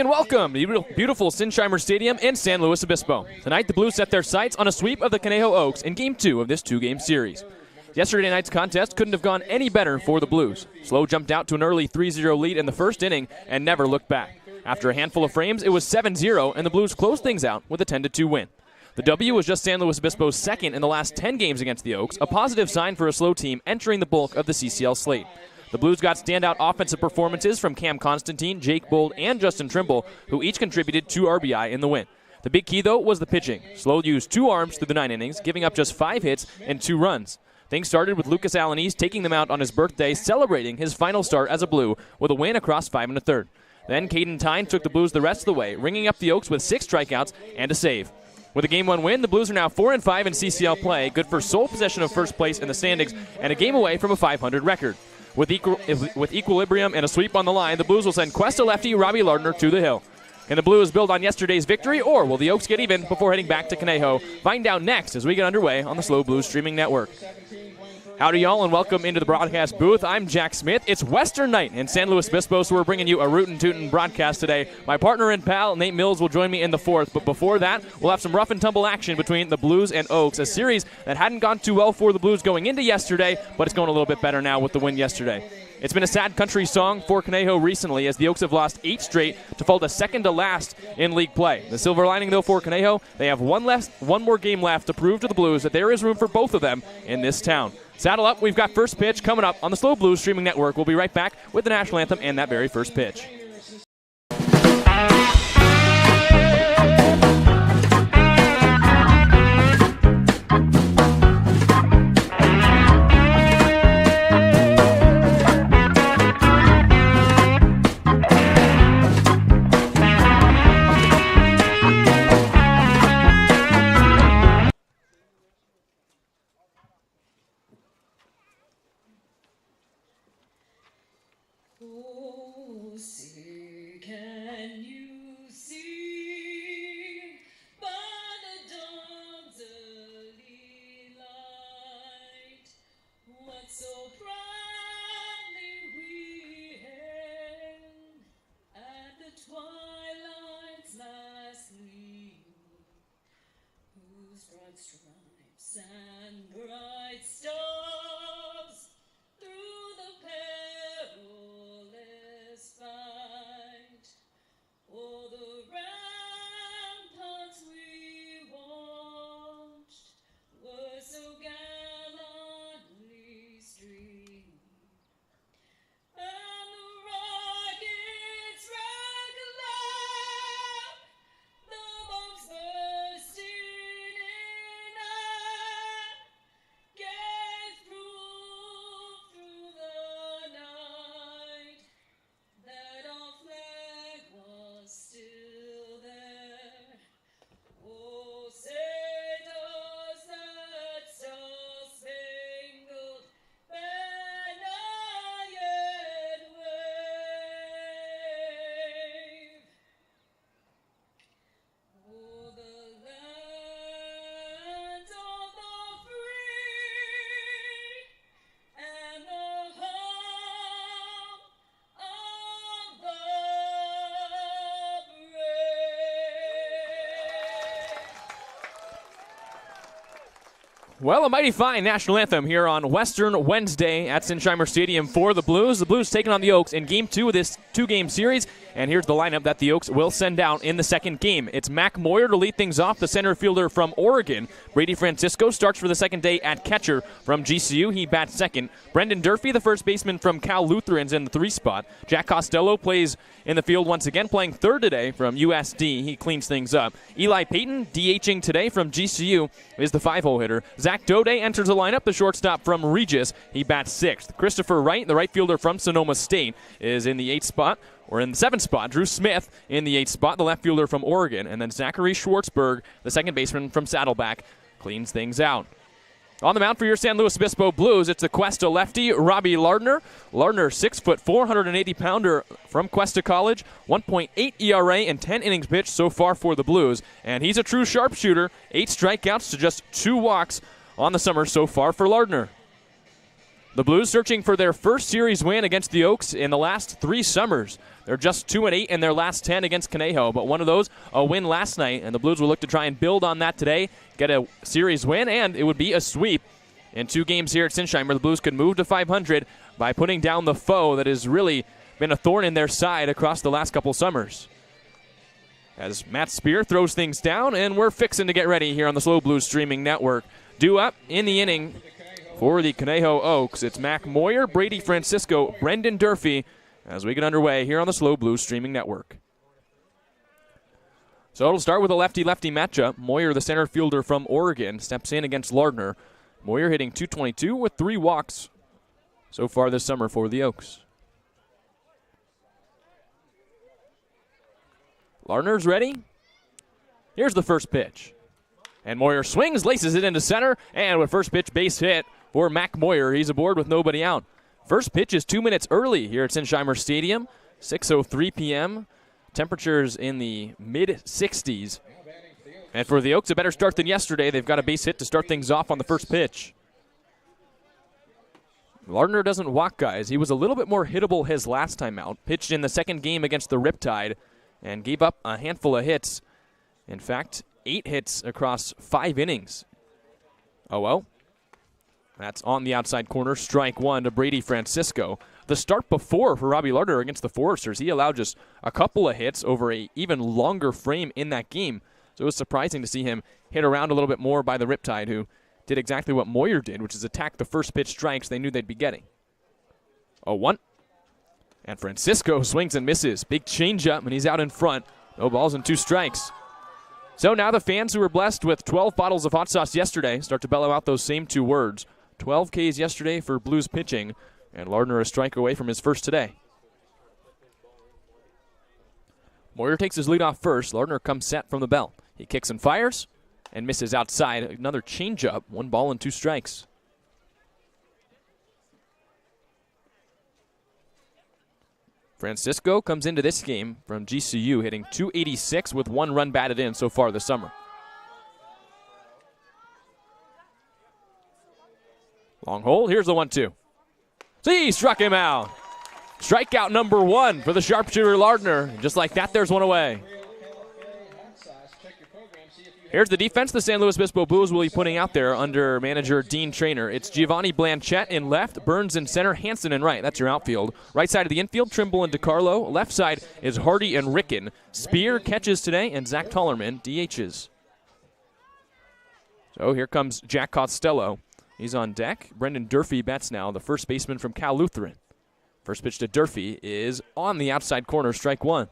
welcome to beautiful Sinsheimer Stadium in San Luis Obispo. Tonight, the Blues set their sights on a sweep of the Conejo Oaks in Game 2 of this two-game series. Yesterday night's contest couldn't have gone any better for the Blues. SLO jumped out to an early 3-0 lead in the first inning and never looked back. After a handful of frames, it was 7-0, and the Blues closed things out with a 10-2 win. The W was just San Luis Obispo's second in the last 10 games against the Oaks, a positive sign for a SLO team entering the bulk of the CCL slate. The Blues got standout offensive performances from Cam Constantine, Jake Bold, and Justin Trimble, who each contributed 2 RBI in the win. The big key, though, was the pitching. SLO used 2 arms through the 9 innings, giving up just 5 hits and 2 runs. Things started with Lucas Alanis taking them out on his birthday, celebrating his final start as a Blue with a win across 5 1/3. Then Caden Tyne took the Blues the rest of the way, ringing up the Oaks with 6 strikeouts and a save. With a Game 1 win, the Blues are now 4-5 in CCL play, good for sole possession of first place in the standings and a game away from a .500 record. With equilibrium and a sweep on the line, the Blues will send Cuesta lefty Robbie Lardner to the hill. Can the Blues build on yesterday's victory, or will the Oaks get even before heading back to Conejo? Find out next as we get underway on the SLO Blues streaming network. Howdy, y'all, and welcome into the broadcast booth. I'm Jack Smith. It's Western night in San Luis Obispo, so we're bringing you a rootin' tootin' broadcast today. My partner and pal, Nate Mills, will join me in the fourth, but before that, we'll have some rough and tumble action between the Blues and Oaks, a series that hadn't gone too well for the Blues going into yesterday, but it's going a little bit better now with the win yesterday. It's been a sad country song for Conejo recently as the Oaks have lost 8 straight to fall to second to last in league play. The silver lining, though, for Conejo, they have one more game left to prove to the Blues that there is room for both of them in this town. Saddle up. We've got first pitch coming up on the SLO Blues streaming network. We'll be right back with the national anthem and that very first pitch. Stripes and bright stars through the perilous fight, o'er the ramparts we watched were so gallantly streamed, and the rockets rang aloud, the bombs bursting Well, a mighty fine national anthem here on Western Wednesday at Sinsheimer Stadium for the Blues. The Blues taking on the Oaks in Game 2 of this two-game series. And here's the lineup that the Oaks will send out in the second game. It's Mac Moyer to lead things off, the center fielder from Oregon. Brady Francisco starts for the second day at catcher from GCU. He bats second. Brendan Durfee, the first baseman from Cal Lutherans, in the 3 spot. Jack Costello plays in the field once again, playing third today from USD. He cleans things up. Eli Payton, DHing today from GCU, is the 5-hole hitter. Zach Dode enters the lineup, the shortstop from Regis. He bats 6th. Christopher Wright, the right fielder from Sonoma State, is in the 8th spot. Or in the 7th spot, Drew Smith in the 8th spot, the left fielder from Oregon. And then Zachary Schwartzberg, the second baseman from Saddleback, cleans things out. On the mound for your San Luis Obispo Blues, it's the Cuesta lefty, Robbie Lardner. Lardner, 6 foot, 480-pounder from Cuesta College, 1.8 ERA and 10 innings pitched so far for the Blues. And he's a true sharpshooter, 8 strikeouts to just 2 walks on the summer so far for Lardner. The Blues searching for their first series win against the Oaks in the last 3 summers. They're just 2-8 in their last 10 against Conejo, but one of those, a win last night, and the Blues will look to try and build on that today, get a series win, and it would be a sweep. In 2 games here at Sinsheimer, the Blues could move to 500 by putting down the foe that has really been a thorn in their side across the last couple summers. As Matt Spear throws things down, and we're fixing to get ready here on the SLO Blues streaming network. Due up in the inning for the Conejo Oaks, it's Mac Moyer, Brady Francisco, Brendan Durfee, as we get underway here on the SLO Blues streaming network. So it'll start with a lefty-lefty matchup. Moyer, the center fielder from Oregon, steps in against Lardner. Moyer hitting .222 with 3 walks so far this summer for the Oaks. Lardner's ready. Here's the first pitch. And Moyer swings, laces it into center, and with first pitch base hit for Mac Moyer. He's aboard with nobody out. First pitch is 2 minutes early here at Sinsheimer Stadium, 6:03 p.m. Temperatures in the mid-60s. And for the Oaks, a better start than yesterday. They've got a base hit to start things off on the first pitch. Lardner doesn't walk guys. He was a little bit more hittable his last time out. Pitched in the second game against the Riptide and gave up a handful of hits. In fact, 8 hits across 5 innings. Oh well. That's on the outside corner. Strike 1 to Brady Francisco. The start before for Robbie Lardner against the Foresters, he allowed just a couple of hits over a even longer frame in that game. So it was surprising to see him hit around a little bit more by the Riptide, who did exactly what Moyer did, which is attack the first pitch strikes they knew they'd be getting. 0-1. And Francisco swings and misses. Big changeup, and he's out in front. No balls and 2 strikes. So now the fans who were blessed with 12 bottles of hot sauce yesterday start to bellow out those same 2 words. 12 Ks yesterday for Blues pitching, and Lardner a strike away from his first today. Moyer takes his lead off first. Lardner comes set from the belt. He kicks and fires and misses outside. Another changeup, 1 ball and 2 strikes. Francisco comes into this game from GCU hitting .286 with 1 run batted in so far this summer. Long hold, here's the 1-2. See, struck him out. Strikeout number 1 for the sharpshooter Lardner. Just like that, there's 1 away. Here's the defense the San Luis Obispo Blues will be putting out there under manager Dean Traynor. It's Giovanni Blanchette in left, Burns in center, Hansen in right. That's your outfield. Right side of the infield, Trimble and DiCarlo. Left side is Hardy and Ricken. Spear catches today, and Zach Tollerman DHs. So here comes Jack Costello. He's on deck. Brendan Durfee bats now, the first baseman from Cal Lutheran. First pitch to Durfee is on the outside corner, strike 1.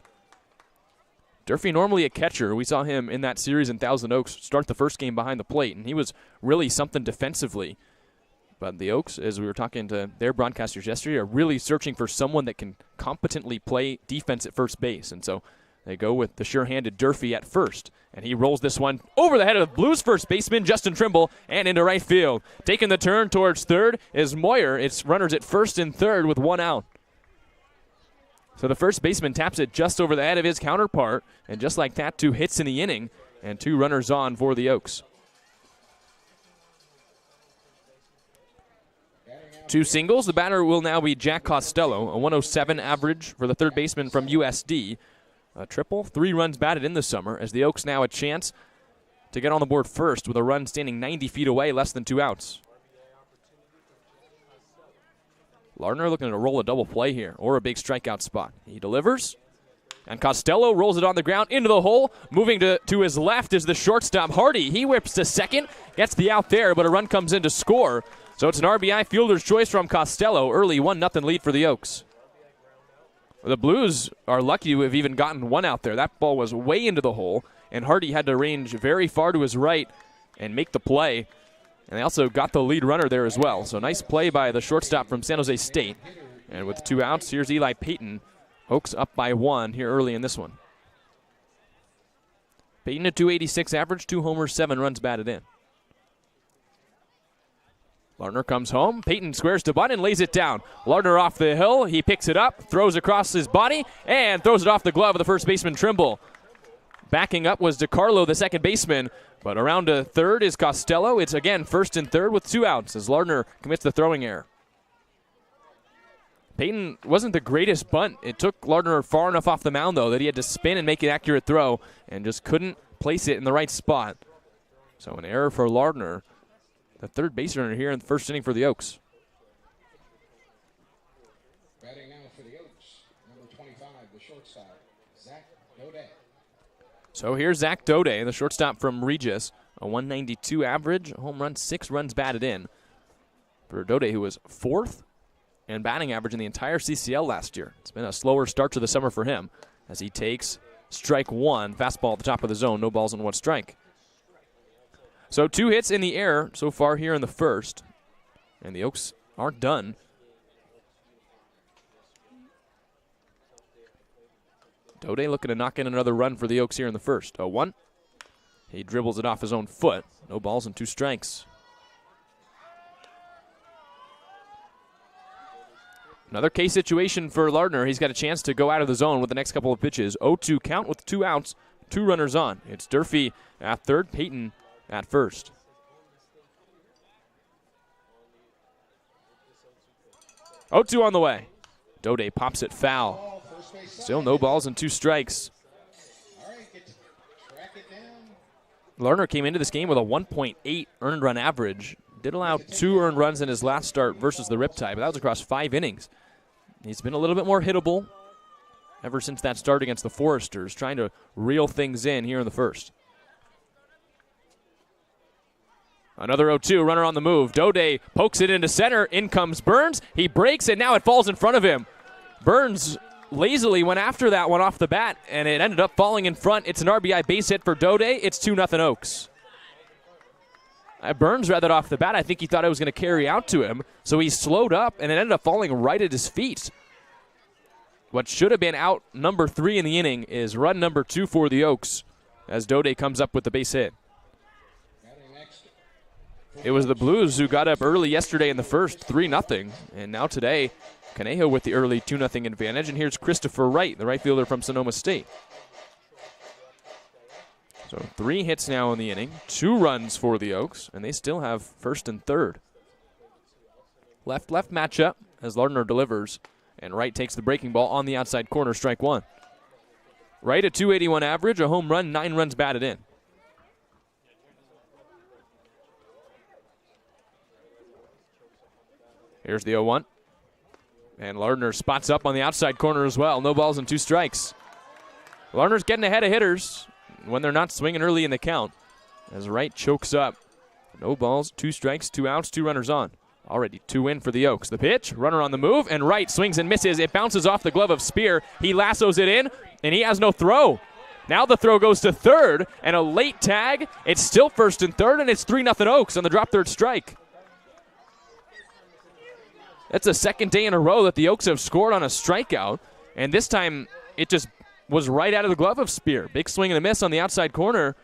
Durfee normally a catcher. We saw him in that series in Thousand Oaks start the first game behind the plate, and he was really something defensively. But the Oaks, as we were talking to their broadcasters yesterday, are really searching for someone that can competently play defense at first base. And so they go with the sure-handed Durfee at first. And he rolls this one over the head of the Blues first baseman, Justin Trimble, and into right field. Taking the turn towards third is Moyer. It's runners at first and third with 1 out. So the first baseman taps it just over the head of his counterpart. And just like that, 2 hits in the inning and 2 runners on for the Oaks. 2 singles. The batter will now be Jack Costello, a 107 average for the third baseman from USD. A triple, 3 runs batted in the summer, as the Oaks now a chance to get on the board first with a run standing 90 feet away, less than 2 outs. Lardner looking to roll a double play here, or a big strikeout spot. He delivers, and Costello rolls it on the ground into the hole. Moving to his left is the shortstop, Hardy. He whips to second, gets the out there, but a run comes in to score. So it's an RBI fielder's choice from Costello. Early 1-0 lead for the Oaks. The Blues are lucky to have even gotten 1 out there. That ball was way into the hole, and Hardy had to range very far to his right and make the play. And they also got the lead runner there as well. So nice play by the shortstop from San Jose State. And with 2 outs, here's Eli Payton. Oaks up by 1 here early in this one. Payton a .286 average, 2 homers, 7 runs batted in. Lardner comes home. Payton squares to bunt and lays it down. Lardner off the hill. He picks it up, throws across his body, and throws it off the glove of the first baseman, Trimble. Backing up was DiCarlo, the second baseman, but around to third is Costello. It's again first and third with 2 outs as Lardner commits the throwing error. Peyton wasn't the greatest bunt. It took Lardner far enough off the mound, though, that he had to spin and make an accurate throw and just couldn't place it in the right spot. So an error for Lardner, the third base runner here in the first inning for the Oaks. Batting now for the Oaks, number 25, the shortstop, Zach Dode. So here's Zach Dode, the shortstop from Regis. A 192 average, a home run, 6 runs batted in. For Dode, who was 4th in batting average in the entire CCL last year. It's been a slower start to the summer for him as he takes strike 1, fastball at the top of the zone, no balls and 1 strike. So 2 hits in the air so far here in the first, and the Oaks aren't done. Dode looking to knock in another run for the Oaks here in the first. 0-1. He dribbles it off his own foot. No balls and 2 strikes. Another K situation for Lardner. He's got a chance to go out of the zone with the next couple of pitches. 0-2 count with 2 outs, 2 runners on. It's Durfee at third, Peyton at first. Oh, 2 on the way. Dode pops it foul. Still no balls and 2 strikes. Lardner came into this game with a 1.8 earned run average. Did allow 2 earned runs in his last start versus the Riptide, but that was across 5 innings. He's been a little bit more hittable ever since that start against the Foresters, trying to reel things in here in the first. Another 0-2, runner on the move. Dode pokes it into center. In comes Burns. He breaks, and now it falls in front of him. Burns lazily went after that one off the bat, and it ended up falling in front. It's an RBI base hit for Dode. It's 2-0 Oaks. Burns read that off the bat. I think he thought it was going to carry out to him, so he slowed up, and it ended up falling right at his feet. What should have been out number 3 in the inning is run number 2 for the Oaks as Dode comes up with the base hit. It was the Blues who got up early yesterday in the first, 3-0, and now today, Conejo with the early 2-0 advantage, and here's Christopher Wright, the right fielder from Sonoma State. So 3 hits now in the inning, 2 runs for the Oaks, and they still have first and third. Left-left matchup as Lardner delivers, and Wright takes the breaking ball on the outside corner, strike 1. Wright a 281 average, a home run, 9 runs batted in. Here's the 0-1. And Lardner spots up on the outside corner as well. No balls and 2 strikes. Lardner's getting ahead of hitters when they're not swinging early in the count as Wright chokes up. No balls, 2 strikes, 2 outs, 2 runners on. Already 2 in for the Oaks. The pitch, runner on the move, and Wright swings and misses. It bounces off the glove of Spear. He lassos it in, and he has no throw. Now the throw goes to third, and a late tag. It's still first and third, and it's 3-0 Oaks on the drop third strike. That's the second day in a row that the Oaks have scored on a strikeout, and this time it just was right out of the glove of Spear. Big swing and a miss on the outside corner,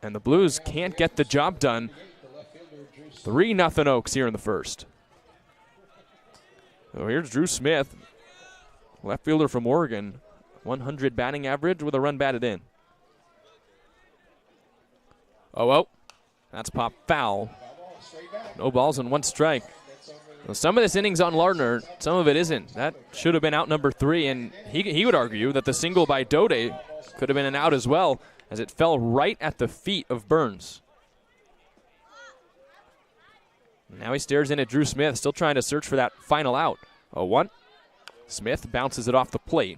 and the Blues can't get the job done. 3-0 Oaks here in the first. So here's Drew Smith, left fielder from Oregon, 100 batting average with a run batted in. Oh, that's popped foul. No balls and 1 strike. Well, some of this inning's on Lardner, some of it isn't. That should have been out number 3, and he would argue that the single by Dode could have been an out as well, as it fell right at the feet of Burns. Now he stares in at Drew Smith, still trying to search for that final out. 0-1. Smith bounces it off the plate.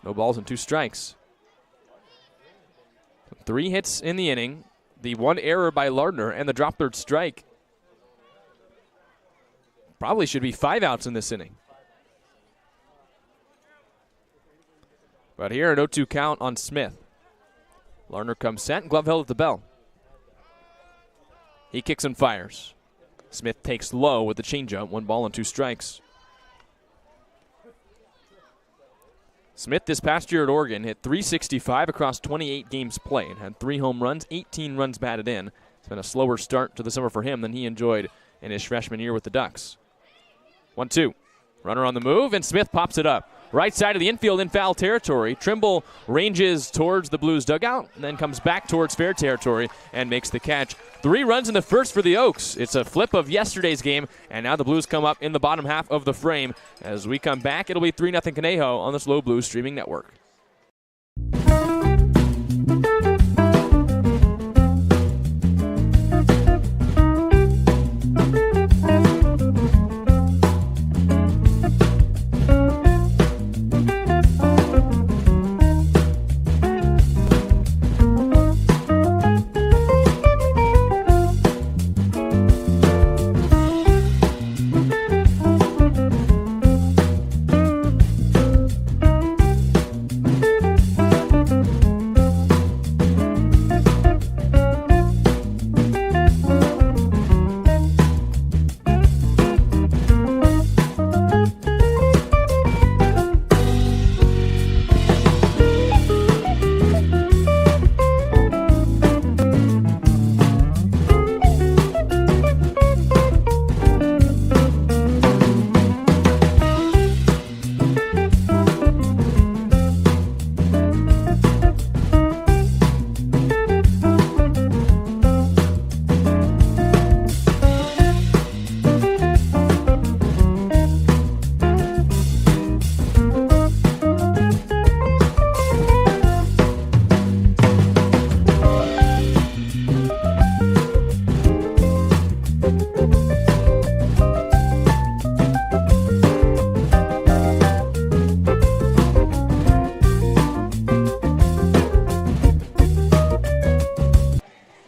No balls and 2 strikes. 3 hits in the inning, the 1 error by Lardner, and the drop third strike. Probably should be 5 outs in this inning. But here an 0-2 count on Smith. Lardner comes set, glove held at the bell. He kicks and fires. Smith takes low with the changeup, 1 ball and 2 strikes. Smith this past year at Oregon hit .365 across 28 games played, had 3 home runs, 18 runs batted in. It's been a slower start to the summer for him than he enjoyed in his freshman year with the Ducks. 1-2. Runner on the move, and Smith pops it up. right side of the infield in foul territory. Trimble ranges towards the Blues dugout and then comes back towards fair territory and makes the catch. 3 runs in the first for the Oaks. It's a flip of yesterday's game, and now the Blues come up in the bottom half of the frame. As we come back, it'll be 3-0 Conejo on the SLO Blues streaming network.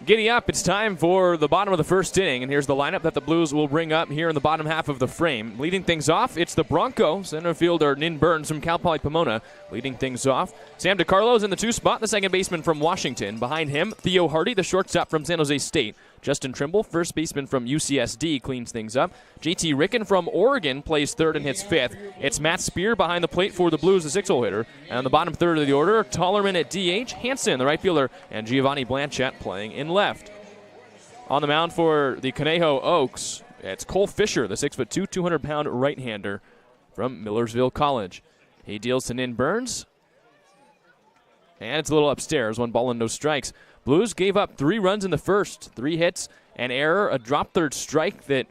Giddy up, it's time for the bottom of the first inning, and here's the lineup that the Blues will bring up here in the bottom half of the frame. Leading things off, it's the Bronco, center fielder Nin Burns from Cal Poly Pomona. Leading things off, Sam DiCarlo's in the 2 spot, the second baseman from Washington. Behind him, Theo Hardy, the shortstop from San Jose State. Justin Trimble, first baseman from UCSD, cleans things up. JT Ricken from Oregon plays third and hits fifth. It's Matt Spear behind the plate for the Blues, the 6-hole hitter. And on the bottom third of the order, Tollerman at DH, Hansen, the right fielder, and Giovanni Blanchett playing in left. On the mound for the Conejo Oaks, it's Cole Fisher, the 6'2", 200-pound right-hander from Millersville College. He deals to Nin Burns. And it's a little upstairs, 1 ball and no strikes. Blues gave up 3 runs in the first, 3 hits, an error, a drop third strike that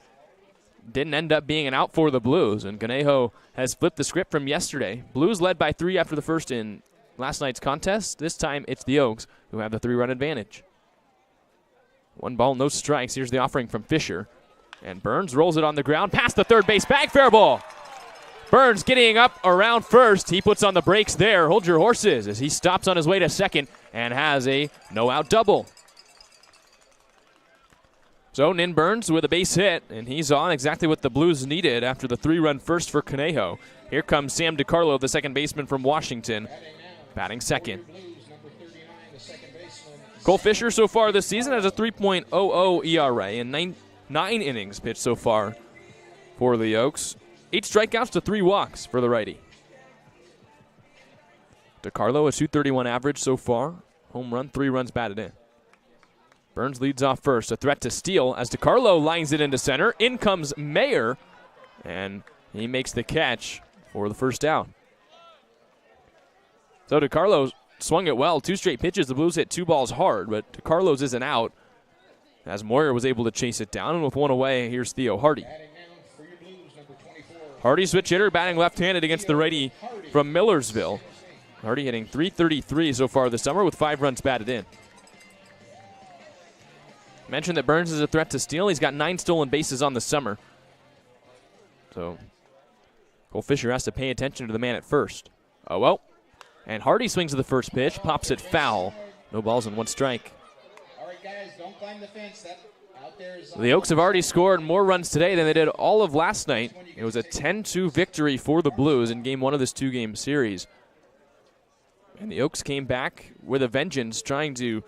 didn't end up being an out for the Blues. And Conejo has flipped the script from yesterday. Blues led by 3 after the first in last night's contest. This time it's the Oaks who have the 3-run advantage. 1 ball, no strikes. Here's the offering from Fisher. And Burns rolls it on the ground, past the third base bag, fair ball. Burns getting up around first. He puts on the brakes there. Hold your horses as he stops on his way to second and has a no-out double. So Nin Burns with a base hit, and he's on exactly what the Blues needed after the 3-run first for Conejo. Here comes Sam DiCarlo, the second baseman from Washington, batting second. Cole Fisher so far this season has a 3.00 ERA in 9 innings pitched so far for the Oaks. 8 strikeouts to 3 walks for the righty. DiCarlo, a .231 average so far. Home run, 3 runs batted in. Burns leads off first, a threat to steal as DiCarlo lines it into center. In comes Mayer, and he makes the catch for the first down. So DiCarlo swung it well. 2 straight pitches. The Blues hit 2 balls hard, but DiCarlo's isn't out as Moyer was able to chase it down. And with 1 away, here's Theo Hardy. Hardy, switch hitter, batting left-handed against the righty from Millersville. Hardy hitting .333 so far this summer with 5 runs batted in. Mentioned that Burns is a threat to steal. He's got 9 stolen bases on the summer. So Cole Fisher has to pay attention to the man at first. Oh, well. And Hardy swings to the first pitch, pops it foul. No balls and 1 strike. All right, guys, don't climb the fence. That out there is The Oaks have already scored more runs today than they did all of last night. It was a 10-2 victory for the Blues in Game 1 of this 2-game series. And the Oaks came back with a vengeance, trying to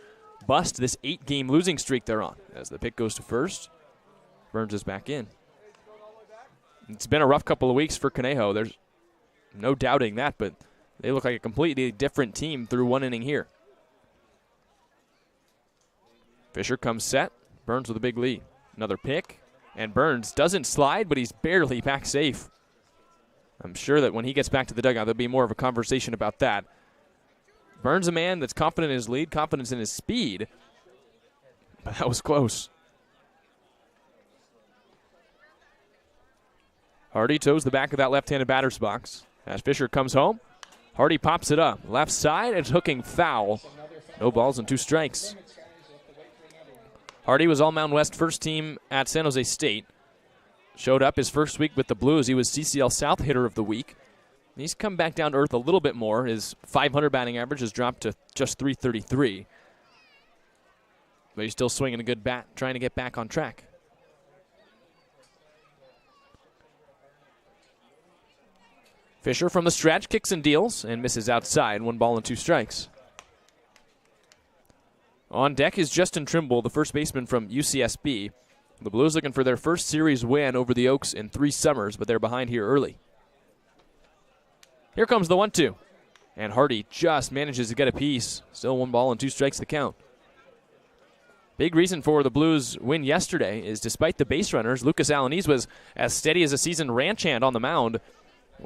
bust this 8-game losing streak they're on. As the pick goes to first, Burns is back in. It's been a rough couple of weeks for Conejo. There's no doubting that, but they look like a completely different team through 1 inning here. Fisher comes set. Burns with a big lead. Another pick. And Burns doesn't slide, but he's barely back safe. I'm sure that when he gets back to the dugout, there'll be more of a conversation about that. Burns a man that's confident in his lead, confidence in his speed. But that was close. Hardy toes the back of that left-handed batter's box. As Fisher comes home, Hardy pops it up. Left side, it's hooking foul. No balls and 2 strikes. Hardy was all Mountain West first team at San Jose State. Showed up his first week with the Blues. He was CCL South Hitter of the Week. He's come back down to earth a little bit more. His .500 batting average has dropped to just .333. But he's still swinging a good bat, trying to get back on track. Fisher from the stretch kicks and deals and misses outside. 1 ball and 2 strikes. On deck is Justin Trimble, the first baseman from UCSB. The Blues looking for their first series win over the Oaks in 3 summers, but they're behind here early. Here comes the 1-2. And Hardy just manages to get a piece. Still 1 ball and 2 strikes to count. Big reason for the Blues' win yesterday is despite the base runners, Lucas Alanis was as steady as a seasoned ranch hand on the mound.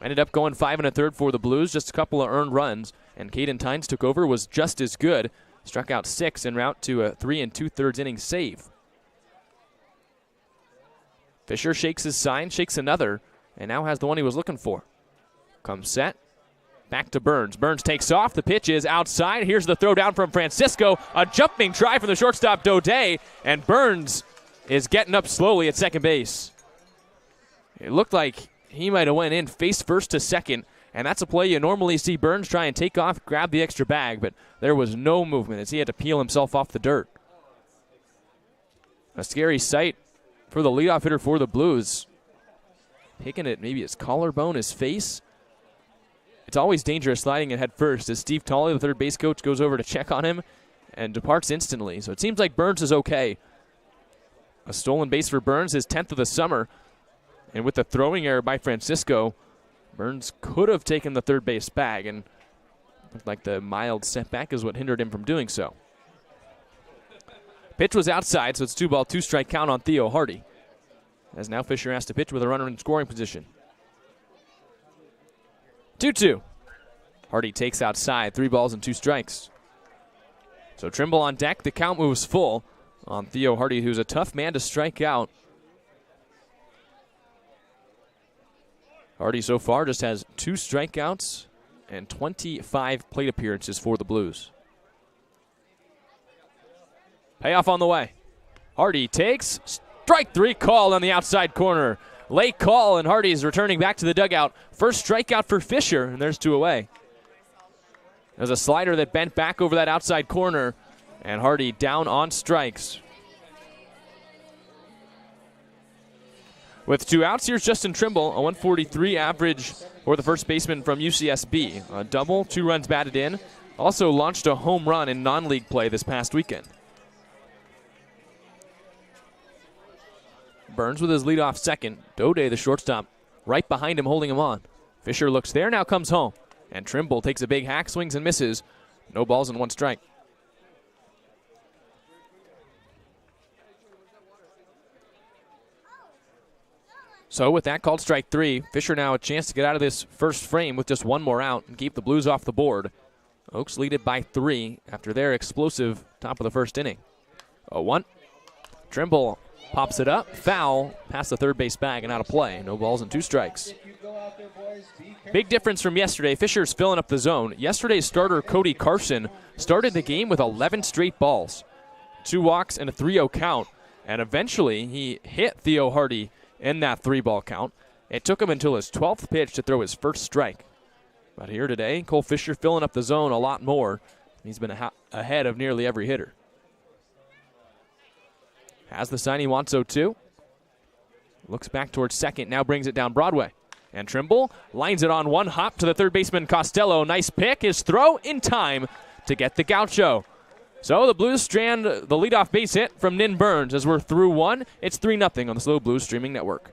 Ended up going 5 1/3 for the Blues, just a couple of earned runs. And Caden Tynes took over, was just as good. Struck out 6 en route to a 3 2/3 inning save. Fisher shakes his sign, shakes another, and now has the one he was looking for. Comes set. Back to Burns. Burns takes off. The pitch is outside. Here's the throw down from Francisco. A jumping try from the shortstop, Daudet, and Burns is getting up slowly at second base. It looked like he might have went in face first to second, and that's a play you normally see Burns try and take off, grab the extra bag, but there was no movement as he had to peel himself off the dirt. A scary sight for the leadoff hitter for the Blues. Picking at maybe his collarbone, his face. It's always dangerous sliding it head first as Steve Tolley, the third base coach, goes over to check on him and departs instantly. So it seems like Burns is okay. A stolen base for Burns, his 10th of the summer. And with the throwing error by Francisco, Burns could have taken the third base bag, and looked like the mild setback is what hindered him from doing so. Pitch was outside, so it's 2 ball, 2 strike count on Theo Hardy. As now Fisher has to pitch with a runner in scoring position. 2-2. Hardy takes outside, 3 balls and 2 strikes. So Trimble on deck, the count moves full on Theo Hardy, who's a tough man to strike out. Hardy so far just has 2 strikeouts and 25 plate appearances for the Blues. Payoff on the way. Hardy takes strike 3 call on the outside corner. Late call, and Hardy's returning back to the dugout. First strikeout for Fisher, and there's 2 away. There's a slider that bent back over that outside corner, and Hardy down on strikes. With 2 outs, here's Justin Trimble, a 143 average for the first baseman from UCSB. A double, 2 runs batted in. Also launched a home run in non-league play this past weekend. Burns with his leadoff second. Daudet, the shortstop, right behind him, holding him on. Fisher looks there, now comes home. And Trimble takes a big hack, swings and misses. No balls and 1 strike. So with that called strike 3, Fisher now a chance to get out of this first frame with just 1 more out and keep the Blues off the board. Oaks lead it by 3 after their explosive top of the first inning. 0-1. Trimble pops it up, foul, past the third base bag and out of play. No balls and 2 strikes. Big difference from yesterday. Fisher's filling up the zone. Yesterday's starter, Cody Carson, started the game with 11 straight balls, 2 walks and a 3-0 count, and eventually he hit Theo Hardy in that 3-ball count. It took him until his 12th pitch to throw his first strike. But here today, Cole Fisher filling up the zone a lot more. He's been ahead of nearly every hitter. Has the sign he wants 0-2. Looks back towards second, now brings it down Broadway. And Trimble lines it on 1 hop to the third baseman Costello. Nice pick, his throw in time to get the Gaucho. So the Blues strand the leadoff base hit from Nin Burns. As we're through 1, it's 3-0 on the SLO Blues streaming network.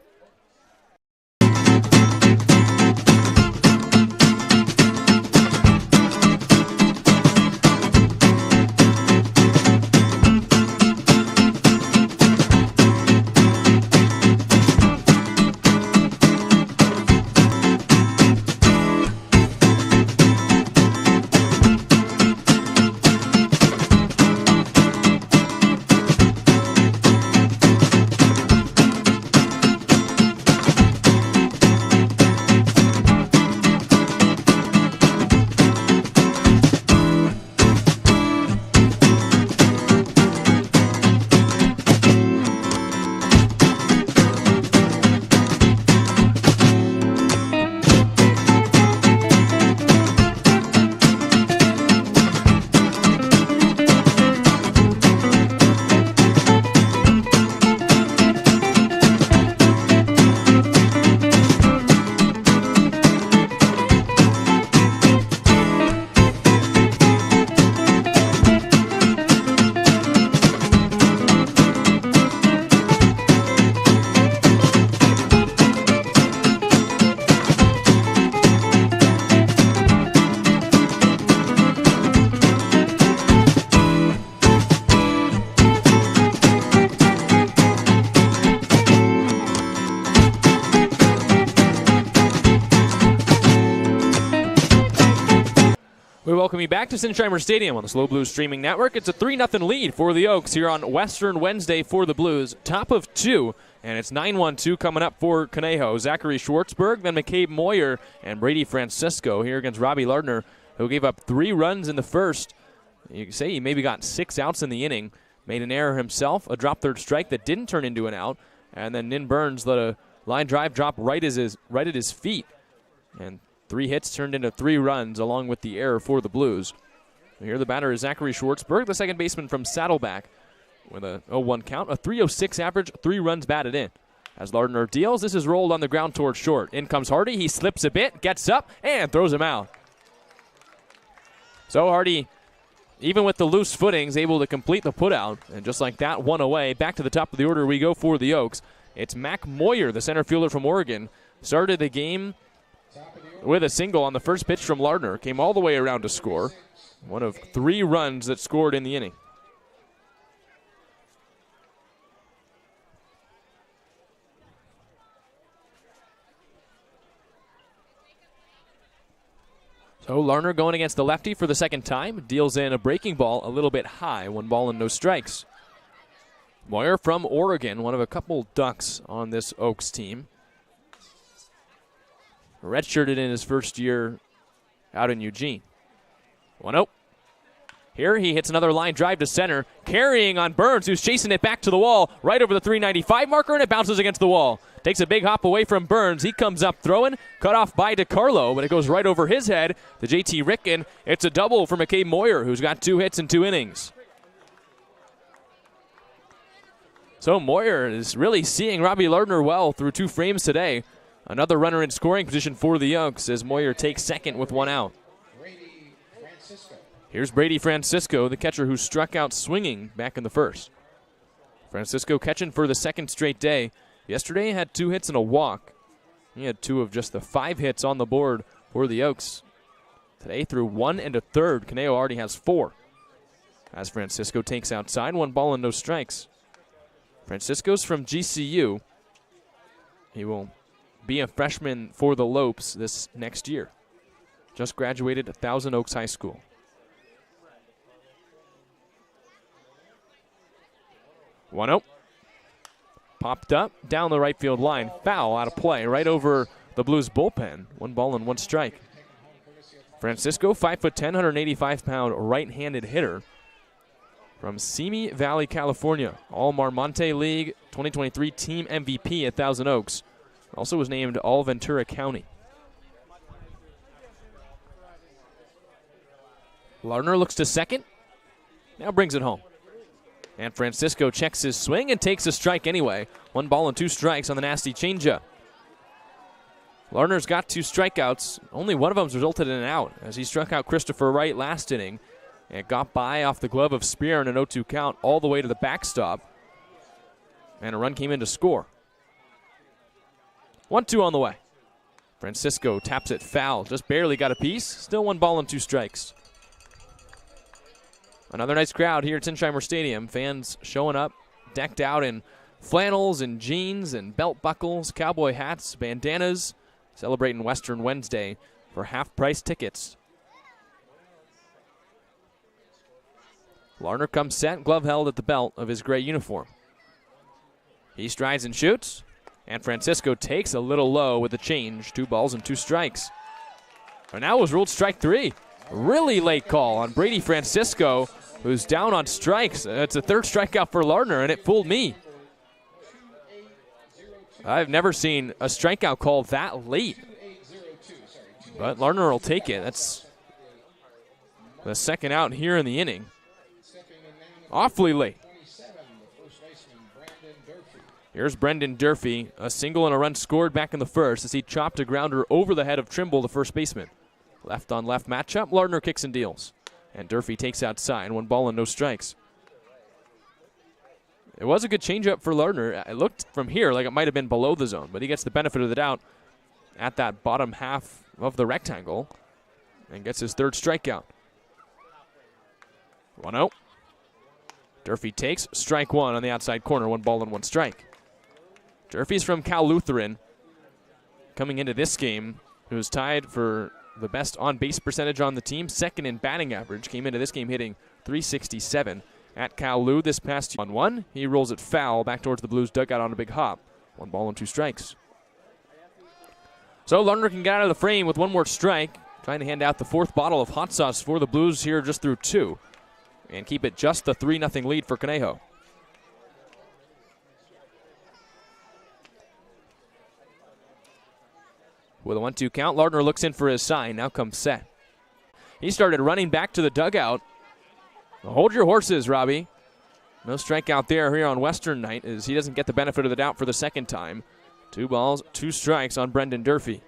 welcome you back to Sinsheimer Stadium on the SLO Blues streaming network. It's a 3-0 lead for the Oaks here on Western Wednesday for the Blues. Top of 2, and it's 9-1-2 coming up for Conejo. Zachary Schwartzberg, then McCabe Moyer, and Brady Francisco here against Robbie Lardner, who gave up 3 runs in the first. You can say he maybe got 6 outs in the inning. Made an error himself, a drop third strike that didn't turn into an out, and then Nin Burns let a line drive drop right at his feet. And 3 hits turned into 3 runs along with the error for the Blues. Here the batter is Zachary Schwartzberg, the second baseman from Saddleback, with a 0-1 count, a 306 average, 3 runs batted in. As Lardner deals, this is rolled on the ground towards short. In comes Hardy, he slips a bit, gets up, and throws him out. So Hardy, even with the loose footings, able to complete the putout, and just like that, 1 away. Back to the top of the order we go for the Oaks. It's Mac Moyer, the center fielder from Oregon, started the game with a single on the first pitch from Lardner. Came all the way around to score. One of 3 runs that scored in the inning. So Lardner going against the lefty for the second time. Deals in a breaking ball a little bit high. 1 ball and no strikes. Moyer from Oregon, one of a couple Ducks on this Oaks team. Redshirted in his first year out in Eugene. 1-0. Here he hits another line drive to center, carrying on Burns, who's chasing it back to the wall, right over the 395 marker, and it bounces against the wall. Takes a big hop away from Burns. He comes up throwing, cut off by DiCarlo, but it goes right over his head to JT Ricken. It's a double for McCabe Moyer, who's got 2 hits in 2 innings. So Moyer is really seeing Robbie Lardner well through 2 frames today. Another runner in scoring position for the Oaks as Moyer takes second with 1 out. Here's Brady Francisco, the catcher who struck out swinging back in the first. Francisco catching for the second straight day. Yesterday he had 2 hits and a walk. He had 2 of just the 5 hits on the board for the Oaks. Today through 1 1/3, Conejo already has 4. As Francisco takes outside, 1 ball and no strikes. Francisco's from GCU. He will be a freshman for the Lopes this next year. Just graduated Thousand Oaks High School. One out. Popped up down the right field line. Foul out of play right over the Blues bullpen. 1 ball and 1 strike. Francisco, 5'10", 185-pound right-handed hitter from Simi Valley, California. All Marmonte League 2023 team MVP at Thousand Oaks. Also was named All Ventura County. Lardner looks to second. Now brings it home. And Francisco checks his swing and takes a strike anyway. 1 ball and 2 strikes on the nasty changeup. Lardner's got 2 strikeouts. Only one of them's resulted in an out as he struck out Christopher Wright last inning and got by off the glove of Spear in an 0-2 count all the way to the backstop. And a run came in to score. 1-2 on the way. Francisco taps it foul. Just barely got a piece. Still 1 ball and 2 strikes. Another nice crowd here at Sinsheimer Stadium. Fans showing up, decked out in flannels and jeans and belt buckles, cowboy hats, bandanas, celebrating Western Wednesday for half-price tickets. Lardner comes set, glove held at the belt of his gray uniform. He strides and shoots, and Francisco takes a little low with the change. 2 balls and 2 strikes. And now was ruled strike 3. Really late call on Brady Francisco, who's down on strikes. It's a 3rd strikeout for Lardner, and it fooled me. I've never seen a strikeout call that late. But Lardner will take it. That's the 2nd out here in the inning. Awfully late. Here's Brendan Durfee, a single and a run scored back in the first as he chopped a grounder over the head of Trimble, the first baseman. Left on left matchup, Lardner kicks and deals. And Durfee takes outside, 1 ball and no strikes. It was a good changeup for Lardner. It looked from here like it might have been below the zone, but he gets the benefit of the doubt at that bottom half of the rectangle and gets his 3rd strikeout. 1-0. Durfee takes strike 1 on the outside corner, 1 ball and 1 strike. Durfee's from Cal Lutheran, coming into this game, who's tied for the best on-base percentage on the team, second in batting average. Came into this game hitting .367. At Kowloon this past 1-1. He rolls it foul back towards the Blues dugout on a big hop. 1 ball and 2 strikes. So Lardner can get out of the frame with 1 more strike. Trying to hand out the 4th bottle of hot sauce for the Blues here just through 2. And keep it just the 3-0 lead for Conejo. With a 1-2 count, Lardner looks in for his sign. Now comes set. He started running back to the dugout. Hold your horses, Robbie. No strikeout there here on Western night as he doesn't get the benefit of the doubt for the second time. 2 balls, 2 strikes on Brendan Durfee.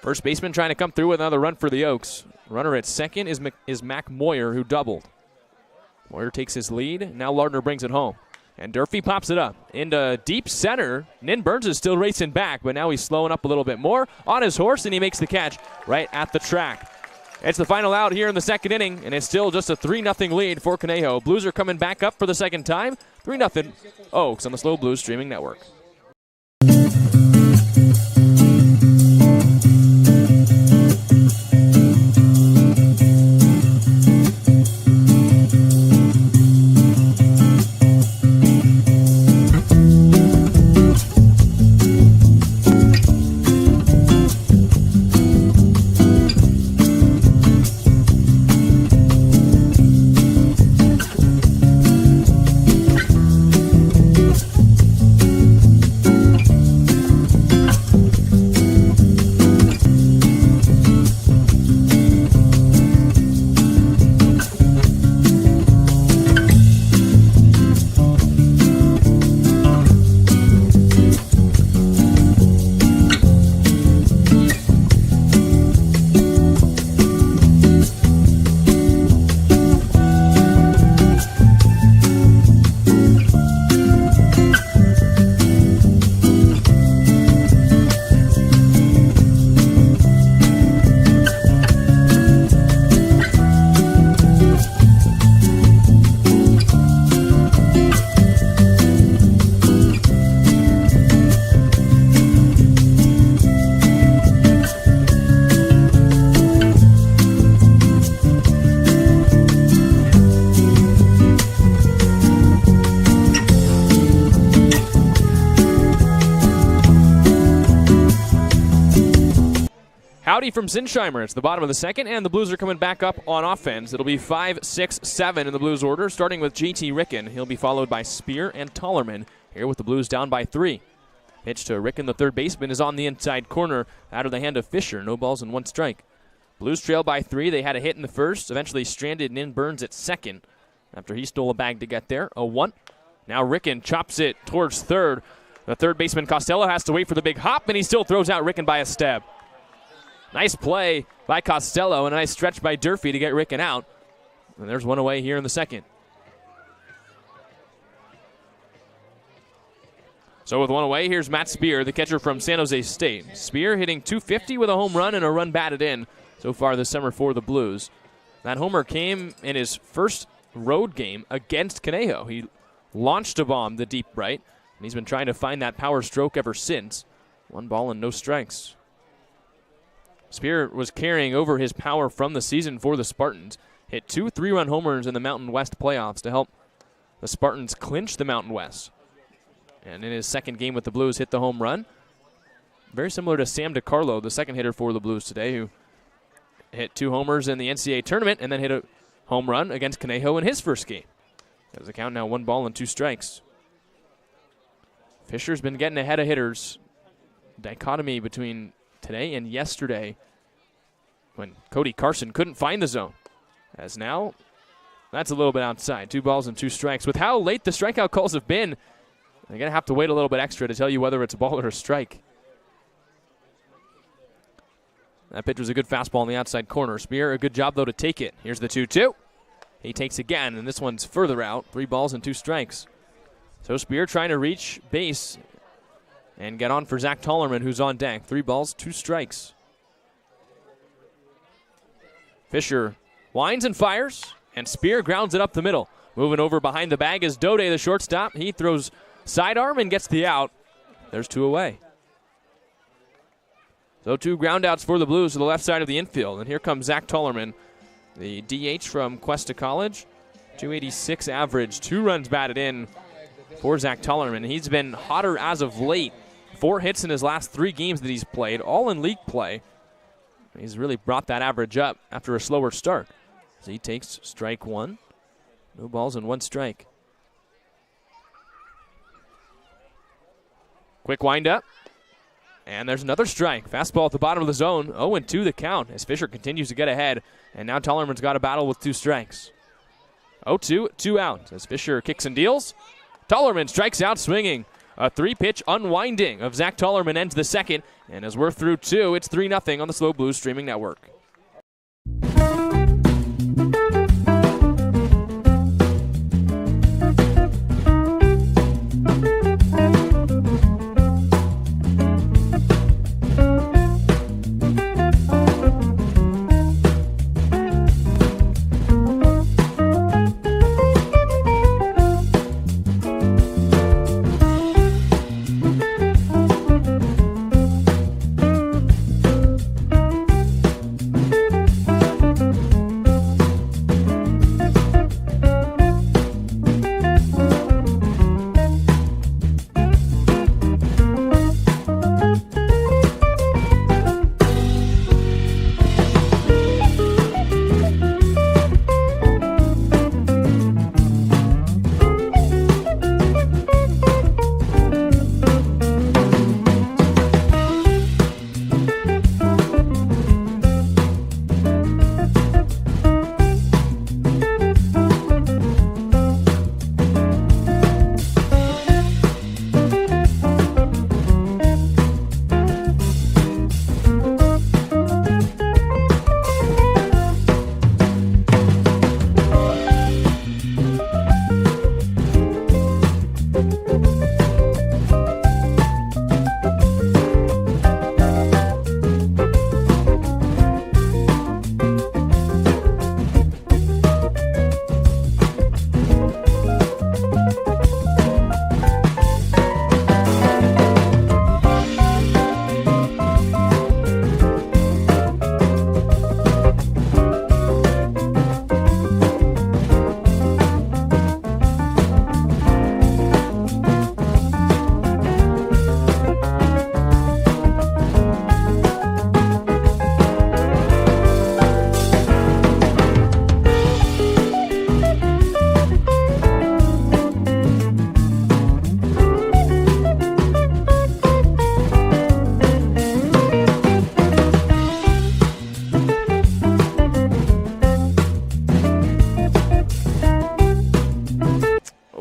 First baseman trying to come through with another run for the Oaks. Runner at second is Mac Moyer, who doubled. Moyer takes his lead. Now Lardner brings it home. And Durfee pops it up into deep center. Nin Burns is still racing back, but now he's slowing up a little bit more on his horse, and he makes the catch right at the track. It's the final out here in the second inning, and it's still just a 3-0 lead for Conejo. Blues are coming back up for the second time. 3-0 Oaks on the SLO Blues streaming network. Howdy from Sinsheimer. It's the bottom of the second, and the Blues are coming back up on offense. It'll be 5, 6, 7 in the Blues order, starting with JT Ricken. He'll be followed by Spear and Tollerman, here with the Blues down by 3. Pitch to Ricken, the third baseman, is on the inside corner, out of the hand of Fisher. No balls and 1 strike. Blues trail by 3. They had a hit in the first, eventually stranded Nin Burns at second after he stole a bag to get there. 0-1. Now Ricken chops it towards third. The third baseman, Costello, has to wait for the big hop, and he still throws out Ricken by a step. Nice play by Costello and a nice stretch by Durfee to get Ricken out. And there's 1 away here in the second. So with 1 away, here's Matt Spear, the catcher from San Jose State. Spear hitting .250 with a home run and a run batted in so far this summer for the Blues. That homer came in his first road game against Conejo. He launched a bomb to deep right, and he's been trying to find that power stroke ever since. 1 ball and no strikes. Spear was carrying over his power from the season for the Spartans. Hit 2 3-run homers in the Mountain West playoffs to help the Spartans clinch the Mountain West. And in his second game with the Blues, hit the home run. Very similar to Sam DiCarlo, the second hitter for the Blues today, who hit 2 homers in the NCAA tournament and then hit a home run against Conejo in his first game. As the count now 1 ball and 2 strikes. Fisher's been getting ahead of hitters. Dichotomy between today and yesterday when Cody Carson couldn't find the zone. As now, that's a little bit outside. 2 balls and 2 strikes. With how late the strikeout calls have been, they're going to have to wait a little bit extra to tell you whether it's a ball or a strike. That pitch was a good fastball in the outside corner. Spear, a good job, though, to take it. Here's the 2-2. He takes again, and this one's further out. 3 balls and 2 strikes. So Spear trying to reach base and get on for Zach Tollerman, who's on deck. 3 balls, 2 strikes. Fisher winds and fires, and Spear grounds it up the middle. Moving over behind the bag is Dode, the shortstop. He throws sidearm and gets the out. There's 2 away. So 2 groundouts for the Blues to the left side of the infield. And here comes Zach Tullerman, the DH from Cuesta College. 286 average, 2 runs batted in for Zach Tullerman. He's been hotter as of late. 4 hits in his last 3 games that he's played, all in league play. He's really brought that average up after a slower start. So he takes strike 1. No balls and 1 strike. Quick windup. And there's another strike. Fastball at the bottom of the zone. 0-2 the count as Fisher continues to get ahead. And now Tullerman's got a battle with 2 strikes. 0-2, 2 out as Fisher kicks and deals. Tullerman strikes out swinging. A 3-pitch unwinding of Zach Tullerman ends the second. And as we're through 2, it's 3-0 on the SLO Blues streaming network.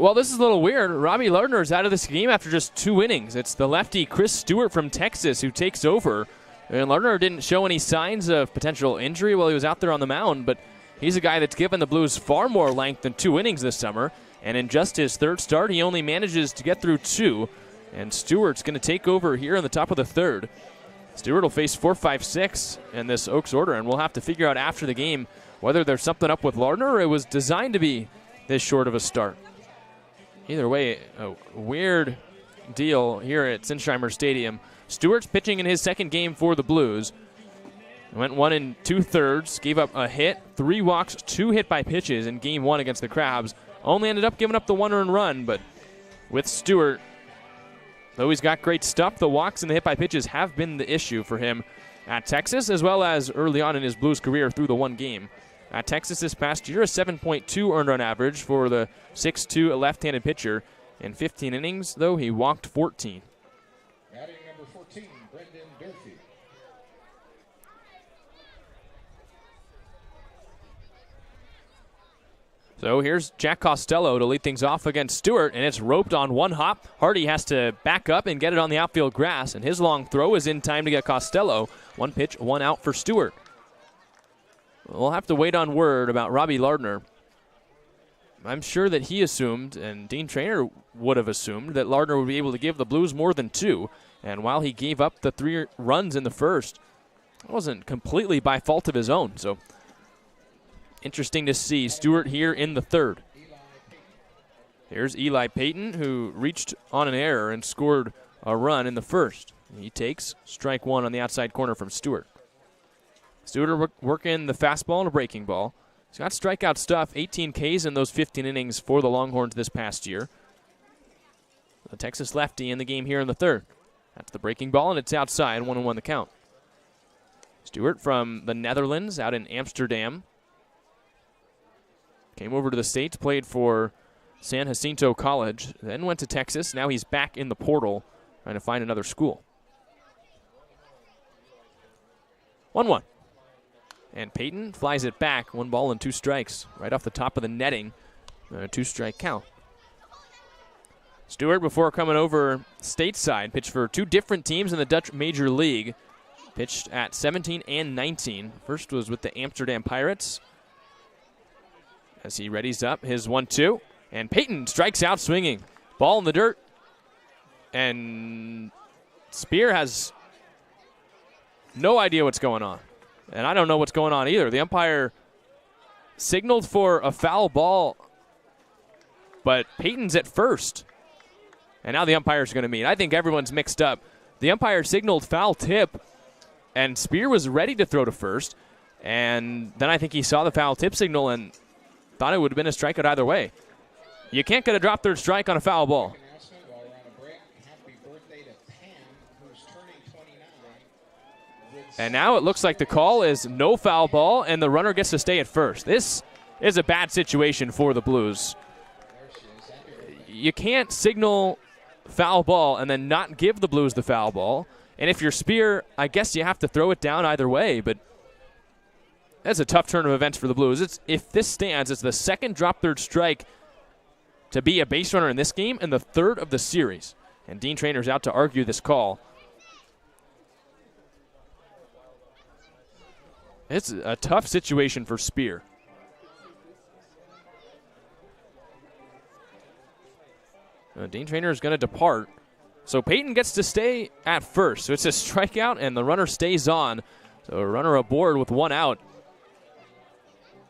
Well, this is a little weird. Robbie Lardner is out of this game after just 2 innings. It's the lefty Chris Stewart from Texas who takes over. And Lardner didn't show any signs of potential injury while he was out there on the mound, but he's a guy that's given the Blues far more length than 2 innings this summer. And in just his 3rd start, he only manages to get through 2. And Stewart's going to take over here in the top of the 3rd. Stewart will face 4-5-6 in this Oaks order, and we'll have to figure out after the game whether there's something up with Lardner or it was designed to be this short of a start. Either way, a weird deal here at Sinsheimer Stadium. Stewart's pitching in his 2nd game for the Blues. Went 1 2/3, gave up a hit, 3 walks, 2 hit by pitches in game 1 against the Crabs. Only ended up giving up the 1 earned run, but with Stewart, though he's got great stuff, the walks and the hit by pitches have been the issue for him at Texas, as well as early on in his Blues career through the 1 game. At Texas this past year, a 7.2 earned run average for the 6'2" left-handed pitcher. In 15 innings, though, he walked 14. Batting number 14, Brendan Durfee. So here's Jack Costello to lead things off against Stewart, and it's roped on 1 hop. Hardy has to back up and get it on the outfield grass, and his long throw is in time to get Costello. 1 pitch, 1 out for Stewart. We'll have to wait on word about Robbie Lardner. I'm sure that he assumed, and Dean Traynor would have assumed, that Lardner would be able to give the Blues more than 2. And while he gave up the 3 runs in the first, it wasn't completely by fault of his own. So interesting to see Stewart here in the 3rd. Here's Eli Payton, who reached on an error and scored a run in the first. He takes strike one on the outside corner from Stewart. Stewart working the fastball and a breaking ball. He's got strikeout stuff, 18 Ks in those 15 innings for the Longhorns this past year. The Texas lefty in the game here in the third. That's the breaking ball, and it's outside, 1-1 the count. Stewart from the Netherlands out in Amsterdam. Came over to the States, played for San Jacinto College, then went to Texas. Now he's back in the portal trying to find another school. 1-1. And Peyton flies it back, 1 ball and 2 strikes, right off the top of the netting. A 2-strike count. Stewart, before coming over stateside, pitched for 2 different teams in the Dutch Major League. Pitched at 17 and 19. First was with the Amsterdam Pirates. As he readies up his 1-2. And Peyton strikes out swinging. Ball in the dirt. And Spear has no idea what's going on. And I don't know what's going on either. The umpire signaled for a foul ball, but Peyton's at first. And now the umpire's going to meet. I think everyone's mixed up. The umpire signaled foul tip, and Spear was ready to throw to first. And then I think he saw the foul tip signal and thought it would have been a strikeout either way. You can't get a drop third strike on a foul ball. And now it looks like the call is no foul ball, and the runner gets to stay at first. This is a bad situation for the Blues. You can't signal foul ball and then not give the Blues the foul ball. And if you're Spear, I guess you have to throw it down either way, but that's a tough turn of events for the Blues. If this stands, it's the second drop third strike to be a base runner in this game and the third of the series. And Dean Trainer's out to argue this call. It's a tough situation for Spear. Dean Trainer is going to depart. So Peyton gets to stay at first. So it's a strikeout, and the runner stays on. So a runner aboard with 1 out.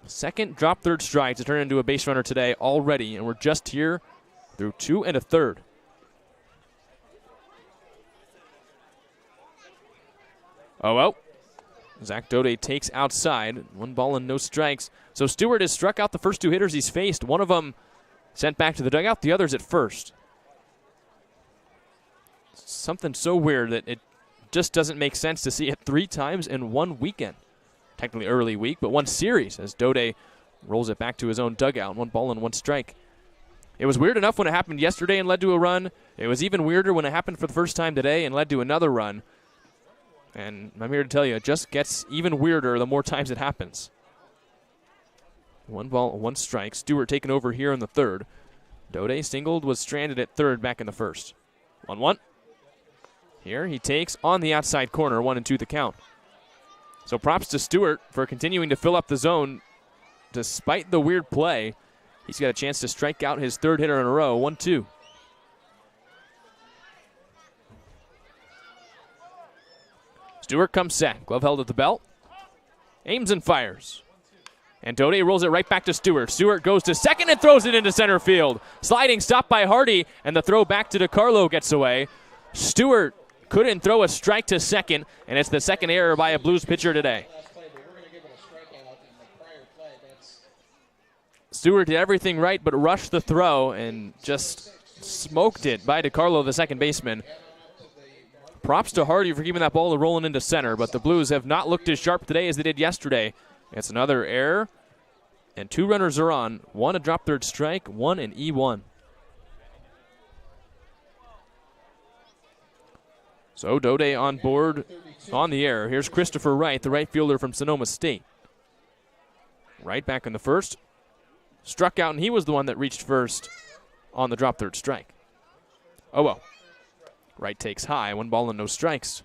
Second drop third strike to turn into a base runner today already, and we're just here through 2 1/3. Oh, well. Zach Dode takes outside. 1 ball and no strikes. So Stewart has struck out the first 2 hitters he's faced. One of them sent back to the dugout. The other's at first. Something so weird that it just doesn't make sense to see it 3 times in 1 weekend. Technically early week, but 1 series as Dode rolls it back to his own dugout. 1 ball and 1 strike. It was weird enough when it happened yesterday and led to a run. It was even weirder when it happened for the first time today and led to another run. And I'm here to tell you, it just gets even weirder the more times it happens. 1 ball, 1 strike. Stewart taking over here in the third. Dode singled, was stranded at third back in the first. 1-1. Here he takes on the outside corner, 1-2 the count. So props to Stewart for continuing to fill up the zone despite the weird play. He's got a chance to strike out his 3rd hitter in a row, 1-2. Stewart comes set. Glove held at the belt. Aims and fires. And Dode rolls it right back to Stewart. Stewart goes to second and throws it into center field. Sliding stop by Hardy, and the throw back to DiCarlo gets away. Stewart couldn't throw a strike to second, and it's the second error by a Blues pitcher today. Stewart did everything right but rushed the throw and just smoked it by DiCarlo, the second baseman. Props to Hardy for keeping that ball rolling into center, but the Blues have not looked as sharp today as they did yesterday. It's another error, and 2 runners are on. 1 a drop third strike, 1 an E1. So Dode on board on the error. Here's Christopher Wright, the right fielder from Sonoma State. Wright back in the first. Struck out, and he was the one that reached first on the drop third strike. Oh well. Wright takes high, 1 ball and no strikes.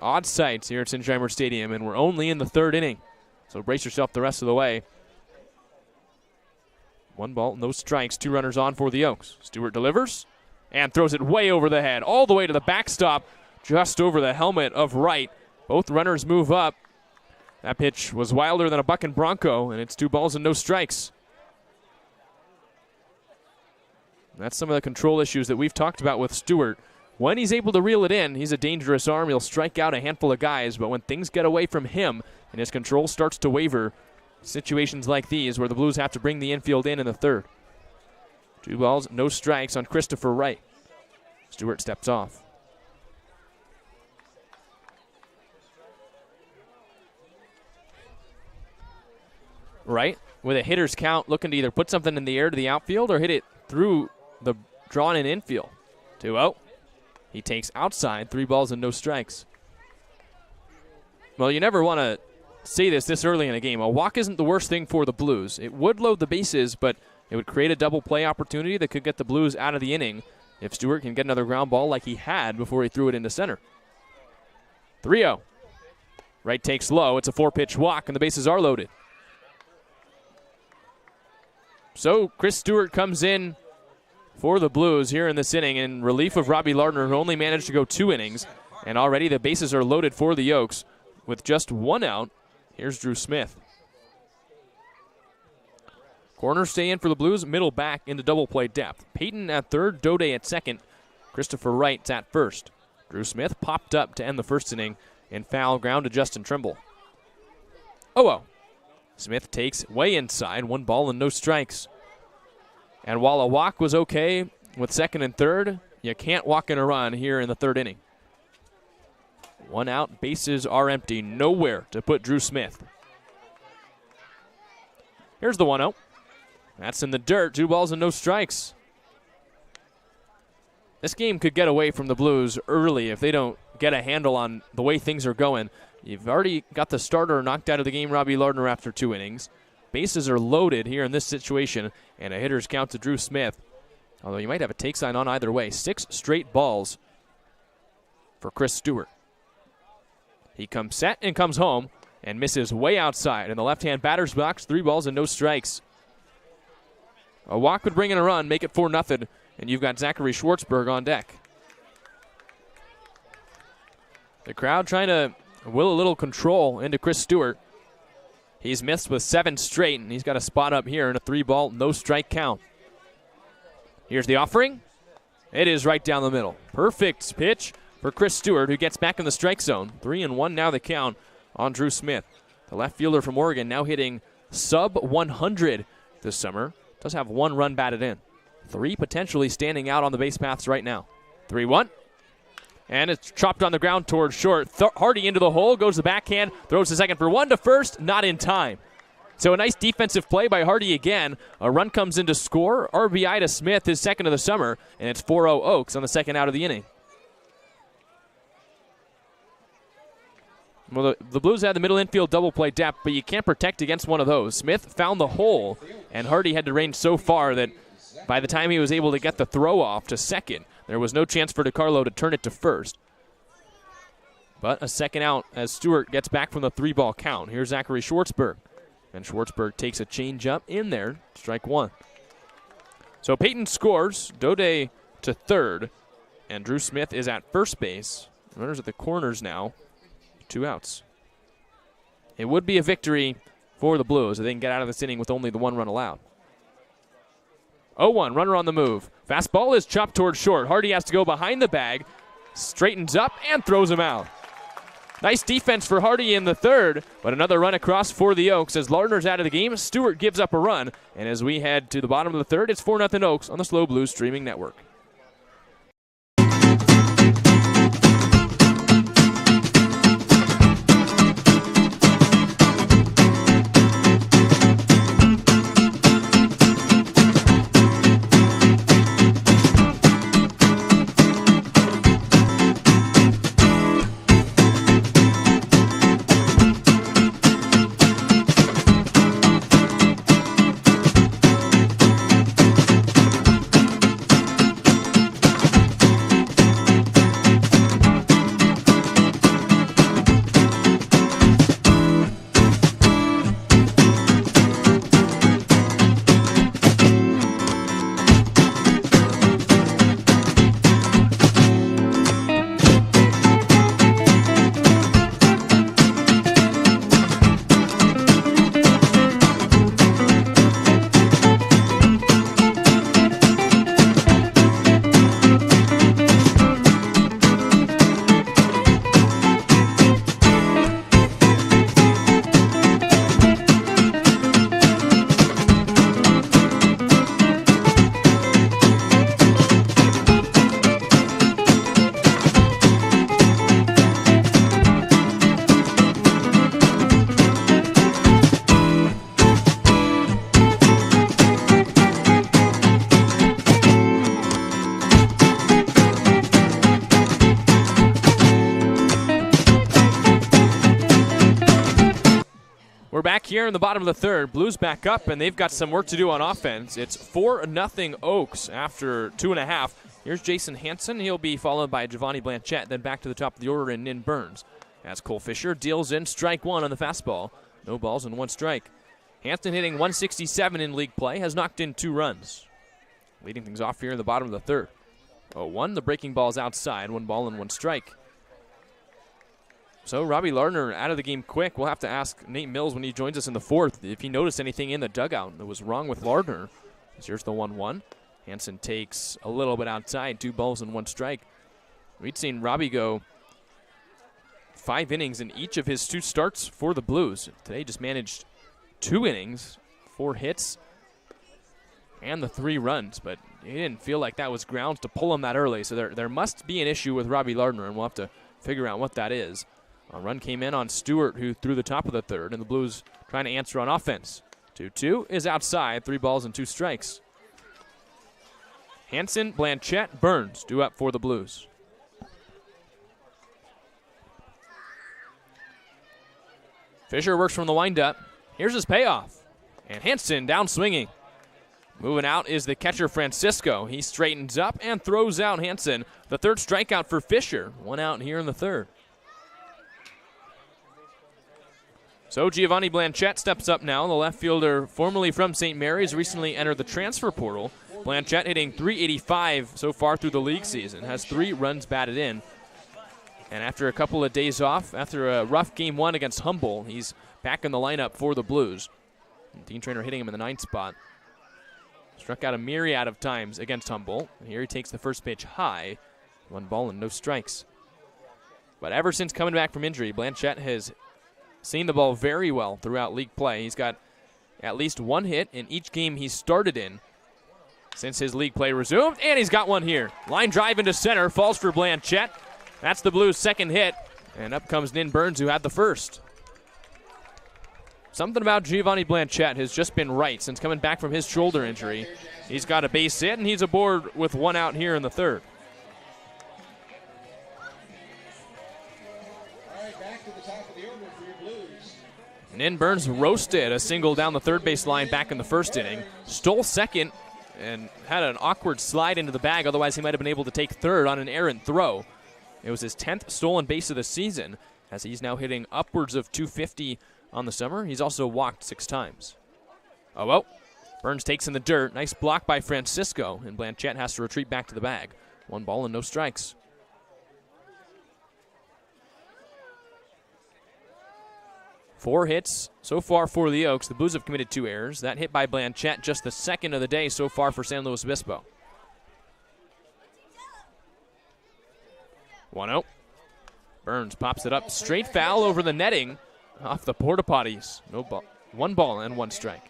Odd sights here at Sinsheimer Stadium, and we're only in the 3rd inning. So brace yourself the rest of the way. 1 ball, no strikes, 2 runners on for the Oaks. Stewart delivers and throws it way over the head, all the way to the backstop, just over the helmet of Wright. Both runners move up. That pitch was wilder than a bucking bronco, and it's 2 balls and no strikes. That's some of the control issues that we've talked about with Stewart. When he's able to reel it in, he's a dangerous arm. He'll strike out a handful of guys, but when things get away from him and his control starts to waver, situations like these where the Blues have to bring the infield in the third. 2 balls, no strikes on Christopher Wright. Stewart steps off. Wright with a hitter's count, looking to either put something in the air to the outfield or hit it through the drawn-in infield. 2-0. He takes outside, 3 balls and no strikes. Well, you never want to say this early in a game. A walk isn't the worst thing for the Blues. It would load the bases, but it would create a double play opportunity that could get the Blues out of the inning if Stewart can get another ground ball like he had before he threw it into center. 3-0. Wright takes low. It's a 4-pitch walk, and the bases are loaded. So Chris Stewart comes in for the Blues here in this inning in relief of Robbie Lardner, who only managed to go 2 innings. And already the bases are loaded for the Oaks with just 1 out. Here's Drew Smith. Corners stay in for the Blues, middle back into double play depth. Peyton at third, Dode at second, Christopher Wright's at first. Drew Smith popped up to end the first inning in foul ground to Justin Trimble. 0-0. Smith takes way inside, 1 ball and no strikes. And while a walk was okay with second and third, you can't walk in a run here in the third inning. 1 out, bases are empty, nowhere to put Drew Smith. Here's the 1-0. That's in the dirt, 2 balls and no strikes. This game could get away from the Blues early if they don't get a handle on the way things are going. You've already got the starter knocked out of the game, Robbie Lardner, after 2 innings. Bases are loaded here in this situation, and a hitter's count to Drew Smith. Although you might have a take sign on either way. 6 straight balls for Chris Stewart. He comes set and comes home and misses way outside in the left-hand batter's box. 3 balls and no strikes. A walk would bring in a run, make it 4-0, and you've got Zachary Schwartzberg on deck. The crowd trying to will a little control into Chris Stewart. He's missed with 7 straight, and he's got a spot up here in a 3-ball, no-strike count. Here's the offering. It is right down the middle. Perfect pitch for Chris Stewart, who gets back in the strike zone. 3-1 now the count on Drew Smith. The left fielder from Oregon now hitting sub-100 this summer. Does have 1 run batted in. 3 potentially standing out on the base paths right now. 3-1. And it's chopped on the ground towards short. Hardy into the hole, goes the backhand, throws the second for 1 to first, not in time. So a nice defensive play by Hardy again. A run comes in to score. RBI to Smith, his second of the summer, and it's 4-0 Oaks on the second out of the inning. Well, the Blues had the middle infield double play depth, but you can't protect against one of those. Smith found the hole, and Hardy had to range so far that by the time he was able to get the throw off to second, there was no chance for DiCarlo to turn it to first. But a second out as Stewart gets back from the 3-ball count. Here's Zachary Schwartzberg. And Schwartzberg takes a changeup in there, strike 1. So Peyton scores, Dode to third, and Drew Smith is at first base. Runners at the corners now, 2 outs. It would be a victory for the Blues if they can get out of this inning with only the 1 run allowed. 0-1, runner on the move. Fastball is chopped towards short. Hardy has to go behind the bag, straightens up, and throws him out. Nice defense for Hardy in the third, but another run across for the Oaks as Lardner's out of the game. Stewart gives up a run, and as we head to the bottom of the third, it's 4-0 Oaks on the Slow Blues streaming network. We're back here in the bottom of the third. Blues back up, and they've got some work to do on offense. It's 4-0 Oaks after 2.5. Here's Jason Hansen. He'll be followed by Giovanni Blanchette, then back to the top of the order in Nin Burns. As Cole Fisher deals in strike one on the fastball. No balls and 1 strike. Hansen hitting 167 in league play, has knocked in 2 runs. Leading things off here in the bottom of the third. 0-1, the breaking ball's outside, 1 ball and 1 strike. So Robbie Lardner out of the game quick. We'll have to ask Nate Mills when he joins us in the fourth if he noticed anything in the dugout that was wrong with Lardner. Here's the 1-1. Hansen takes a little bit outside, 2 balls and 1 strike. We'd seen Robbie go 5 innings in each of his 2 starts for the Blues. Today just managed 2 innings, 4 hits, and the 3 runs, but he didn't feel like that was grounds to pull him that early. So there must be an issue with Robbie Lardner, and we'll have to figure out what that is. A run came in on Stewart, who threw the top of the third, and the Blues trying to answer on offense. 2-2 is outside, 3 balls and 2 strikes. Hansen, Blanchette, Burns due up for the Blues. Fisher works from the windup. Here's his payoff. And Hansen down swinging. Moving out is the catcher Francisco. He straightens up and throws out Hansen. The 3rd strikeout for Fisher. 1 out here in the 3rd. So Giovanni Blanchette steps up now. The left fielder, formerly from St. Mary's, recently entered the transfer portal. Blanchette hitting .385 so far through the league season. Has 3 runs batted in. And after a couple of days off, after a rough game 1 against Humboldt, he's back in the lineup for the Blues. And Dean Traynor hitting him in the 9th spot. Struck out a myriad of times against Humboldt. And here he takes the first pitch high. 1 ball and no strikes. But ever since coming back from injury, Blanchette has seen the ball very well throughout league play. He's got at least 1 hit in each game he started in since his league play resumed, and he's got 1 here. Line drive into center, falls for Blanchette. That's the Blues' 2nd hit, and up comes Nin Burns, who had the first. Something about Giovanni Blanchette has just been right since coming back from his shoulder injury. He's got a base hit, and he's aboard with 1 out here in the 3rd. Nin Burns roasted a single down the 3rd base line back in the 1st inning. Stole 2nd and had an awkward slide into the bag. Otherwise, he might have been able to take 3rd on an errant throw. It was his 10th stolen base of the season, as he's now hitting upwards of .250 on the summer. He's also walked 6 times. Oh, well. Burns takes in the dirt. Nice block by Francisco, and Blanchette has to retreat back to the bag. 1 ball and no strikes. Four hits so far for the Oaks. The Blues have committed 2 errors. That hit by Blanchette, just the 2nd of the day so far for San Luis Obispo. 1-0. Burns pops it up. Straight foul over the netting off the porta potties. No ball. 1 ball and 1 strike.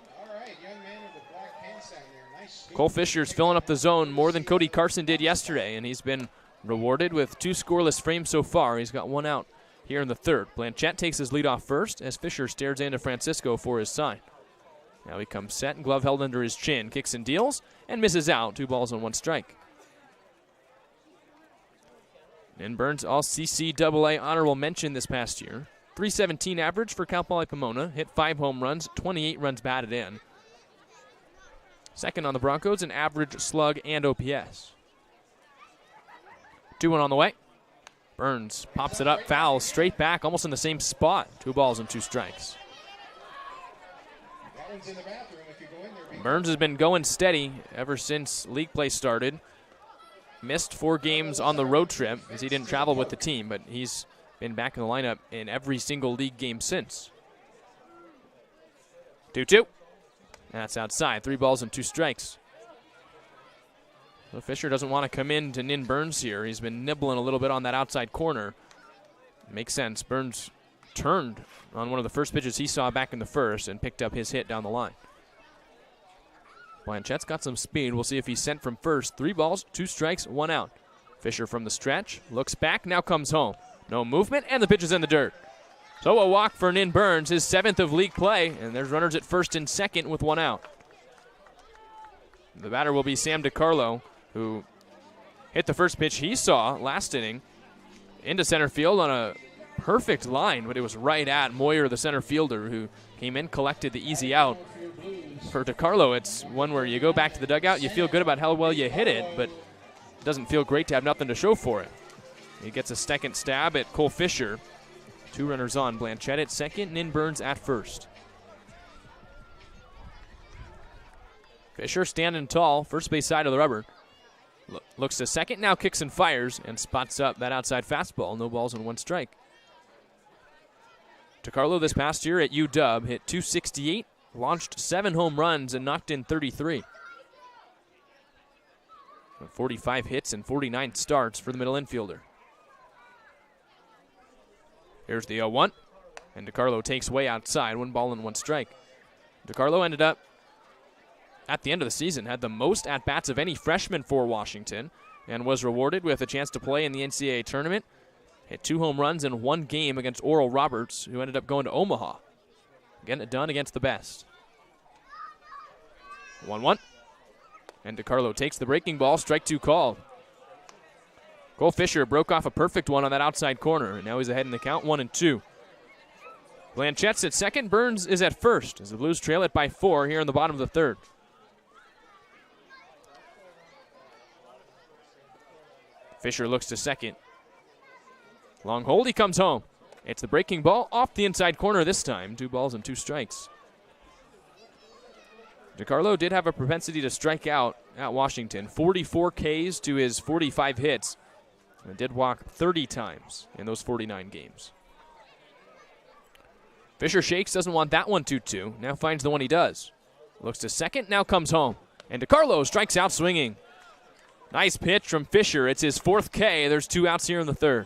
Cole Fisher's filling up the zone more than Cody Carson did yesterday, and he's been rewarded with 2 scoreless frames so far. He's got 1 out here in the 3rd. Blanchette takes his lead off first as Fisher stares into Francisco for his sign. Now he comes set and glove held under his chin. Kicks and deals and misses out. 2 balls and 1 strike. Nin Burns all CCAA honorable mention this past year. .317 average for Cal Poly Pomona. Hit 5 home runs, 28 runs batted in. 2nd on the Broncos in average slug and OPS. 2-1 on the way. Burns pops it up, foul, straight back, almost in the same spot. 2 balls and 2 strikes. Burns has been going steady ever since league play started. Missed 4 games on the road trip as he didn't travel with the team, but he's been back in the lineup in every single league game since. 2-2. That's outside. 3 balls and 2 strikes. So Fisher doesn't want to come in to Nin Burns here. He's been nibbling a little bit on that outside corner. Makes sense. Burns turned on one of the first pitches he saw back in the 1st and picked up his hit down the line. Blanchette's got some speed. We'll see if he's sent from first. 3 balls, 2 strikes, 1 out. Fisher from the stretch, looks back, now comes home. No movement, and the pitch is in the dirt. So a walk for Nin Burns, his 7th of league play, and there's runners at 1st and 2nd with 1 out. The batter will be Sam DiCarlo, who hit the first pitch he saw last inning into center field on a perfect line, but it was right at Moyer, the center fielder, who came in, collected the easy out. For DiCarlo, it's one where you go back to the dugout, you feel good about how well you hit it, but it doesn't feel great to have nothing to show for it. He gets a second stab at Cole Fisher. 2 runners on. Blanchette at second, and in Burns at first. Fisher standing tall, first base side of the rubber. Looks to second, now kicks and fires, and spots up that outside fastball. No balls and 1 strike. DiCarlo this past year at UW hit .268, launched 7 home runs, and knocked in 33. 45 hits and 49 starts for the middle infielder. Here's the 0-1, and DiCarlo takes way outside, 1 ball and 1 strike. DiCarlo ended up, at the end of the season, had the most at-bats of any freshman for Washington and was rewarded with a chance to play in the NCAA tournament. Hit 2 home runs in 1 game against Oral Roberts, who ended up going to Omaha. Getting it done against the best. 1-1. And DiCarlo takes the breaking ball, strike 2 called. Cole Fisher broke off a perfect one on that outside corner, and now he's ahead in the count, 1-2. Blanchette's at second, Burns is at first, as the Blues trail it by 4 here in the bottom of the 3rd. Fisher looks to second. Long hold, he comes home. It's the breaking ball off the inside corner this time. 2 balls and 2 strikes. DiCarlo did have a propensity to strike out at Washington. 44 Ks to his 45 hits. And did walk 30 times in those 49 games. Fisher shakes, doesn't want that one 2-2. Now finds the one he does. Looks to second, now comes home. And DiCarlo strikes out swinging. Nice pitch from Fisher. It's his 4th K. There's 2 outs here in the 3rd.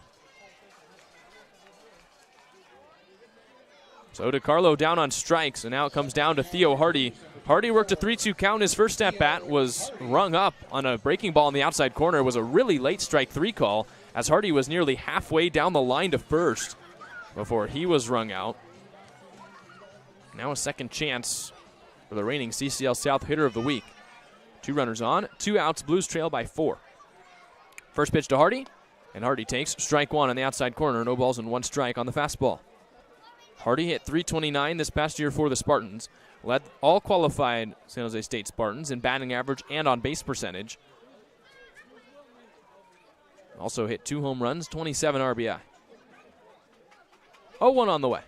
So DiCarlo down on strikes, and now it comes down to Theo Hardy. Hardy worked a 3-2 count. His first at-bat was rung up on a breaking ball in the outside corner. It was a really late strike 3 call, as Hardy was nearly halfway down the line to first before he was rung out. Now a second chance for the reigning CCL South hitter of the week. 2 runners on, 2 outs, Blues trail by 4. First pitch to Hardy, and Hardy takes strike 1 on the outside corner. No balls and 1 strike on the fastball. Hardy hit .329 this past year for the Spartans. Led all qualified San Jose State Spartans in batting average and on base percentage. Also hit 2 home runs, 27 RBI. 0-1 on the way.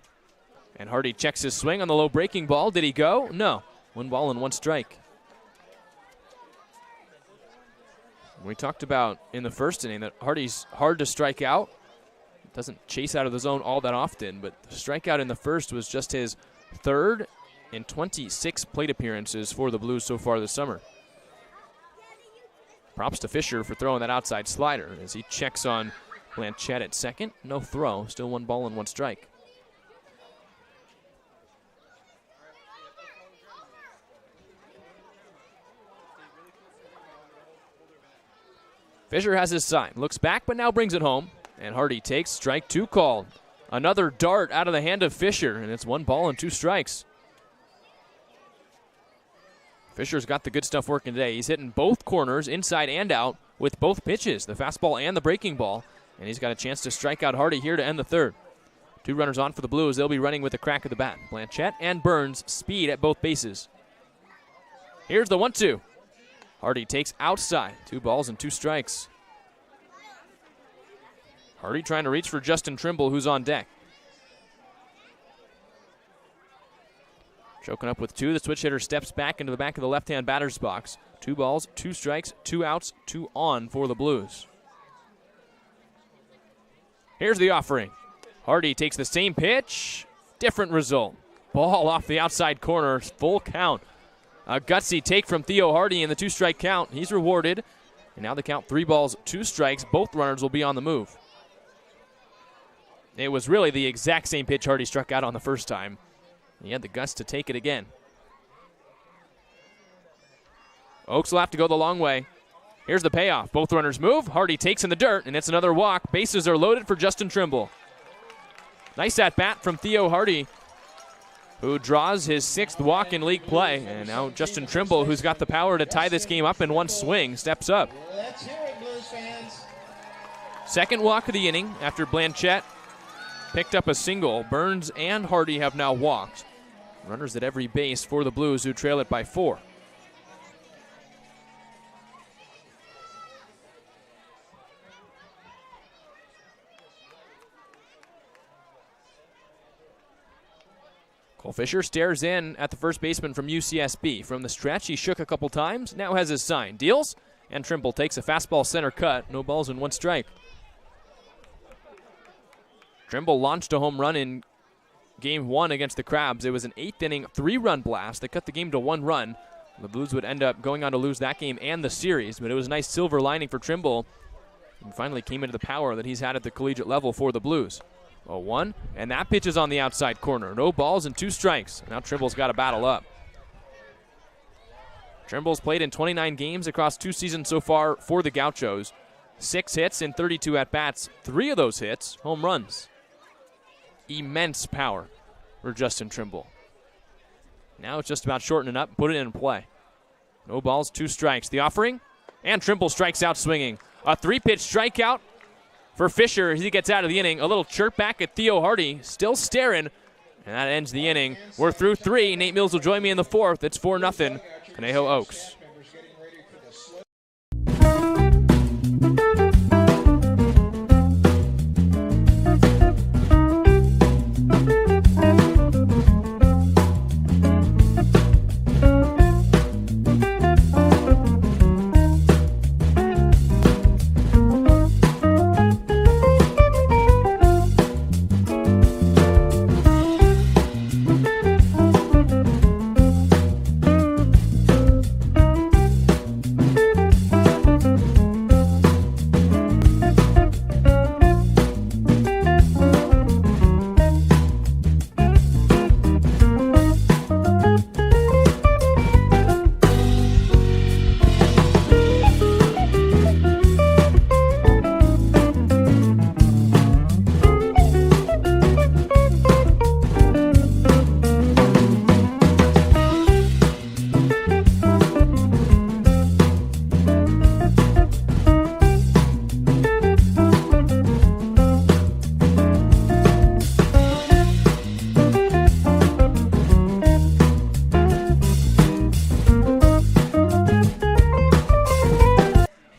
And Hardy checks his swing on the low breaking ball. Did he go? No. 1 ball and 1 strike. We talked about in the first inning that Hardy's hard to strike out. Doesn't chase out of the zone all that often, but the strikeout in the first was just his 3rd in 26 plate appearances for the Blues so far this summer. Props to Fisher for throwing that outside slider as he checks on Blanchette at second. No throw, still 1 ball and 1 strike. Fisher has his sign, looks back, but now brings it home. And Hardy takes strike 2 called. Another dart out of the hand of Fisher, and it's 1 ball and 2 strikes. Fisher's got the good stuff working today. He's hitting both corners, inside and out, with both pitches, the fastball and the breaking ball. And he's got a chance to strike out Hardy here to end the 3rd. 2 runners on for the Blues. They'll be running with the crack of the bat. Blanchette and Burns, speed at both bases. Here's the 1-2. Hardy takes outside. 2 balls and 2 strikes. Hardy trying to reach for Justin Trimble, who's on deck. Choking up with 2. The switch hitter steps back into the back of the left-hand batter's box. 2 balls, 2 strikes, 2 outs, 2 on for the Blues. Here's the offering. Hardy takes the same pitch. Different result. Ball off the outside corner. Full count. A gutsy take from Theo Hardy in the 2-strike count. He's rewarded. And now the count 3 balls, 2 strikes. Both runners will be on the move. It was really the exact same pitch Hardy struck out on the first time. He had the guts to take it again. Oaks will have to go the long way. Here's the payoff. Both runners move. Hardy takes in the dirt, and it's another walk. Bases are loaded for Justin Trimble. Nice at-bat from Theo Hardy, who draws his 6th walk in league play. And now Justin Trimble, who's got the power to tie this game up in 1 swing, steps up. Let's hear it, Blues fans. 2nd walk of the inning after Blanchette picked up a single. Burns and Hardy have now walked. Runners at every base for the Blues, who trail it by 4. Cole Fisher stares in at the first baseman from UCSB. From the stretch, he shook a couple times, now has his sign. Deals, and Trimble takes a fastball center cut. No balls and 1 strike. Trimble launched a home run in Game 1 against the Crabs. It was an 8th inning, 3-run blast that cut the game to 1 run. The Blues would end up going on to lose that game and the series, but it was a nice silver lining for Trimble. And finally came into the power that he's had at the collegiate level for the Blues. 0-1, and that pitch is on the outside corner. No balls and 2 strikes. Now Trimble's got to battle up. Trimble's played in 29 games across 2 seasons so far for the Gauchos. 6 hits in 32 at-bats. 3 of those hits, home runs. Immense power for Justin Trimble. Now it's just about shortening up, put it in play. No balls, 2 strikes. The offering, and Trimble strikes out swinging. A 3-pitch strikeout for Fisher as he gets out of the inning. A little chirp back at Theo Hardy, still staring, and that ends the inning. We're through 3. Nate Mills will join me in the 4th. It's 4-0, Conejo Oaks.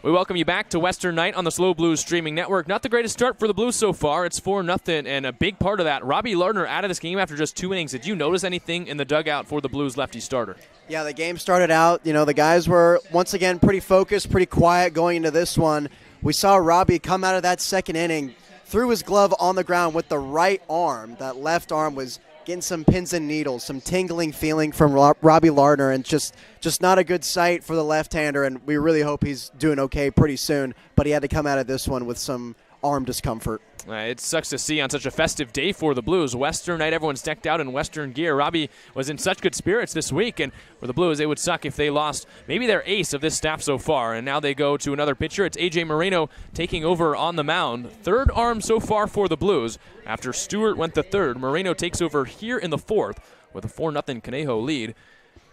Welcome you back to Western Night on the SLO Blues streaming network. Not the greatest start for the Blues so far. It's 4-0, and a big part of that, Robbie Lardner out of this game after just 2 innings. Did you notice anything in the dugout for the Blues lefty starter? Yeah, the game started out, the guys were, once again, pretty focused, pretty quiet going into this one. We saw Robbie come out of that 2nd inning, threw his glove on the ground with the right arm. That left arm was getting some pins and needles, some tingling feeling from Robbie Lardner, and just not a good sight for the left-hander, and we really hope he's doing okay pretty soon, but he had to come out of this one with some arm discomfort. It sucks to see on such a festive day for the Blues. Western Night, everyone's decked out in Western gear. Robbie was in such good spirits this week, and for the Blues, it would suck if they lost maybe their ace of this staff so far, and now they go to another pitcher. It's A.J. Moreno taking over on the mound. 3rd arm so far for the Blues. After Stewart went to 3rd, Moreno takes over here in the 4th with a 4-0 Conejo lead.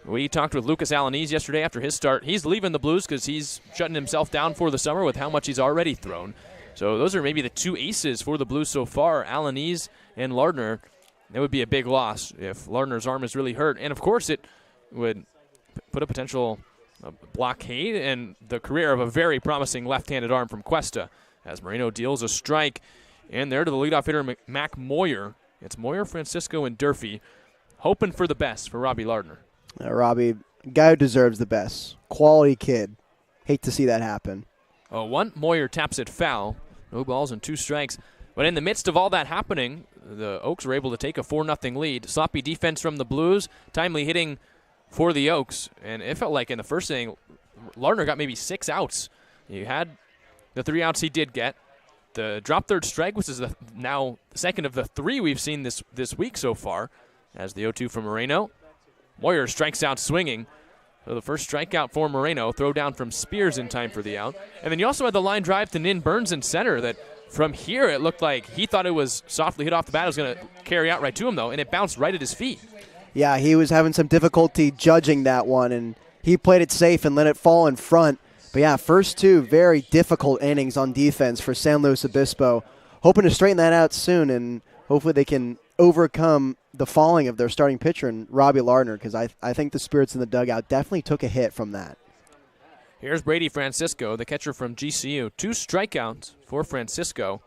We talked with Lucas Alanese yesterday after his start. He's leaving the Blues because he's shutting himself down for the summer with how much he's already thrown. So those are maybe the 2 aces for the Blues so far, Alanese and Lardner. That would be a big loss if Lardner's arm is really hurt. And, of course, it would put a potential blockade in the career of a very promising left-handed arm from Cuesta as Moreno deals a strike. And there to the leadoff hitter, Mac Moyer. It's Moyer, Francisco, and Durfee hoping for the best for Robbie Lardner. Robbie, guy who deserves the best. Quality kid. Hate to see that happen. 0-1, Moyer taps it foul. No balls and 2 strikes. But in the midst of all that happening, the Oaks were able to take a 4-0 lead. Sloppy defense from the Blues, timely hitting for the Oaks. And it felt like in the first inning, Lardner got maybe 6 outs. You had the 3 outs he did get. The drop 3rd strike, which is now the 2nd of the 3 we've seen this week so far, as the 0-2 from Moreno. Moyer strikes out swinging. So the first strikeout for Moreno, throw down from Spears in time for the out. And then you also had the line drive to Nin Burns in center that from here it looked like he thought it was softly hit off the bat. It was going to carry out right to him, though, and it bounced right at his feet. Yeah, he was having some difficulty judging that one, and he played it safe and let it fall in front. But, yeah, first 2 very difficult innings on defense for San Luis Obispo. Hoping to straighten that out soon, and hopefully they can overcome the falling of their starting pitcher and Robbie Lardner, because I think the spirits in the dugout definitely took a hit from that. Here's Brady Francisco, the catcher from GCU. 2 strikeouts for Francisco.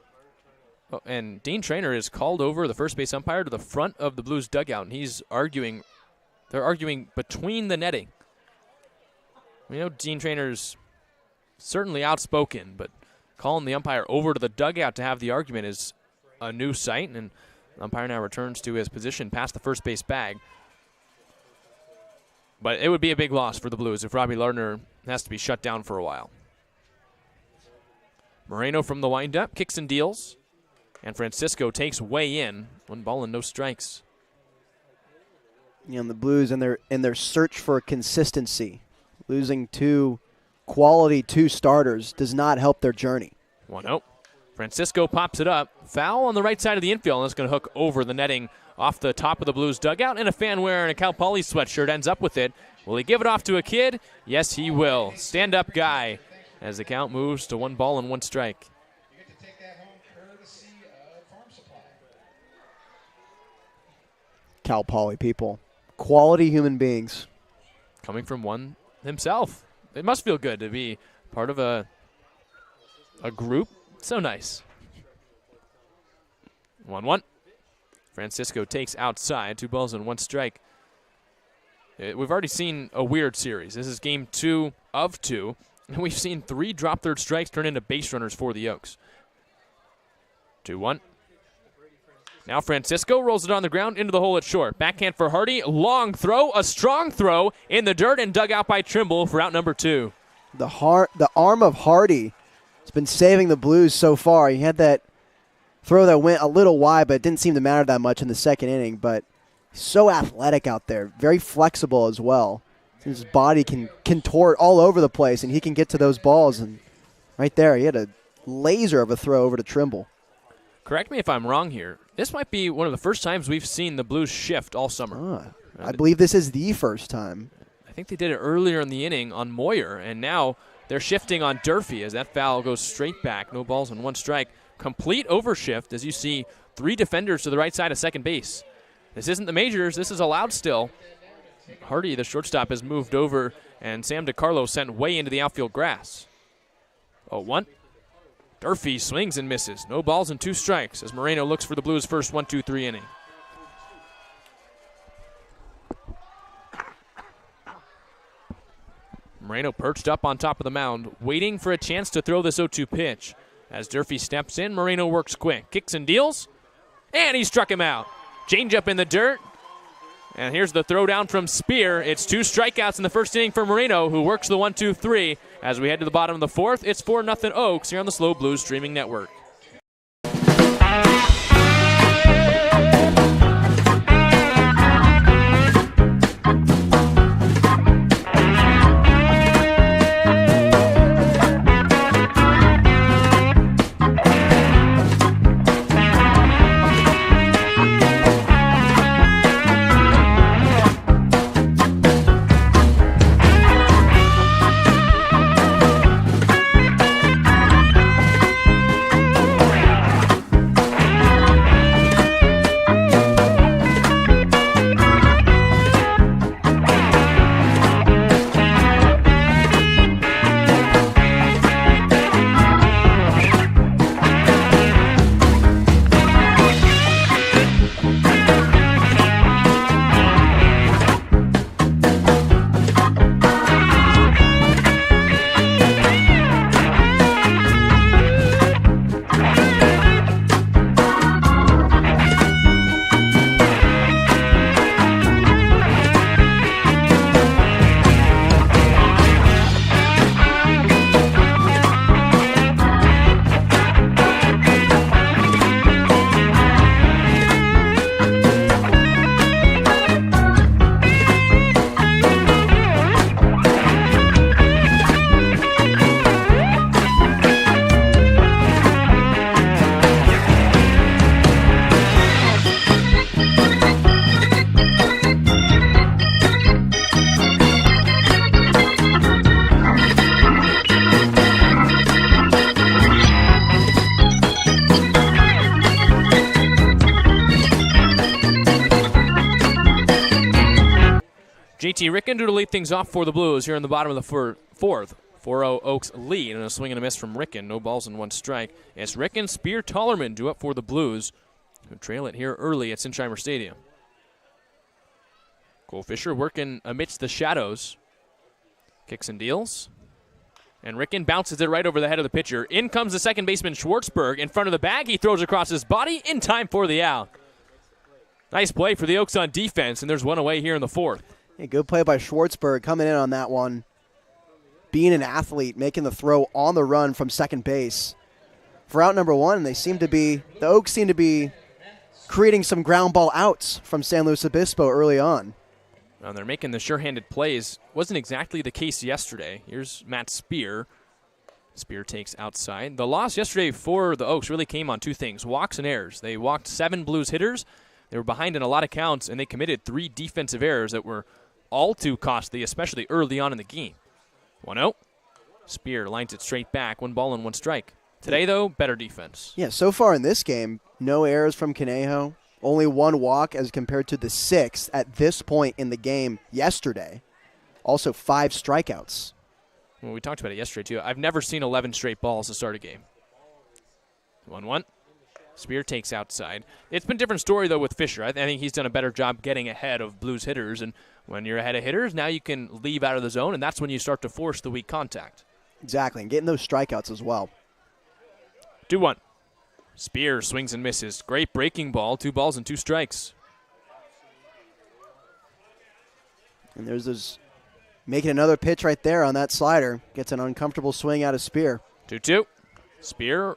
Oh, and Dean Traynor is called over, the first base umpire, to the front of the Blues dugout, and they're arguing between the netting. We know Dean Traynor's certainly outspoken, but calling the umpire over to the dugout to have the argument is a new sight, and the umpire now returns to his position past the first base bag. But it would be a big loss for the Blues if Robbie Lardner has to be shut down for a while. Moreno from the windup, kicks and deals. And Francisco takes way in. 1 ball and no strikes. You know, the Blues in their search for consistency, losing 2 quality 2 starters does not help their journey. 1-0. Francisco pops it up. Foul on the right side of the infield, and it's going to hook over the netting off the top of the Blues dugout, and a fan wearing a Cal Poly sweatshirt ends up with it. Will he give it off to a kid? Yes, he will. Stand-up guy as the count moves to 1 ball and 1 strike. You get to take that home courtesy of Farm Supply. Cal Poly people, quality human beings. Coming from one himself. It must feel good to be part of a group. So nice. 1-1. Francisco takes outside. 2 balls and 1 strike. We've already seen a weird series. This is game 2 of 2. And we've seen 3 drop third strikes turn into base runners for the Oaks. 2-1. Now Francisco rolls it on the ground into the hole at short. Backhand for Hardy. Long throw. A strong throw in the dirt and dug out by Trimble for out number 2. The arm of Hardy has been saving the Blues so far. He had that throw that went a little wide, but it didn't seem to matter that much in the second inning. But so athletic out there. Very flexible as well. His body can contort all over the place, and he can get to those balls. And right there, he had a laser of a throw over to Trimble. Correct me if I'm wrong here. This might be one of the first times we've seen the Blues shift all summer. I believe this is the first time. I think they did it earlier in the inning on Moyer, and now they're shifting on Durfee as that foul goes straight back. No balls and 1 strike. Complete overshift as you see 3 defenders to the right side of second base. This isn't the majors. This is allowed still. Hardy, the shortstop, has moved over, and Sam DiCarlo sent way into the outfield grass. 0-1. Durfee swings and misses. No balls and 2 strikes as Moreno looks for the Blues' first 1-2-3 inning. Moreno perched up on top of the mound, waiting for a chance to throw this 0-2 pitch. As Durfee steps in, Moreno works quick. Kicks and deals, and he struck him out. Change up in the dirt, and here's the throw down from Spear. It's 2 strikeouts in the first inning for Moreno, who works the 1-2-3. As we head to the bottom of the 4th, it's 4-0 Oaks here on the SLO Blues Streaming Network. JT Ricken to lead things off for the Blues here in the bottom of the fourth. 4-0 Oaks lead, and a swing and a miss from Ricken. No balls and one strike. It's Ricken, Spear, Tollerman due up for the Blues, who trail it here early at Sinsheimer Stadium. Cole Fisher working amidst the shadows. Kicks and deals. And Ricken bounces it right over the head of the pitcher. In comes the second baseman, Schwartzberg. In front of the bag, he throws across his body in time for the out. Nice play for the Oaks on defense, and there's one away here in the fourth. Yeah, good play by Schwartzberg coming in on that one. Being an athlete, making the throw on the run from second base. For out number one, the Oaks seem to be creating some ground ball outs from San Luis Obispo early on. And they're making the sure-handed plays. Wasn't exactly the case yesterday. Here's Matt Spear. Spear takes outside. The loss yesterday for the Oaks really came on two things, walks and errors. They walked 7 Blues hitters. They were behind in a lot of counts, and they committed 3 defensive errors that were all too costly, especially early on in the game. 1-0. Spear lines it straight back. 1 ball and 1 strike. Today, though, better defense. Yeah, so far in this game, no errors from Conejo. Only 1 walk as compared to the 6th at this point in the game yesterday. Also 5 strikeouts. Well, we talked about it yesterday, too. I've never seen 11 straight balls to start a game. 1-1. Spear takes outside. It's been a different story, though, with Fisher. I think he's done a better job getting ahead of Blues hitters, and when you're ahead of hitters, now you can leave out of the zone, and that's when you start to force the weak contact. Exactly, and getting those strikeouts as well. 2-1. Spear swings and misses. Great breaking ball. 2 balls and 2 strikes. And there's those making another pitch right there on that slider. Gets an uncomfortable swing out of Spear. 2-2. Spear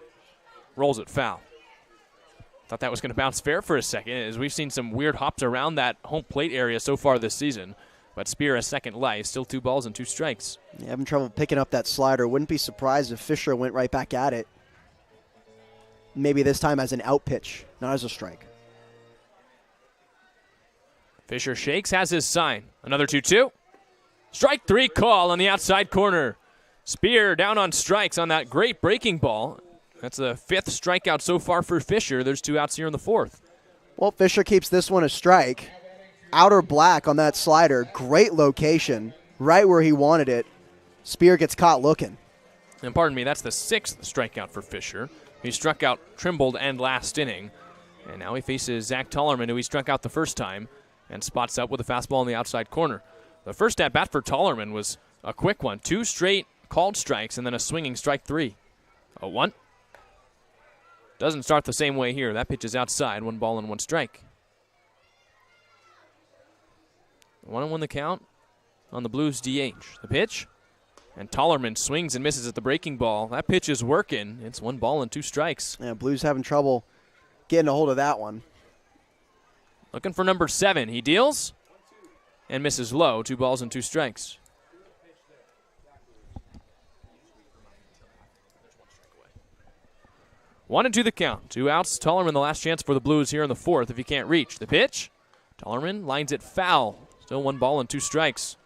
rolls it foul. Thought that was going to bounce fair for a second, as we've seen some weird hops around that home plate area so far this season. But Spear has second life, still 2 balls and 2 strikes. Yeah, having trouble picking up that slider. Wouldn't be surprised if Fisher went right back at it. Maybe this time as an out pitch, not as a strike. Fisher shakes, has his sign. Another 2-2. Strike 3 call on the outside corner. Spear down on strikes on that great breaking ball. That's the 5th strikeout so far for Fisher. There's 2 outs here in the 4th. Well, Fisher keeps this one a strike. Outer black on that slider. Great location. Right where he wanted it. Spear gets caught looking. And pardon me, that's the 6th strikeout for Fisher. He struck out Trimble and last inning. And now he faces Zach Tollerman, who he struck out the first time, and spots up with a fastball in the outside corner. The first at-bat for Tollerman was a quick one. 2 straight called strikes and then a swinging strike 3. 0-1. Doesn't start the same way here. That pitch is outside. 1 ball and 1 strike. 1-1 the count on the Blues DH. The pitch. And Tollerman swings and misses at the breaking ball. That pitch is working. It's 1 ball and 2 strikes. Yeah, Blues having trouble getting a hold of that one. Looking for number 7. He deals and misses low. 2 balls and 2 strikes. One and 2 the count. 2 outs. Tollerman the last chance for the Blues here in the 4th if he can't reach. The pitch. Tollerman lines it foul. Still 1 ball and 2 strikes.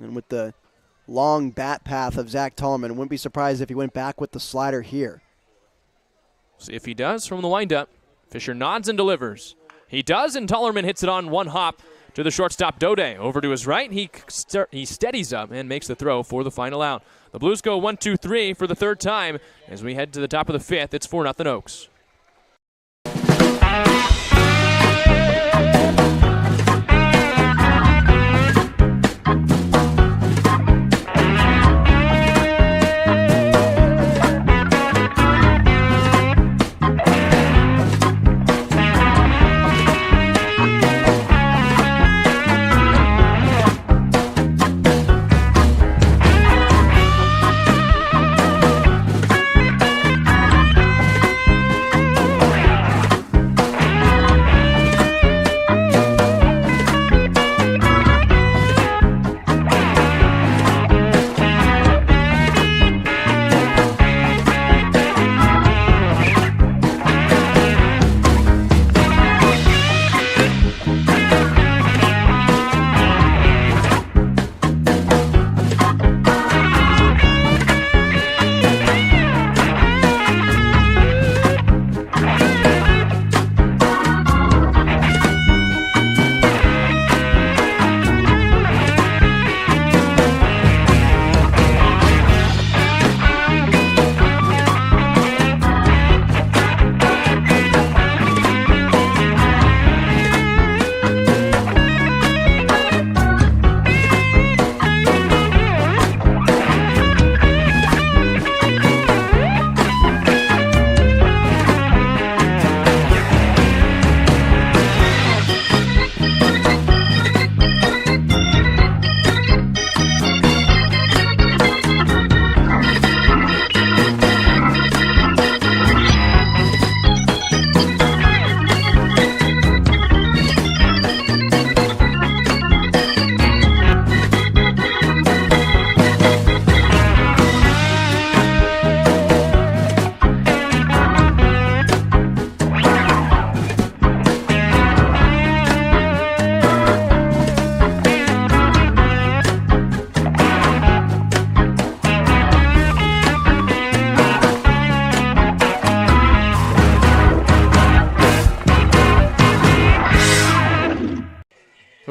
And with the long bat path of Zach Tollerman, wouldn't be surprised if he went back with the slider here. See if he does from the windup. Fisher nods and delivers. He does, and Tollerman hits it on 1 hop to the shortstop Dode. Over to his right, he steadies up and makes the throw for the final out. The Blues go 1-2-3 for the 3rd time. As we head to the top of the 5th, it's 4-0 Oaks.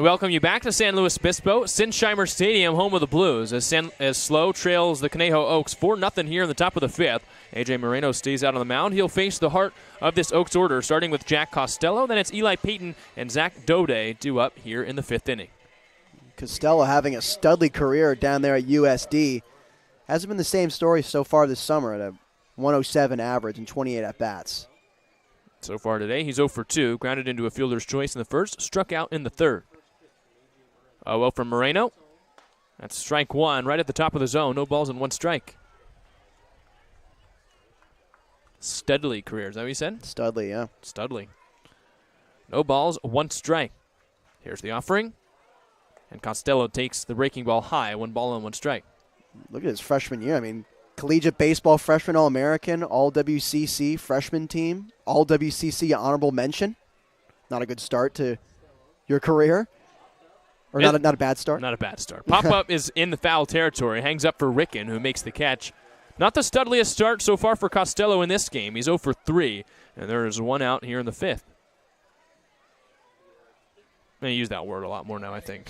We welcome you back to San Luis Obispo, Sinsheimer Stadium, home of the Blues, as SLO trails the Conejo Oaks 4-0 here in the top of the fifth. A.J. Moreno stays out on the mound. He'll face the heart of this Oaks order, starting with Jack Costello. Then it's Eli Payton and Zach Dode due up here in the fifth inning. Costello having a studly career down there at USD. Hasn't been the same story so far this summer at a 107 average and 28 at-bats. So far today, he's 0 for 2, grounded into a fielder's choice in the first, struck out in the third. 0-0 from Moreno. That's strike one, right at the top of the zone. No balls and one strike. Studly career, is that what you said? Studly, yeah. Studly. No balls, one strike. Here's the offering. And Costello takes the breaking ball high, 1 ball and 1 strike. Look at his freshman year. I mean, collegiate baseball freshman All-American, All-WCC freshman team, All-WCC honorable mention. Not a good start to your career. Or not a bad start? Not a bad start. Pop-up is in the foul territory. Hangs up for Ricken, who makes the catch. Not the studliest start so far for Costello in this game. He's 0 for 3, and there is 1 out here in the fifth. I'm going to use that word a lot more now, I think.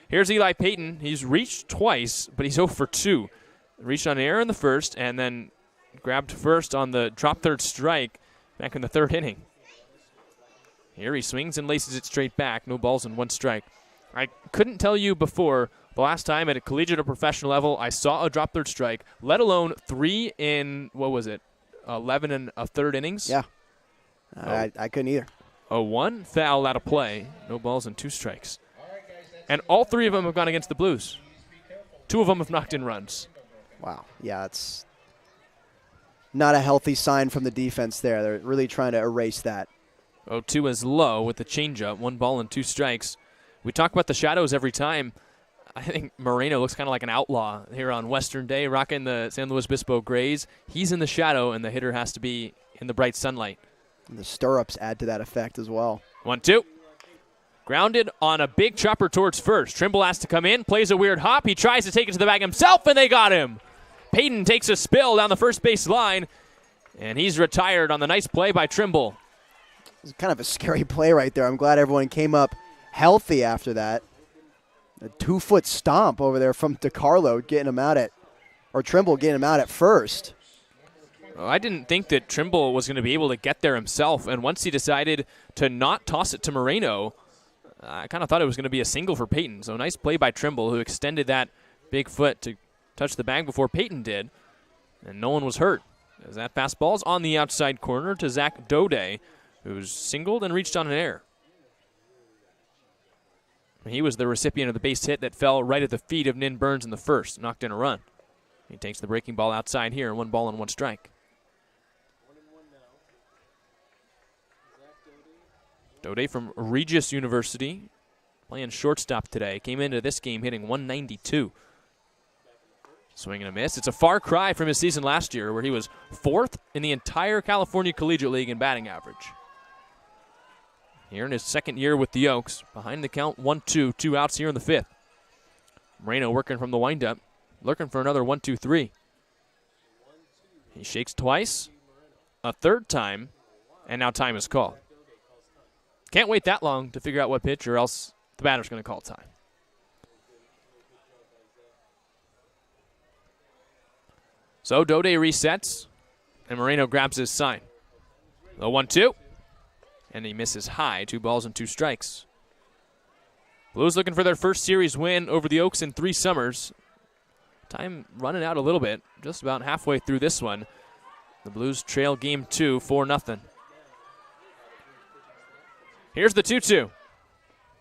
Here's Eli Payton. He's reached twice, but he's 0 for 2. Reached on error in the first, and then grabbed first on the drop third strike back in the third inning. Here he swings and laces it straight back. No balls and 1 strike. I couldn't tell you before the last time at a collegiate or professional level I saw a drop third strike, let alone 3 in, 11 and a third innings? Yeah. I couldn't either. 0-1, foul out of play. No balls and 2 strikes. And all 3 of them have gone against the Blues. 2 of them have knocked in runs. Wow. Yeah, it's not a healthy sign from the defense there. They're really trying to erase that. 0-2 is low with the changeup. 1 ball and 2 strikes. We talk about the shadows every time. I think Moreno looks kind of like an outlaw here on Western Day, rocking the San Luis Obispo Grays. He's in the shadow, and the hitter has to be in the bright sunlight. And the stirrups add to that effect as well. 1-2. Grounded on a big chopper towards first. Trimble has to come in, plays a weird hop. He tries to take it to the bag himself, and they got him. Payton takes a spill down the first base line, and he's retired on the nice play by Trimble. It's kind of a scary play right there. I'm glad everyone came up healthy after that. A 2-foot stomp over there from DiCarlo getting him out Trimble getting him out at first. Well, I didn't think that Trimble was going to be able to get there himself, and once he decided to not toss it to Moreno, I kind of thought it was going to be a single for Payton. So nice play by Trimble, who extended that big foot to touch the bag before Payton did, and no one was hurt. As that fastball's on the outside corner to Zach Dode, who's singled and reached on an error. He was the recipient of the base hit that fell right at the feet of Nin Burns in the first, knocked in a run. He takes the breaking ball outside here, 1 ball and 1 strike. Dode from Regis University, playing shortstop today. Came into this game hitting 192. Swing and a miss. It's a far cry from his season last year, where he was 4th in the entire California Collegiate League in batting average. Here in his second year with the Oaks, behind the count 1-2, 2 outs here in the fifth. Moreno working from the windup, looking for another 1-2-3. He shakes twice, a third time, and now time is called. Can't wait that long to figure out what pitch, or else the batter's going to call time. So Dode resets, and Moreno grabs his sign. The 1-2, and he misses high, 2 balls and 2 strikes. Blues looking for their first series win over the Oaks in 3 summers. Time running out a little bit, just about halfway through this one. The Blues trail game 2, 4-0. Here's the 2-2.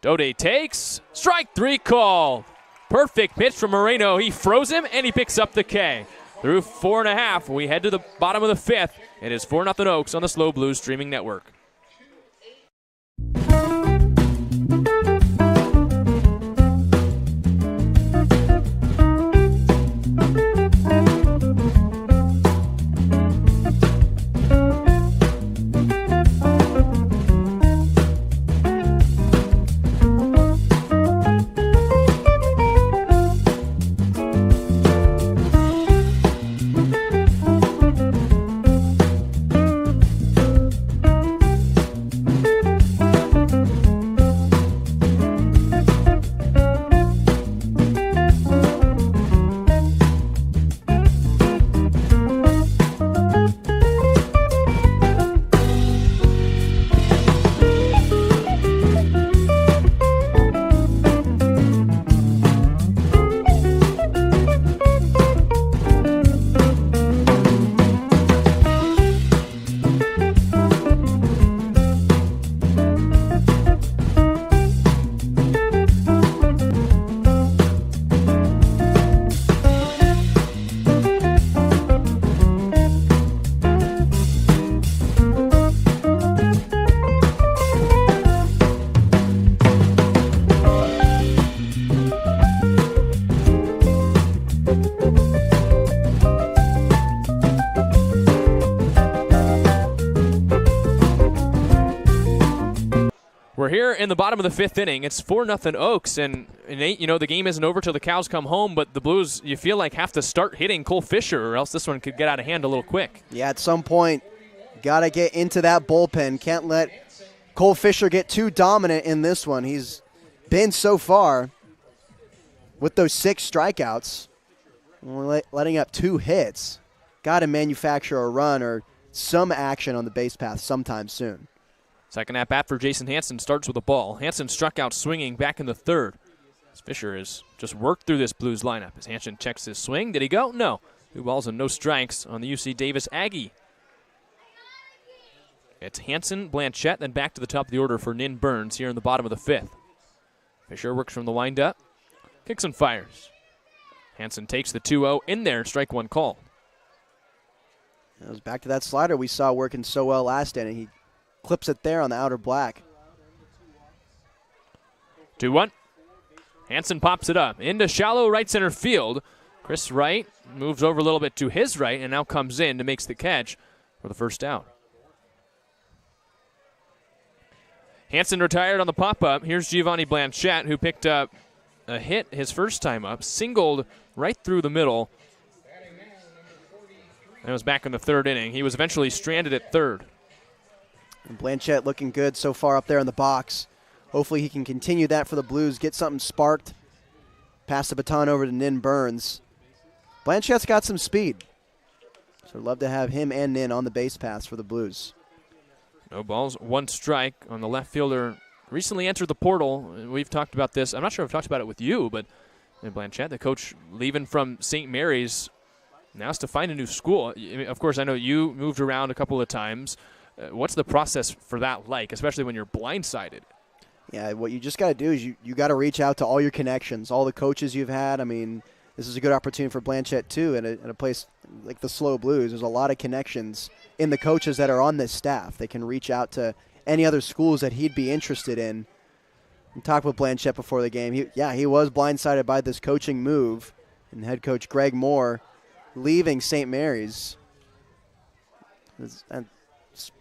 Dode takes, strike 3 call. Perfect pitch from Moreno. He froze him, and he picks up the K. Through 4.5, we head to the bottom of the fifth. It is 4-0 Oaks on the SLO Blues streaming network. We're here in the bottom of the 5th inning. It's 4-0 Oaks, and Nate, the game isn't over till the cows come home, but the Blues, you feel like, have to start hitting Cole Fisher, or else this one could get out of hand a little quick. Yeah, at some point, got to get into that bullpen. Can't let Cole Fisher get too dominant in this one. He's been so far with those 6 strikeouts, only letting up 2 hits. Got to manufacture a run or some action on the base path sometime soon. Second at bat for Jason Hansen starts with a ball. Hansen struck out swinging back in the 3rd. As Fisher has just worked through this Blues lineup. As Hansen checks his swing. Did he go? No. 2 balls and no strikes on the UC Davis Aggie. It's Hansen, Blanchette, then back to the top of the order for Nin Burns here in the bottom of the 5th. Fisher works from the windup. Kicks and fires. Hansen takes the 2-0 in there. Strike 1 call. It was back to that slider we saw working so well last inning. He clips it there on the outer black. 2-1. Hansen pops it up into shallow right center field. Chris Wright moves over a little bit to his right and now comes in to makes the catch for the first out. Hansen retired on the pop-up. Here's Giovanni Blanchette, who picked up a hit his first time up, singled right through the middle. And was back in the 3rd inning. He was eventually stranded at 3rd. And Blanchette looking good so far up there in the box. Hopefully he can continue that for the Blues, get something sparked, pass the baton over to Nin Burns. Blanchette's got some speed, so I'd love to have him and Nin on the base paths for the Blues. No balls, 1 strike on the left fielder. Recently entered the portal. We've talked about this. I'm not sure if I've talked about it with you, but Blanchette, the coach leaving from St. Mary's, now has to find a new school. Of course, I know you moved around a couple of times. What's the process for that like, especially when you're blindsided? Yeah, what you just got to do is you got to reach out to all your connections, all the coaches you've had. I mean, this is a good opportunity for Blanchette, too, in a place like the SLO Blues. There's a lot of connections in the coaches that are on this staff. They can reach out to any other schools that he'd be interested in. We talked with Blanchette before the game. He was blindsided by this coaching move, and head coach Greg Moore leaving St. Mary's. And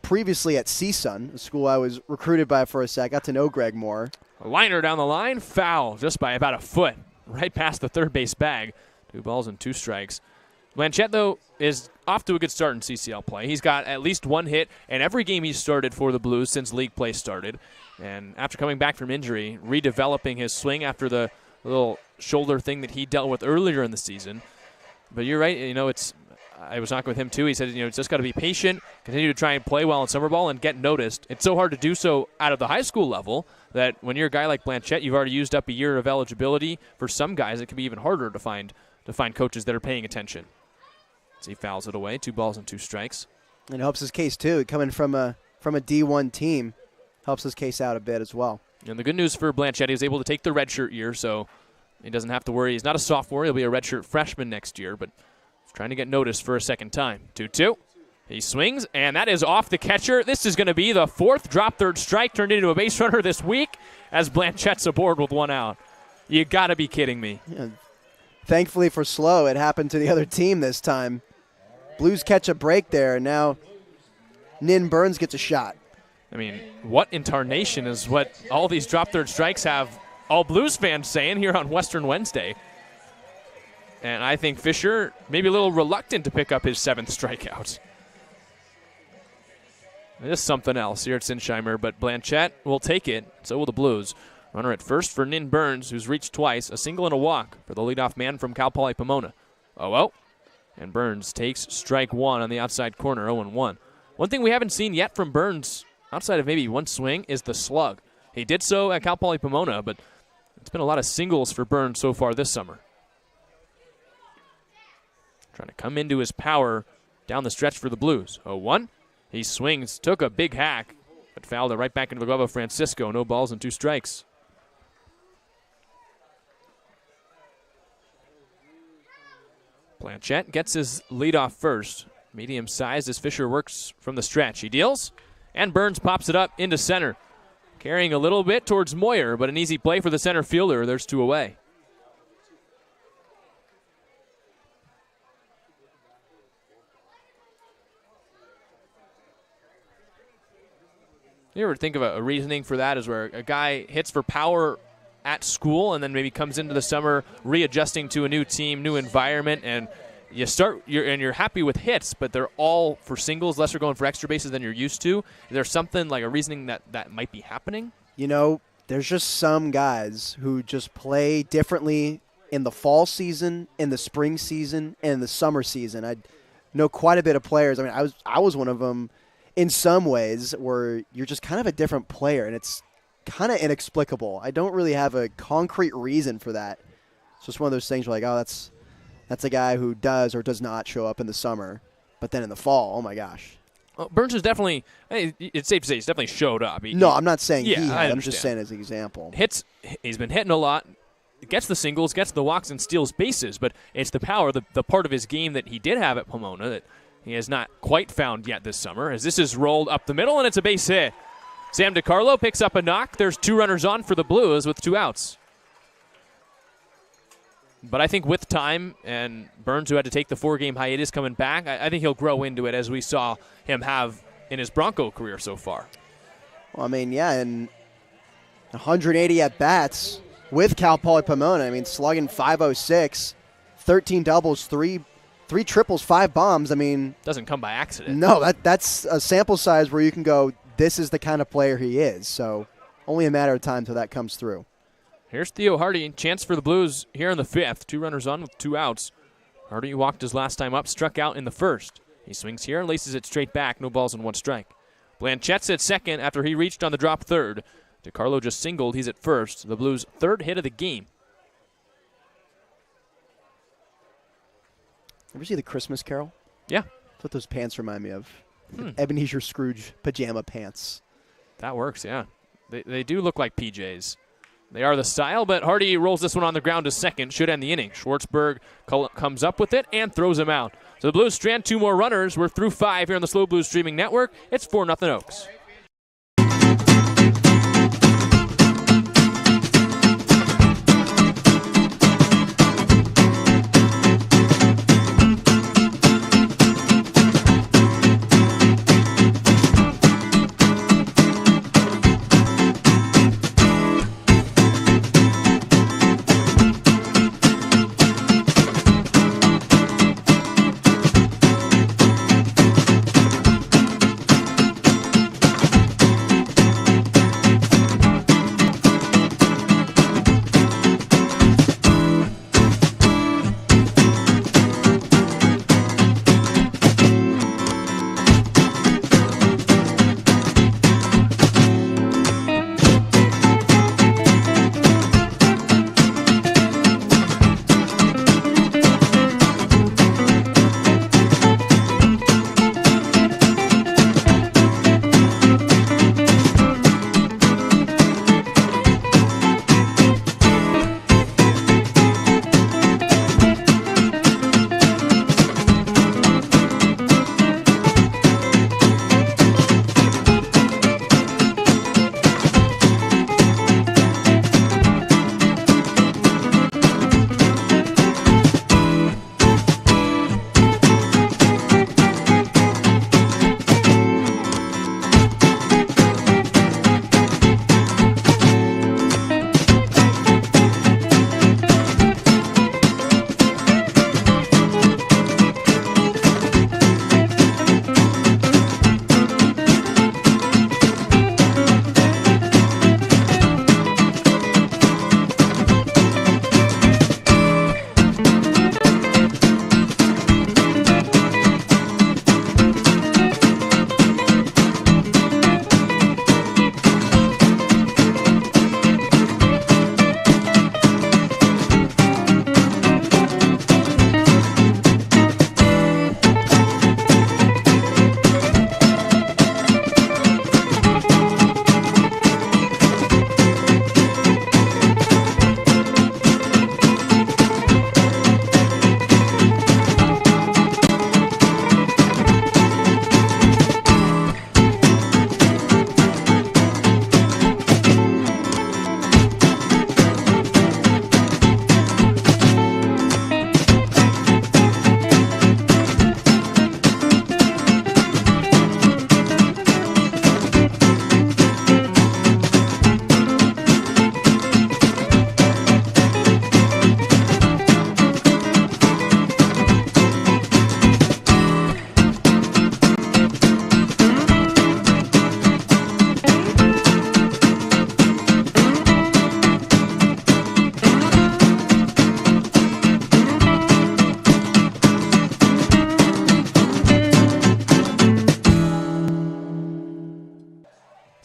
previously at CSUN, a school I was recruited by for a sec. Got to know Greg Moore. A liner down the line, foul just by about a foot, right past the 3rd base bag. 2 balls and 2 strikes. Blanchette, though, is off to a good start in CCL play. He's got at least 1 hit in every game he's started for the Blues since league play started. And after coming back from injury, redeveloping his swing after the little shoulder thing that he dealt with earlier in the season. But you're right, I was talking with him too. He said, it's just got to be patient, continue to try and play well in summer ball and get noticed. It's so hard to do so out of the high school level that when you're a guy like Blanchette, you've already used up a year of eligibility. For some guys, it can be even harder to find coaches that are paying attention. So he fouls it away. 2 balls and 2 strikes. And it helps his case too. Coming from a D1 team helps his case out a bit as well. And the good news for Blanchette, he was able to take the redshirt year, so he doesn't have to worry. He's not a sophomore. He'll be a redshirt freshman next year, but trying to get noticed for a second time. 2-2. He swings, and that is off the catcher. This is going to be the 4th drop third strike turned into a base runner this week as Blanchette's aboard with 1 out. You got to be kidding me. Yeah. Thankfully for SLO, it happened to the other team this time. Blues catch a break there, and now Nin Burns gets a shot. I mean, what in tarnation is what all these drop third strikes have all Blues fans saying here on Western Wednesday. And I think Fisher maybe a little reluctant to pick up his 7th strikeout. It is something else here at Sinsheimer, but Blanchette will take it. So will the Blues. Runner at first for Nin Burns, who's reached twice, a single and a walk for the leadoff man from Cal Poly Pomona. 0-0. And Burns takes strike 1 on the outside corner, 0-1. One thing we haven't seen yet from Burns, outside of maybe 1 swing, is the slug. He did so at Cal Poly Pomona, but it's been a lot of singles for Burns so far this summer. Trying to come into his power down the stretch for the Blues. 0-1. He swings, took a big hack, but fouled it right back into the glove of Francisco. No balls and 2 strikes. Blanchette gets his leadoff first. Medium-sized as Fisher works from the stretch. He deals, and Burns pops it up into center. Carrying a little bit towards Moyer, but an easy play for the center fielder. There's 2 away. You ever think of a reasoning for that is where a guy hits for power at school and then maybe comes into the summer readjusting to a new team, new environment, and you're happy with hits, but they're all for singles, unless you're going for extra bases than you're used to. Is there something like a reasoning that might be happening? You know, there's just some guys who just play differently in the fall season, in the spring season, and in the summer season. I know quite a bit of players. I mean, I was one of them in some ways where you're just kind of a different player, and it's kind of inexplicable. I don't really have a concrete reason for that. It's just one of those things where like, oh, that's a guy who does or does not show up in the summer, but then in the fall, oh my gosh. Well, Burns is definitely, it's safe to say, he's definitely showed up. I'm not saying he had. I I'm just saying as an example. He's been hitting a lot, gets the singles, gets the walks, and steals bases, but it's the power, the part of his game that he did have at Pomona that he has not quite found yet this summer, as this is rolled up the middle, and it's a base hit. Sam DiCarlo picks up a knock. There's 2 runners on for the Blues with 2 outs. But I think with time, and Burns, who had to take the 4-game hiatus coming back, I think he'll grow into it as we saw him have in his Bronco career so far. Well, I mean, yeah, and 180 at-bats with Cal Poly Pomona. I mean, slugging .506, 13 doubles, 3 triples, 5 bombs. I mean, doesn't come by accident. No, that's a sample size where you can go, this is the kind of player he is. So only a matter of time until that comes through. Here's Theo Hardy. Chance for the Blues here in the 5th. 2 runners on with 2 outs. Hardy walked his last time up, struck out in the 1st. He swings here and laces it straight back. No balls and 1 strike. Blanchett's at second after he reached on the drop third. DiCarlo just singled. He's at first. The Blues' 3rd hit of the game. Ever see the Christmas Carol? Yeah. That's what those pants remind me of. Ebenezer Scrooge pajama pants. That works, yeah. They do look like PJs. They are the style, but Hardy rolls this one on the ground to second. Should end the inning. Schwartzberg comes up with it and throws him out. So the Blues strand 2 more runners. We're through 5 here on the Slow Blues Streaming Network. It's 4-0 Oaks.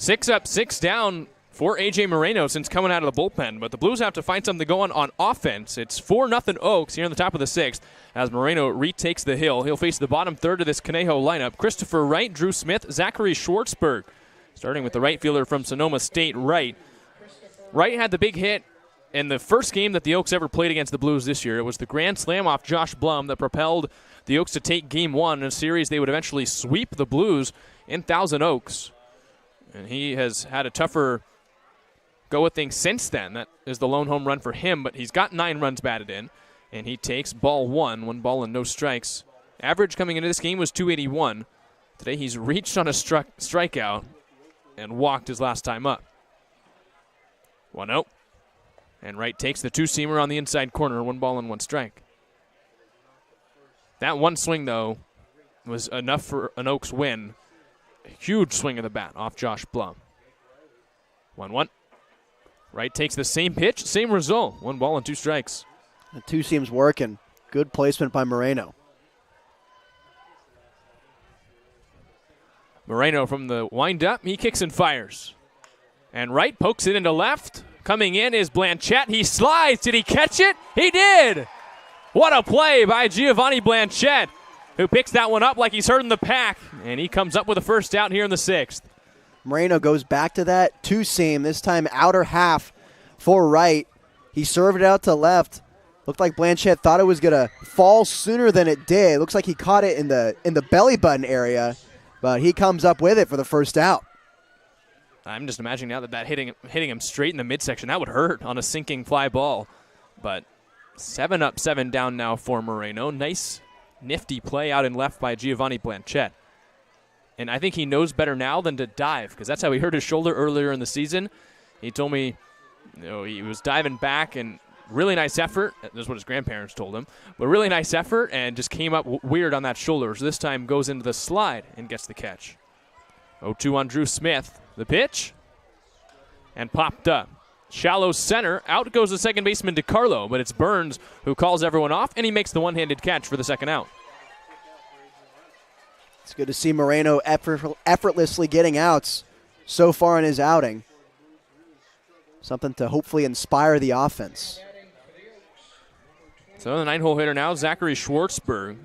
6 up, 6 down for A.J. Moreno since coming out of the bullpen, but the Blues have to find something going on offense. It's 4-0 Oaks here in the top of the 6th as Moreno retakes the hill. He'll face the bottom third of this Conejo lineup. Christopher Wright, Drew Smith, Zachary Schwartzberg, starting with the right fielder from Sonoma State, Wright. Wright had the big hit in the first game that the Oaks ever played against the Blues this year. It was the grand slam off Josh Blum that propelled the Oaks to take Game 1 in a series they would eventually sweep the Blues in Thousand Oaks. And he has had a tougher go with things since then. That is the lone home run for him, but he's got 9 runs batted in, and he takes ball 1 ball and no strikes. Average coming into this game was 281. Today he's reached on a strikeout and walked his last time up. 1-0. And Wright takes the two-seamer on the inside corner, 1 ball and 1 strike. That one swing, though, was enough for an Oaks win. A huge swing of the bat off Josh Blum. 1-1. Wright takes the same pitch, same result. 1 ball and 2 strikes. The two seams working. Good placement by Moreno. Moreno from the windup, he kicks and fires. And Wright pokes it into left. Coming in is Blanchette. He slides. Did he catch it? He did! What a play by Giovanni Blanchette, who picks that one up like he's herding the pack. And he comes up with a first out here in the 6th. Moreno goes back to that two-seam, this time outer half for Wright. He served it out to left. Looked like Blanchette thought it was going to fall sooner than it did. Looks like he caught it in the belly button area, but he comes up with it for the first out. I'm just imagining now that hitting him straight in the midsection, that would hurt on a sinking fly ball. But 7 up, 7 down now for Moreno. Nice, nifty play out in left by Giovanni Blanchette. And I think he knows better now than to dive, because that's how he hurt his shoulder earlier in the season. He told me he was diving back, and really nice effort. This is what his grandparents told him. But really nice effort, and just came up weird on that shoulder. So this time goes into the slide and gets the catch. 0-2 on Drew Smith. The pitch, and popped up. Shallow center. Out goes the second baseman DeCarlo, but it's Burns who calls everyone off, and he makes the one-handed catch for the second out. It's good to see Moreno effortlessly getting outs so far in his outing. Something to hopefully inspire the offense. So the 9-hole hitter now, Zachary Schwartzberg.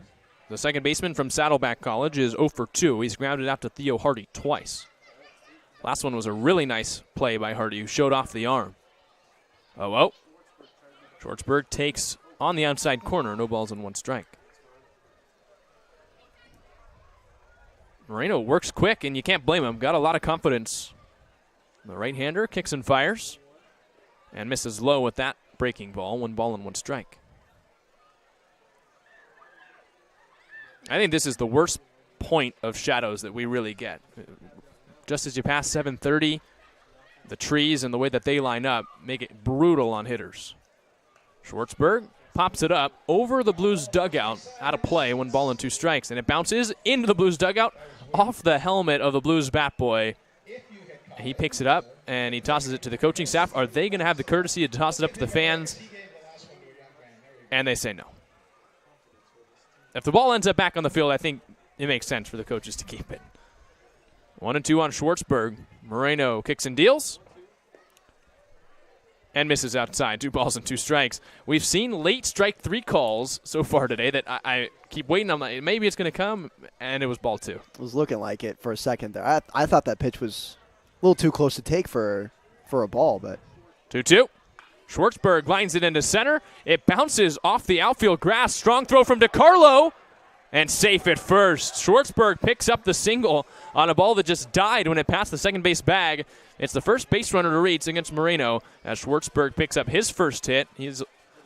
The second baseman from Saddleback College is 0 for 2. He's grounded out to Theo Hardy twice. Last one was a really nice play by Hardy, who showed off the arm. 0-0. Schwartzberg takes on the outside corner, no balls and 1 strike. Moreno works quick, and you can't blame him. Got a lot of confidence. The right-hander kicks and fires, and misses low with that breaking ball. 1 ball and 1 strike. I think this is the worst point of shadows that we really get. Just as you pass 730, the trees and the way that they line up make it brutal on hitters. Schwartzberg pops it up over the Blues dugout, out of play, 1 ball and 2 strikes, and it bounces into the Blues dugout off the helmet of the Blues bat boy. He picks it up, and he tosses it to the coaching staff. Are they going to have the courtesy to toss it up to the fans? And they say no. If the ball ends up back on the field, I think it makes sense for the coaches to keep it. 1-2 on Schwartzberg. Moreno kicks and deals. And misses outside. 2 balls and 2 strikes. We've seen late strike 3 calls so far today that I keep waiting. I'm like, maybe it's going to come, and it was ball 2. It was looking like it for a second there. I thought that pitch was a little too close to take for a ball, but 2-2. Schwartzberg lines it into center. It bounces off the outfield grass. Strong throw from DeCarlo. And safe at first. Schwartzberg picks up the single on a ball that just died when it passed the second base bag. It's the first base runner to reach against Moreno as Schwartzberg picks up his first hit. He's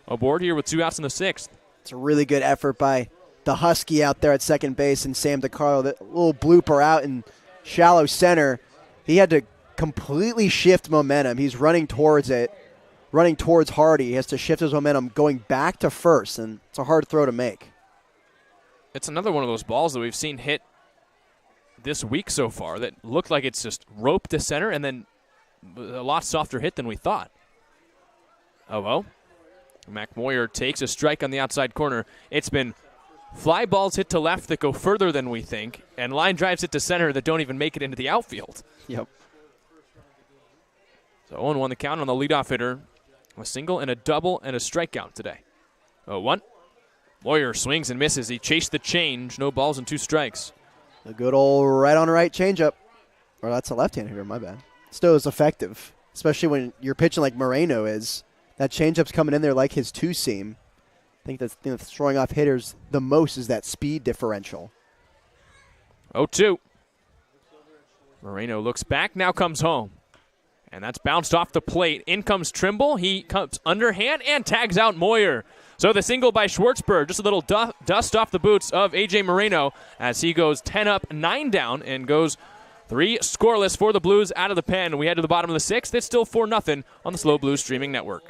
aboard here with 2 outs in the 6th. It's a really good effort by the Husky out there at second base and Sam DeCarlo. That little blooper out in shallow center. He had to completely shift momentum. He's running towards it, running towards Hardy. He has to shift his momentum going back to first, and it's a hard throw to make. It's another one of those balls that we've seen hit this week so far that looked like it's just roped to center and then a lot softer hit than we thought. 0-0. Mac Moyer takes a strike on the outside corner. It's been fly balls hit to left that go further than we think, and line drives hit to center that don't even make it into the outfield. Yep. So 0-1 the count on the leadoff hitter. A single and a double and a strikeout today. 0-1. Moyer swings and misses. He chased the change. No balls and 2 strikes. A good old right-on-right changeup. Or that's a left-handed hitter, my bad. Still is effective, especially when you're pitching like Moreno is. That changeup's coming in there like his two-seam. I think that's the thing that's throwing off hitters the most is that speed differential. 0-2. Moreno looks back, now comes home. And that's bounced off the plate. In comes Trimble. He comes underhand and tags out Moyer. So the single by Schwartzberg, just a little dust off the boots of A.J. Moreno as he goes 10 up, 9 down, and goes 3 scoreless for the Blues out of the pen. We head to the bottom of the 6th. It's still 4-0 on the SLO Blues streaming network.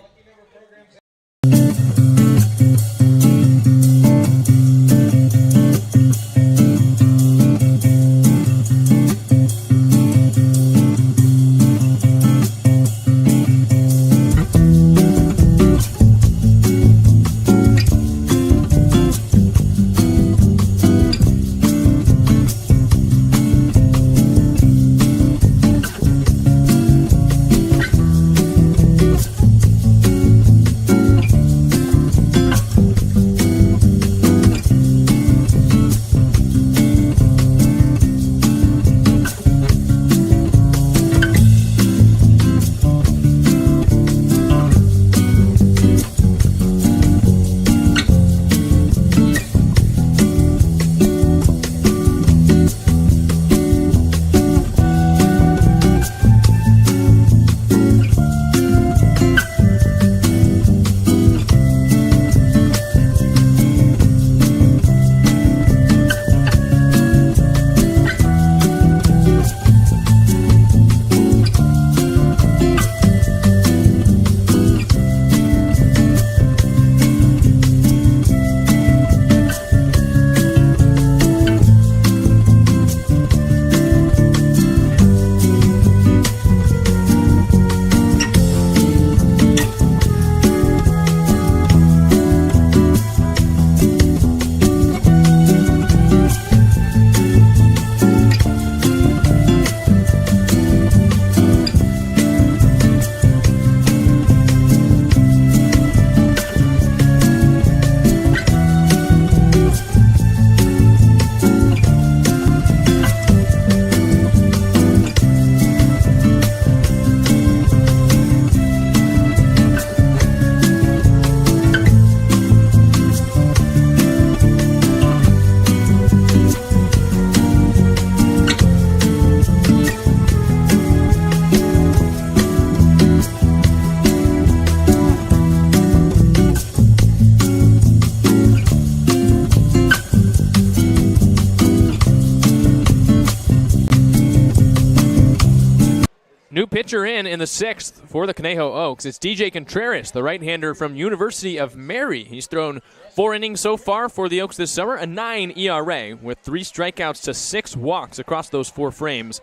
New pitcher in the 6th for the Conejo Oaks. It's DJ Contreras, the right-hander from University of Mary. He's thrown 4 innings so far for the Oaks this summer, a 9 ERA with 3 strikeouts to 6 walks across those 4 frames.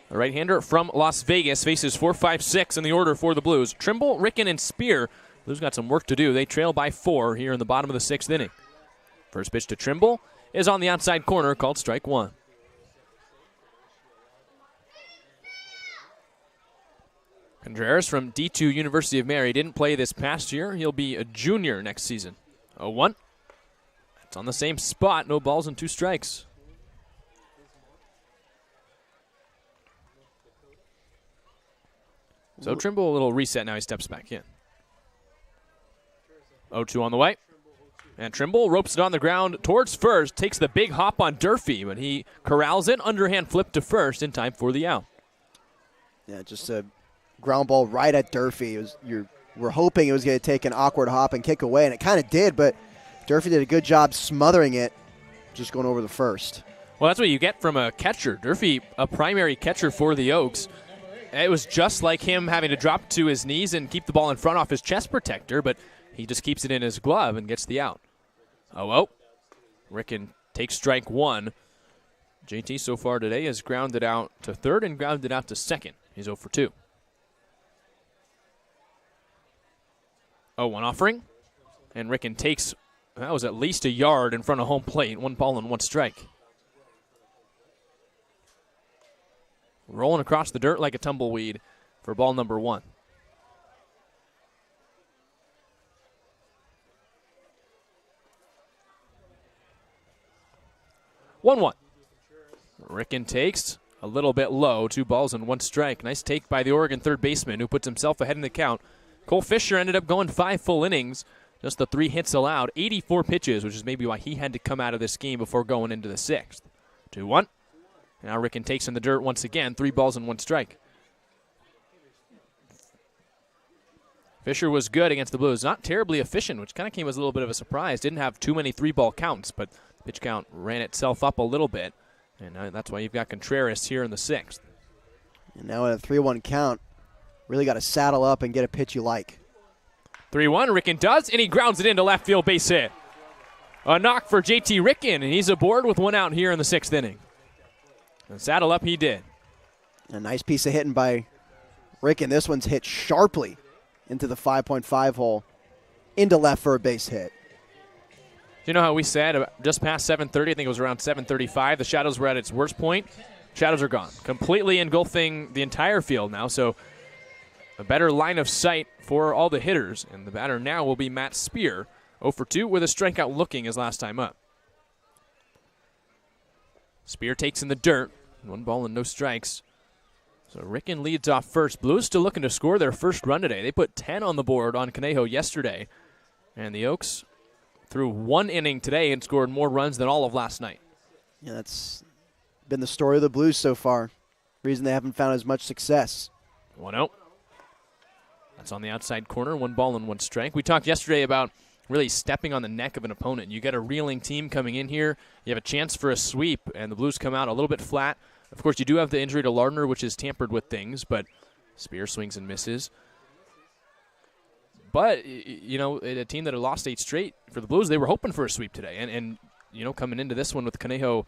The right-hander from Las Vegas faces 4, 5, 6 in the order for the Blues. Trimble, Ricken, and Spear. Blues got some work to do. They trail by 4 here in the bottom of the 6th inning. First pitch to Trimble is on the outside corner, called strike 1. Contreras from D2 University of Mary didn't play this past year. He'll be a junior next season. 0-1. It's on the same spot. No balls and 2 strikes. So Trimble, a little reset now. He steps back in. 0-2 on the way. And Trimble ropes it on the ground towards first. Takes the big hop on Durfee, but he corrals it. Underhand flip to first in time for the out. Yeah, just a ground ball right at Durfee. We're hoping it was going to take an awkward hop and kick away, and it kind of did, but Durfee did a good job smothering it, just going over the first. Well, that's what you get from a catcher. Durfee, a primary catcher for the Oaks. It was just like him having to drop to his knees and keep the ball in front off his chest protector, but he just keeps it in his glove and gets the out. 0-0. Ricken takes strike 1. JT so far today has grounded out to third and grounded out to second. He's 0 for 2. 0-1 offering. And Ricken takes, that was at least a yard in front of home plate. 1 ball and 1 strike. Rolling across the dirt like a tumbleweed. for ball number 1. One. Ricken takes a little bit low, 2 balls and 1 strike. Nice take by the Oregon third baseman who puts himself ahead in the count. Cole Fisher ended up going 5 full innings, just the 3 hits allowed, 84 pitches, which is maybe why he had to come out of this game before going into the 6th. 2-1. Now Ricken takes in the dirt once again, 3 balls and 1 strike. Fisher was good against the Blues, not terribly efficient, which kind of came as a little bit of a surprise. Didn't have too many 3-ball counts, but pitch count ran itself up a little bit. And that's why you've got Contreras here in the 6th. And now at a 3-1 count, really got to saddle up and get a pitch you like. 3-1, Ricken does, and he grounds it into left field, base hit. A knock for JT Ricken, and he's aboard with 1 out here in the 6th inning. And saddle up he did. A nice piece of hitting by Ricken. This one's hit sharply into the 5.5 hole, into left for a base hit. You know how we said just past 7:30, I think it was around 7:35, the shadows were at its worst point? Shadows are gone, completely engulfing the entire field now, so a better line of sight for all the hitters, and the batter now will be Matt Spear, 0 for 2 with a strikeout looking his last time up. Spear takes in the dirt, 1 ball and no strikes. So Ricken leads off first. Blues still looking to score their first run today. They put 10 on the board on Conejo yesterday, and the Oaks threw 1 inning today and scored more runs than all of last night. Yeah, that's been the story of the Blues so far. Reason they haven't found as much success. 1-0. That's on the outside corner, 1 ball and 1 strike. We talked yesterday about really stepping on the neck of an opponent. You get a reeling team coming in here. You have a chance for a sweep, and the Blues come out a little bit flat. Of course, you do have the injury to Lardner, which has tampered with things, but Spear swings and misses. But, you know, a team that had lost 8 straight for the Blues, they were hoping for a sweep today. And you know, coming into this one with Conejo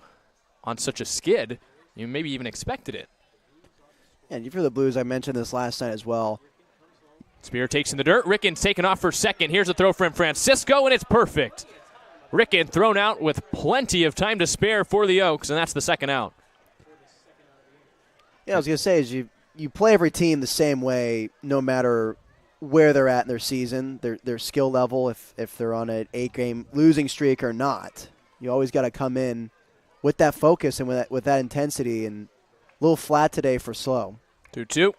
on such a skid, you maybe even expected it. And for the Blues, I mentioned this last night as well. Spear takes in the dirt. Ricken's taken off for second. Here's a throw from Francisco, and it's perfect. Ricken thrown out with plenty of time to spare for the Oaks, and that's the 2nd out. Yeah, I was going to say, is you play every team the same way no matter where they're at in their season, their skill level, if they're on an 8-game losing streak or not. You always got to come in with that focus and with that intensity, and a little flat today for SLO. 2-2.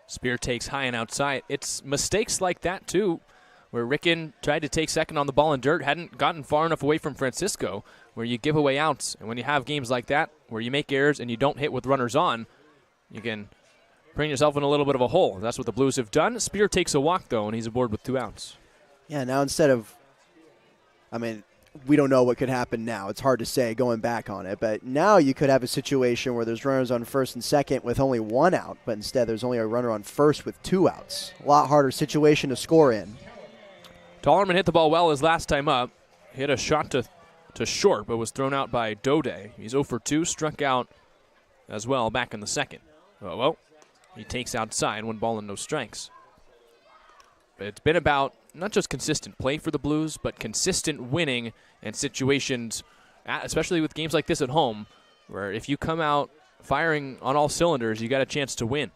Spear takes high and outside. It's mistakes like that, too, where Ricken tried to take second on the ball in dirt, hadn't gotten far enough away from Francisco, where you give away outs. And when you have games like that, where you make errors and you don't hit with runners on, you can bring yourself in a little bit of a hole. That's what the Blues have done. Spear takes a walk, though, and he's aboard with 2 outs. Yeah, now instead of, we don't know what could happen now. It's hard to say going back on it. But now you could have a situation where there's runners on first and second with only 1 out, but instead there's only a runner on first with 2 outs. A lot harder situation to score in. Tollerman hit the ball well his last time up. Hit a shot to short, but was thrown out by Dode. He's 0 for 2, struck out as well back in the 2nd. Oh, well, he takes outside, 1 ball and no strikes. But it's been about not just consistent play for the Blues, but consistent winning and situations, especially with games like this at home, where if you come out firing on all cylinders, you got a chance to win.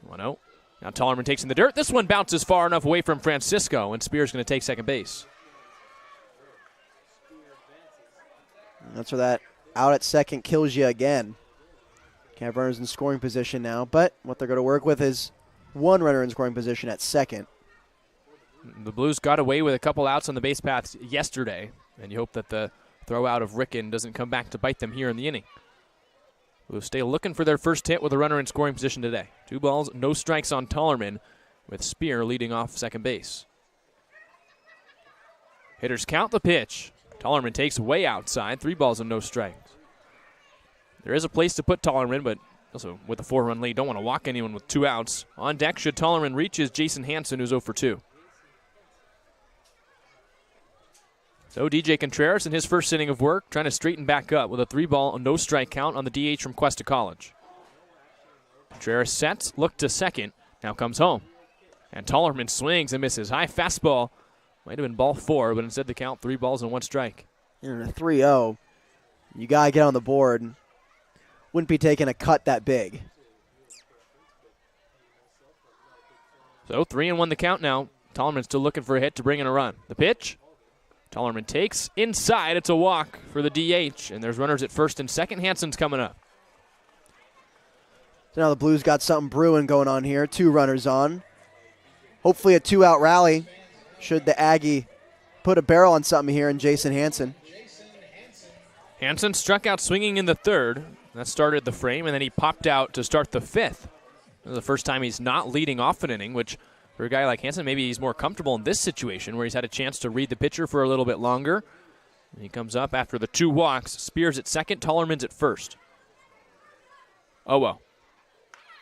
1-0. Now Tollerman takes in the dirt. This one bounces far enough away from Francisco, and Spear's going to take second base. And that's where that out at second kills you again. Can't have runners in scoring position now, but what they're going to work with is 1 runner in scoring position at second. The Blues got away with a couple outs on the base paths yesterday, and you hope that the throw out of Ricken doesn't come back to bite them here in the inning. Blues stay looking for their first hit with a runner in scoring position today. 2 balls, no strikes on Tollerman, with Spear leading off second base. Hitters count the pitch. Tollerman takes way outside, 3 balls and no strikes. There is a place to put Tollerman, but also with a 4-run lead, don't want to walk anyone with 2 outs. On deck should Tollerman reach is Jason Hansen, who's 0 for 2. So DJ Contreras in his first inning of work, trying to straighten back up with a 3-ball, no strike count on the DH from Cuesta College. Contreras sets, look to second, now comes home. And Tollerman swings and misses. High fastball, might have been ball 4, but instead the count 3 balls and 1 strike. In a 3-0, you got to get on the board. Wouldn't be taking a cut that big. So 3-1 the count now. Tollerman still looking for a hit to bring in a run. The pitch. Tollerman takes inside. It's a walk for the DH, and there's runners at first and second. Hansen's coming up. So now the Blues got something brewing going on here. 2 runners on. Hopefully a 2-out rally should the Aggie put a barrel on something here in Jason Hansen. Hansen struck out swinging in the third. That started the frame, and then he popped out to start the fifth. This is the first time he's not leading off an inning, which for a guy like Hansen, maybe he's more comfortable in this situation where he's had a chance to read the pitcher for a little bit longer. And he comes up after the 2 walks. Spears at second, Tollerman's at first. Oh well.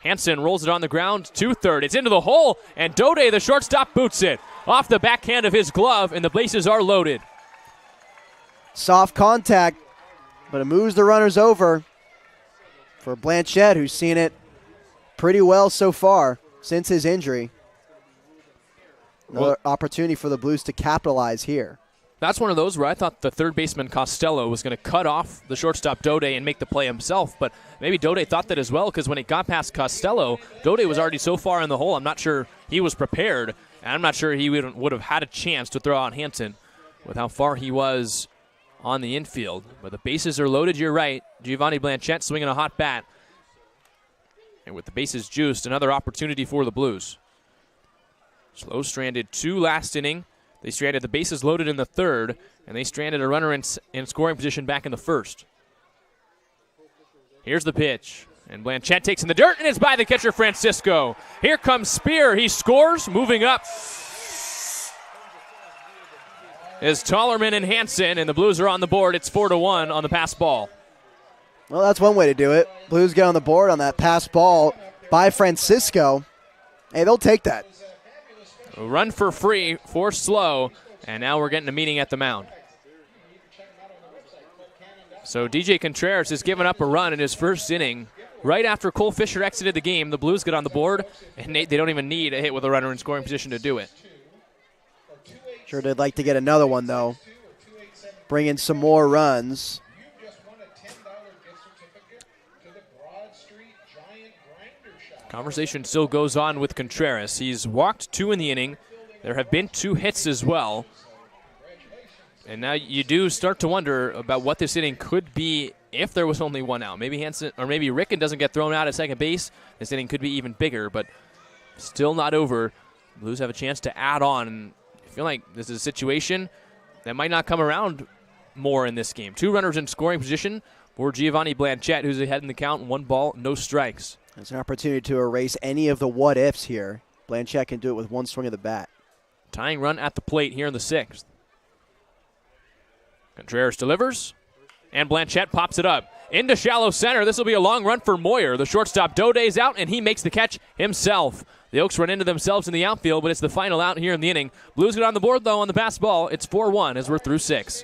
Hansen rolls it on the ground to third. It's into the hole, and Dode, the shortstop, boots it off the backhand of his glove, and the bases are loaded. Soft contact, but it moves the runners over for Blanchette, who's seen it pretty well so far since his injury. Another opportunity for the Blues to capitalize here. That's one of those where I thought the third baseman Costello was going to cut off the shortstop Dode and make the play himself, but maybe Dode thought that as well, because when it got past Costello, Dode was already so far in the hole, I'm not sure he was prepared, and I'm not sure he would have had a chance to throw out Hansen with how far he was on the infield. But the bases are loaded, you're right. Giovanni Blanchette swinging a hot bat. And with the bases juiced, another opportunity for the Blues. SLO stranded 2 last inning. They stranded the bases loaded in the third, and they stranded a runner in scoring position back in the first. Here's the pitch, and Blanchette takes in the dirt, and it's by the catcher Francisco. Here comes Spear. He scores, moving up is Tollerman and Hansen, and the Blues are on the board. It's 4-1 on the pass ball. Well, that's one way to do it. Blues get on the board on that pass ball by Francisco. Hey, they'll take that. A run for free for SLO, and now we're getting a meeting at the mound. So DJ Contreras has given up a run in his first inning. Right after Cole Fisher exited the game, the Blues get on the board, and they don't even need a hit with a runner in scoring position to do it. Sure they'd like to get another one, though. Bring in some more runs. Conversation still goes on with Contreras. He's walked 2 in the inning. There have been 2 hits as well. And now you do start to wonder about what this inning could be if there was only 1 out. Maybe Hansen or maybe Ricken doesn't get thrown out at second base. This inning could be even bigger, but still not over. Blues have a chance to add on. And I feel like this is a situation that might not come around more in this game. 2 runners in scoring position for Giovanni Blanchette, who's ahead in the count. 1 ball, no strikes. It's an opportunity to erase any of the what-ifs here. Blanchette can do it with 1 swing of the bat. Tying run at the plate here in the 6th. Contreras delivers, and Blanchette pops it up. Into shallow center. This will be a long run for Moyer. The shortstop Dode's out, and he makes the catch himself. The Oaks run into themselves in the outfield, but it's the final out here in the inning. Blues get on the board, though, on the pass ball. It's 4-1 as we're through 6.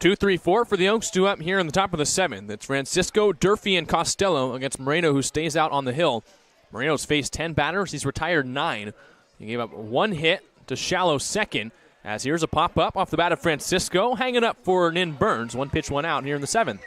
2-3-4 for the Oaks, 2 up here in the top of the 7th. It's Francisco, Durfee, and Costello against Moreno, who stays out on the hill. Moreno's faced 10 batters. He's retired 9. He gave up 1 hit to shallow second. As here's a pop-up off the bat of Francisco, hanging up for Nin Burns. 1 pitch, 1 out here in the 7th.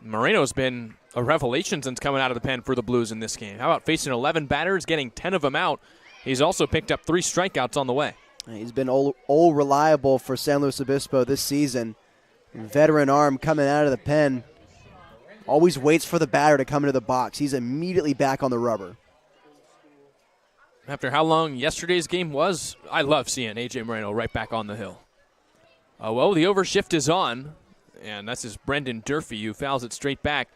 Moreno's been a revelation since coming out of the pen for the Blues in this game. How about facing 11 batters, getting 10 of them out? He's also picked up 3 strikeouts on the way. He's been all reliable for San Luis Obispo this season. Veteran arm coming out of the pen. Always waits for the batter to come into the box. He's immediately back on the rubber. After how long yesterday's game was, I love seeing A.J. Moreno right back on the hill. Well, the overshift is on, and that's his Brendan Durfee who fouls it straight back.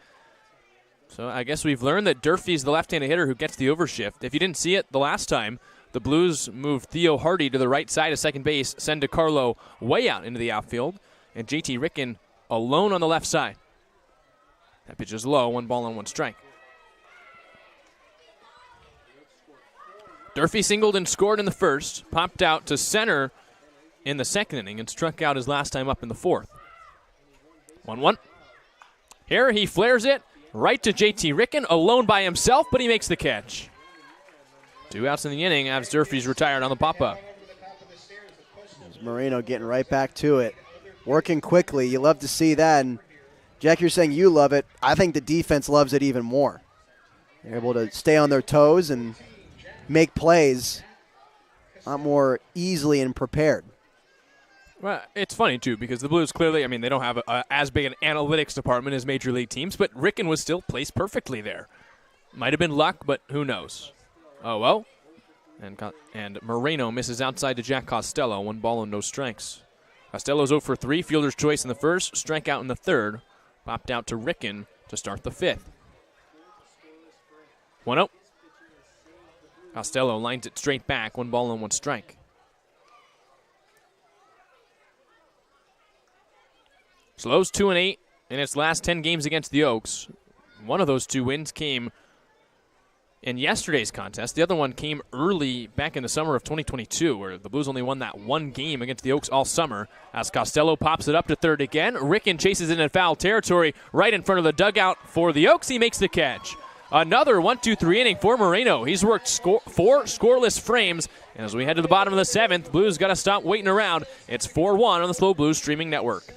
So I guess we've learned that Durfee's the left-handed hitter who gets the overshift. If you didn't see it the last time, the Blues moved Theo Hardy to the right side of second base, send DeCarlo way out into the outfield, and J.T. Ricken alone on the left side. That pitch is low, 1 ball and 1 strike. Durfee singled and scored in the first, popped out to center in the second inning, and struck out his last time up in the 4th. 1-1. Here he flares it right to J.T. Ricken, alone by himself, but he makes the catch. 2 outs in the inning as Durfee's retired on the pop-up. Moreno getting right back to it. Working quickly. You love to see that. And Jack, you're saying you love it. I think the defense loves it even more. They're able to stay on their toes and make plays a lot more easily and prepared. Well, it's funny, too, because the Blues clearly, they don't have as big an analytics department as Major League teams, but Ricken was still placed perfectly there. Might have been luck, but who knows? Oh, well. And Moreno misses outside to Jack Costello. 1 ball and no strikes. Costello's 0 for 3. Fielder's choice in the first. Strikeout in the 3rd. Popped out to Ricken to start the 5th. 1-0. Costello lines it straight back. 1 ball and 1 strike. SLO's 2-8 in its last 10 games against the Oaks. One of those 2 wins came in yesterday's contest. The other one came early back in the summer of 2022, where the Blues only won that 1 game against the Oaks all summer. As Costello pops it up to third again, Ricken chases it in foul territory right in front of the dugout for the Oaks. He makes the catch. Another 1-2-3 inning for Moreno. He's worked 4 scoreless frames, and as we head to the bottom of the 7th, Blues got to stop waiting around. It's 4-1 on the SLO Blues streaming network.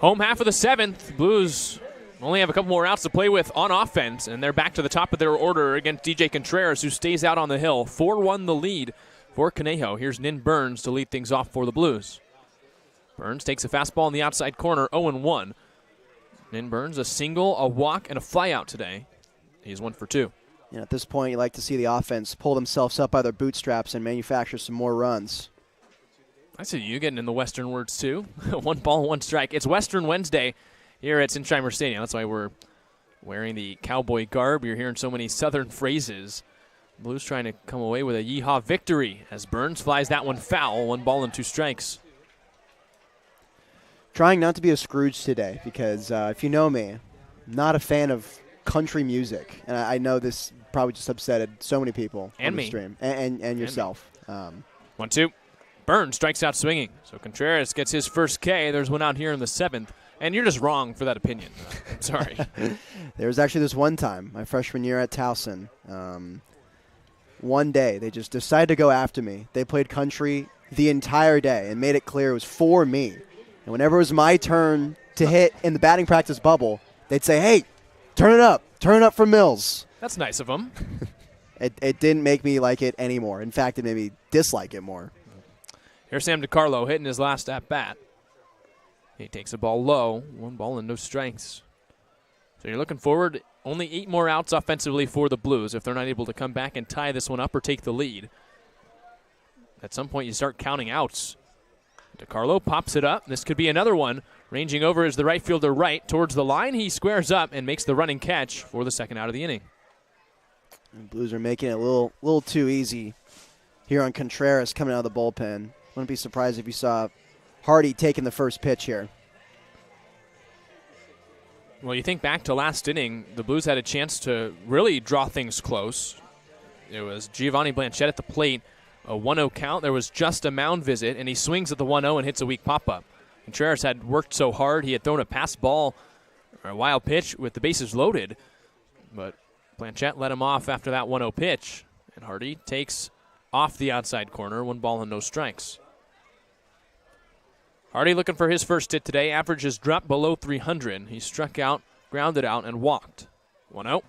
Home half of the 7th. Blues only have a couple more outs to play with on offense, and they're back to the top of their order against DJ Contreras, who stays out on the hill. 4-1 the lead for Conejo. Here's Nin Burns to lead things off for the Blues. Burns takes a fastball in the outside corner, 0-1. Nin Burns, a single, a walk, and a flyout today. He's 1 for 2. At this point, you like to see the offense pull themselves up by their bootstraps and manufacture some more runs. I see you getting in the Western words too. 1 ball, 1 strike. It's Western Wednesday here at Sinsheimer Stadium. That's why we're wearing the cowboy garb. You're hearing so many Southern phrases. Blues trying to come away with a yeehaw victory as Burns flies that one foul. 1 ball and 2 strikes. Trying not to be a Scrooge today because if you know me, I'm not a fan of country music. And I know this probably just upsetted so many people and on the me. stream. And yourself. 1-2. Burns strikes out swinging. So Contreras gets his first K. There's one out here in the 7th. And you're just wrong for that opinion. I'm sorry. There was actually this one time, my freshman year at Towson. One day, they just decided to go after me. They played country the entire day and made it clear it was for me. And whenever it was my turn to hit in the batting practice bubble, they'd say, hey, turn it up for Mills. That's nice of him. It didn't make me like it anymore. In fact, it made me dislike it more. Here's Sam DiCarlo hitting his last at-bat. He takes a ball low, 1 ball and no strikes. So you're looking forward, only 8 more outs offensively for the Blues if they're not able to come back and tie this one up or take the lead. At some point you start counting outs. DiCarlo pops it up. This could be another one. Ranging over is the right fielder right towards the line. He squares up and makes the running catch for the second out of the inning. The Blues are making it a little too easy here on Contreras coming out of the bullpen. Wouldn't be surprised if you saw Hardy taking the first pitch here. Well, you think back to last inning, the Blues had a chance to really draw things close. It was Giovanni Blanchette at the plate, a 1-0 count. There was just a mound visit, and he swings at the 1-0 and hits a weak pop-up. Contreras had worked so hard. He had thrown a pass ball or a wild pitch with the bases loaded, but Blanchette let him off after that 1-0 pitch, and Hardy takes off the outside corner, 1 ball and no strikes. Hardy looking for his first hit today. Average has dropped below 300. He struck out, grounded out, and walked. 1-0.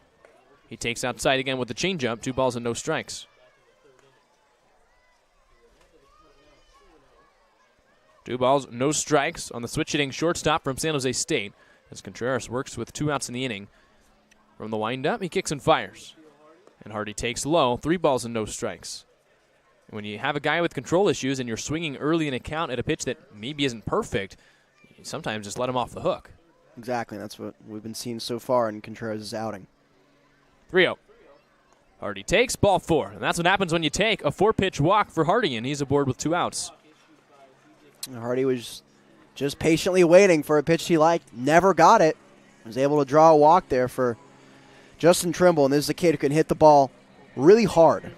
He takes outside again with the changeup. 2 balls and no strikes. 2 balls, no strikes on the switch-hitting shortstop from San Jose State as Contreras works with 2 outs in the inning. From the windup, he kicks and fires. And Hardy takes low. 3 balls and no strikes. When you have a guy with control issues and you're swinging early in a count at a pitch that maybe isn't perfect, you sometimes just let him off the hook. Exactly. That's what we've been seeing so far in Contreras' outing. 3-0. Hardy takes ball 4. And that's what happens when you take a 4-pitch walk for Hardy, and he's aboard with 2 outs. Hardy was just patiently waiting for a pitch he liked. Never got it. Was able to draw a walk there for Justin Trimble, and this is a kid who can hit the ball really hard.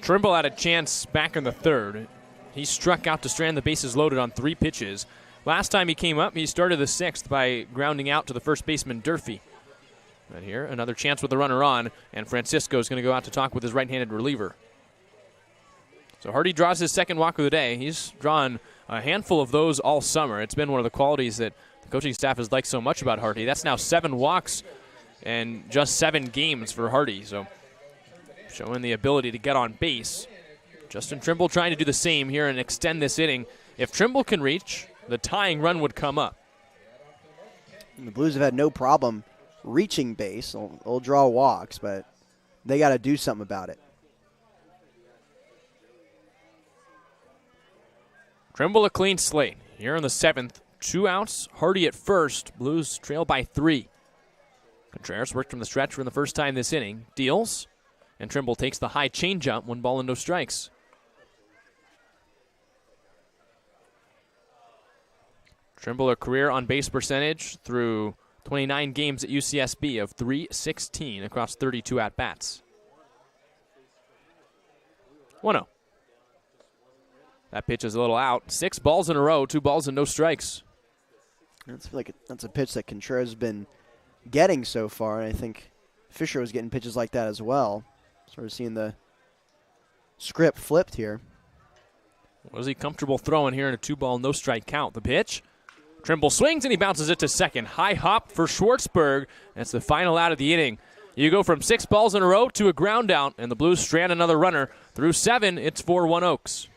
Trimble had a chance back in the 3rd. He struck out to strand the bases loaded on 3 pitches. Last time he came up, he started the 6th by grounding out to the first baseman, Durfee. But here, another chance with the runner on, and Francisco's going to go out to talk with his right-handed reliever. So Hardy draws his 2nd walk of the day. He's drawn a handful of those all summer. It's been one of the qualities that the coaching staff has liked so much about Hardy. That's now 7 walks and just 7 games for Hardy. So showing the ability to get on base. Justin Trimble trying to do the same here and extend this inning. If Trimble can reach, the tying run would come up. And the Blues have had no problem reaching base. They'll draw walks, but they got to do something about it. Trimble a clean slate. Here in the 7th, 2 outs. Hardy at first. Blues trail by 3. Contreras worked from the stretch for the first time this inning. Deals. And Trimble takes the high changeup. 1 ball and no strikes. Trimble a career on base percentage through 29 games at UCSB of .316 across 32 at-bats. 1-0. That pitch is a little out. 6 balls in a row, 2 balls and no strikes. That's a pitch that Contreras has been getting so far, and I think Fisher was getting pitches like that as well. Sort of seeing the script flipped here. Was he comfortable throwing here in a 2-ball, no-strike count? The pitch. Trimble swings and he bounces it to second. High hop for Schwartzberg. That's the final out of the inning. You go from 6 balls in a row to a ground out, and the Blues strand another runner. Through 7, it's 4-1 Oaks.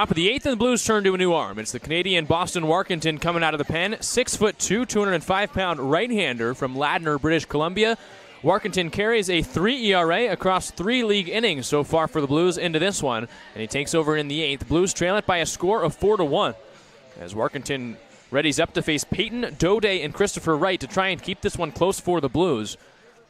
top of the 8th, and the Blues turn to a new arm. It's the Canadian Boston Warkentin coming out of the pen. 6'2", 205-pound right-hander from Ladner, British Columbia. Warkentin carries a 3 ERA across 3 league innings so far for the Blues into this one, and he takes over in the 8th. Blues trail it by a score of 4-1. As Warkentin readies up to face Peyton, Dode, and Christopher Wright to try and keep this one close for the Blues.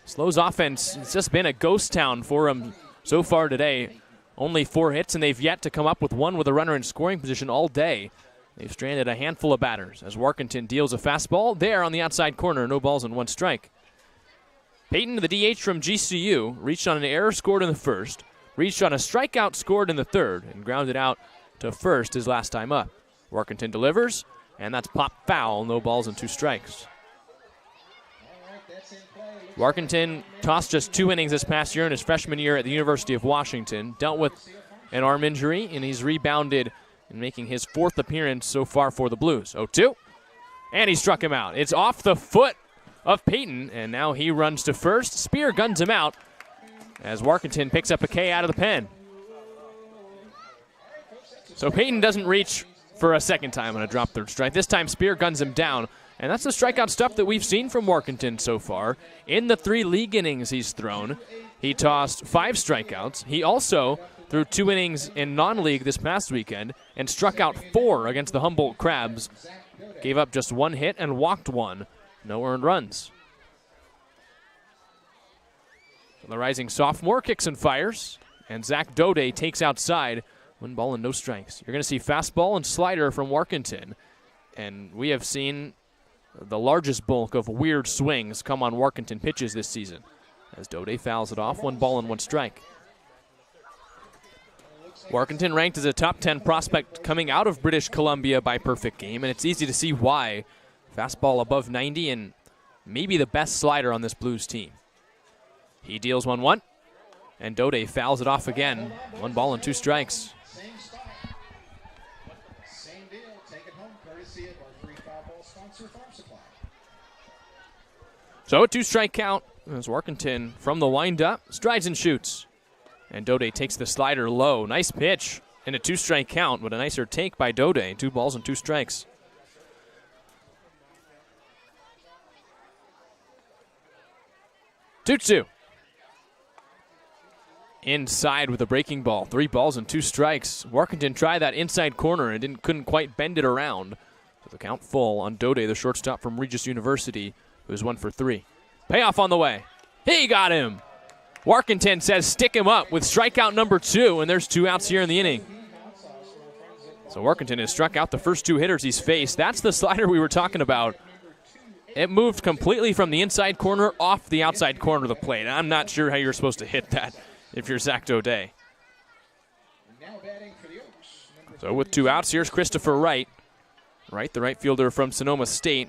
SLO's offense, it's just been a ghost town for him so far today. Only 4 hits, and they've yet to come up with one with a runner in scoring position all day. They've stranded a handful of batters as Warkentin deals a fastball there on the outside corner. No balls and 1 strike. Peyton, the DH from GCU, reached on an error, scored in the first, reached on a strikeout, scored in the third, and grounded out to first his last time up. Warkentin delivers, and that's pop foul. No balls and 2 strikes. Warkentin tossed just 2 innings this past year in his freshman year at the University of Washington. Dealt with an arm injury, and he's rebounded and making his 4th appearance so far for the Blues. 0-2, and he struck him out. It's off the foot of Peyton, and now he runs to first. Spear guns him out as Warkentin picks up a K out of the pen. So Peyton doesn't reach for a second time on a drop third strike. This time Spear guns him down, and that's the strikeout stuff that we've seen from Warkentin so far. In the 3 league innings he's thrown, he tossed 5 strikeouts. He also threw 2 innings in non-league this past weekend and struck out 4 against the Humboldt Crabs. Gave up just 1 hit and walked 1. No earned runs. The rising sophomore kicks and fires, and Zach Dode takes outside. 1 ball and no strikes. You're going to see fastball and slider from Warkentin, and we have seen the largest bulk of weird swings come on Warkentin pitches this season. As Dode fouls it off, 1 ball and 1 strike. Warkentin ranked as a top 10 prospect coming out of British Columbia by perfect game, and it's easy to see why. Fastball above 90 and maybe the best slider on this Blues team. He deals 1-1, and Dode fouls it off again. 1 ball and 2 strikes. Same spot. Same deal. Take it home courtesy of our 3 foul ball sponsor, Farm Supply. So a 2-strike count as Warkentin from the windup strides and shoots. And Dode takes the slider low. Nice pitch and a 2-strike count, but a nicer take by Dode. 2 balls and 2 strikes. 2-2. Inside with a breaking ball. 3 balls and 2 strikes. Warkentin tried that inside corner and couldn't quite bend it around. So the count full on Dode, the shortstop from Regis University, who's 1 for 3. Payoff on the way. He got him. Warkentin says stick him up with strikeout number 2, and there's 2 outs here in the inning. So Warkentin has struck out the first 2 hitters he's faced. That's the slider we were talking about. It moved completely from the inside corner off the outside corner of the plate. I'm not sure how you're supposed to hit that if you're Zach Dode. So with 2 outs, here's Christopher Wright. Wright, the right fielder from Sonoma State,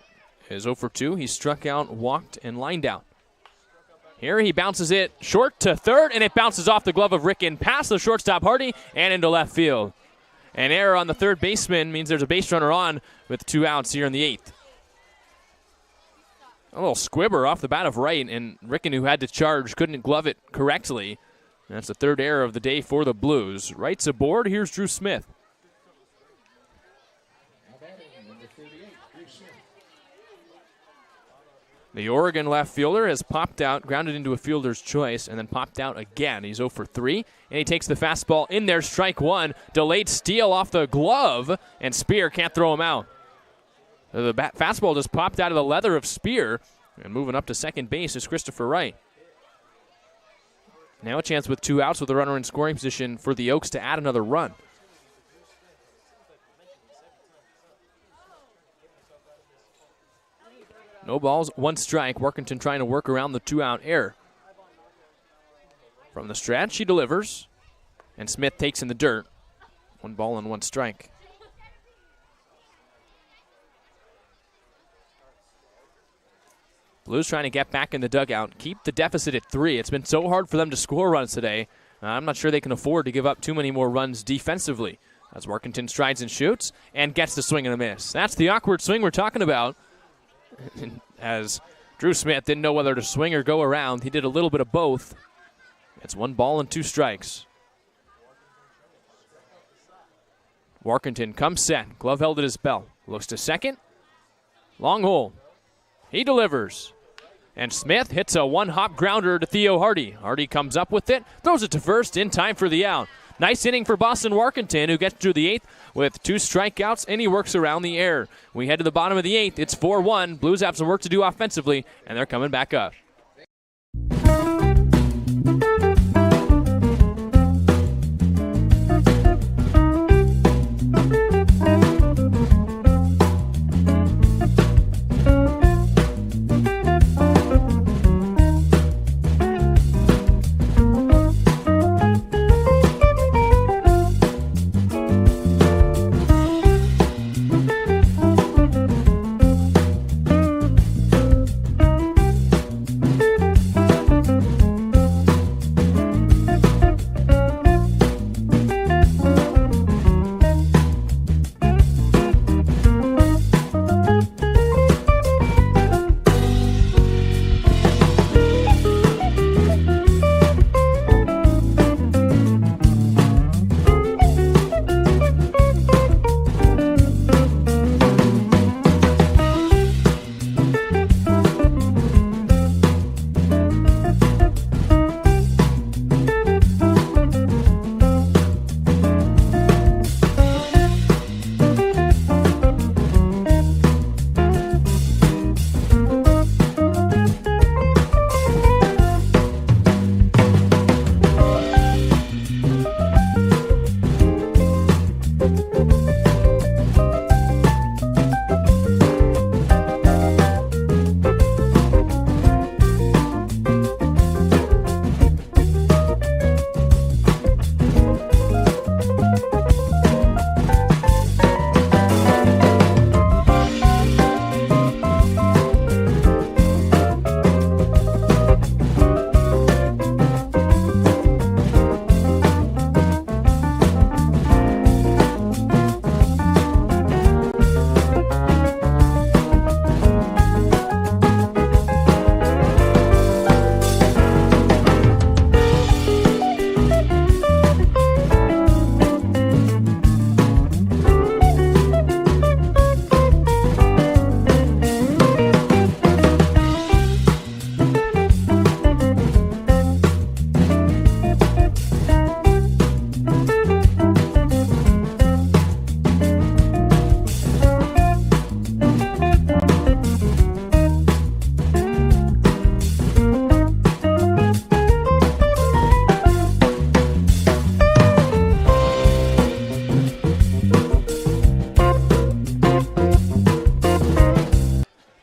is 0 for 2. He struck out, walked, and lined out. Here he bounces it short to third, and it bounces off the glove of Ricken past the shortstop Hardy and into left field. An error on the third baseman means there's a base runner on with 2 outs here in the 8th. A little squibber off the bat of Wright, and Ricken, who had to charge, couldn't glove it correctly. That's the 3rd error of the day for the Blues. Wright's aboard. Here's Drew Smith. The Oregon left fielder has popped out, grounded into a fielder's choice, and then popped out again. He's 0 for 3, and he takes the fastball in there, strike 1. Delayed steal off the glove, and Spear can't throw him out. The fastball just popped out of the leather of Spear, and moving up to second base is Christopher Wright. Now a chance with 2 outs with a runner in scoring position for the Oaks to add another run. No balls, 1 strike. Warkentin trying to work around the 2-out error. From the stretch, he delivers, and Smith takes in the dirt. 1 ball and 1 strike. Blues trying to get back in the dugout, keep the deficit at 3. It's been so hard for them to score runs today. I'm not sure they can afford to give up too many more runs defensively. As Warkentin strides and shoots and gets the swing and a miss. That's the awkward swing we're talking about. As Drew Smith didn't know whether to swing or go around, he did a little bit of both. It's 1 ball and 2 strikes. Warkentin comes set, glove held at his belt. Looks to second. Long hole. He delivers. And Smith hits a one-hop grounder to Theo Hardy. Hardy comes up with it, throws it to first in time for the out. Nice inning for Boston Warkentin, who gets through the 8th with 2 strikeouts, and he works around the air. We head to the bottom of the 8th. It's 4-1. Blues have some work to do offensively, and they're coming back up.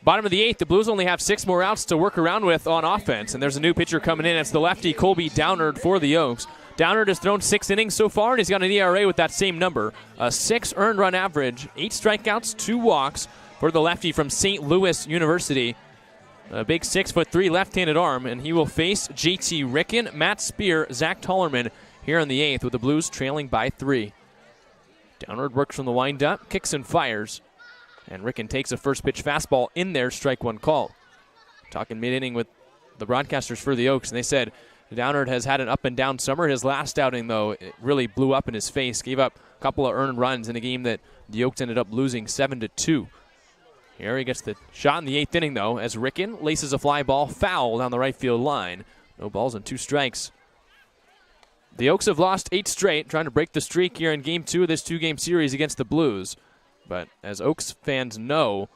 Bottom of the 8th, the Blues only have 6 more outs to work around with on offense, and there's a new pitcher coming in. It's the lefty Colby Downard for the Oaks. Downard has thrown 6 innings so far, and he's got an ERA with that same number. A 6 earned run average, 8 strikeouts, 2 walks for the lefty from St. Louis University. A big 6'3" left-handed arm, and he will face JT Ricken, Matt Spear, Zach Tollerman here in the 8th with the Blues trailing by 3. Downard works from the windup, kicks and fires. And Ricken takes a first pitch fastball in there, strike one call. Talking mid-inning with the broadcasters for the Oaks, and they said Downard has had an up and down summer. His last outing, though, it really blew up in his face. Gave up a couple of earned runs in a game that the Oaks ended up losing 7-2. Here he gets the shot in the 8th inning, though, as Ricken laces a fly ball foul down the right field line. No balls and 2 strikes. The Oaks have lost 8 straight, trying to break the streak here in Game 2 of this 2-game series against the Blues. But as Oaks fans know,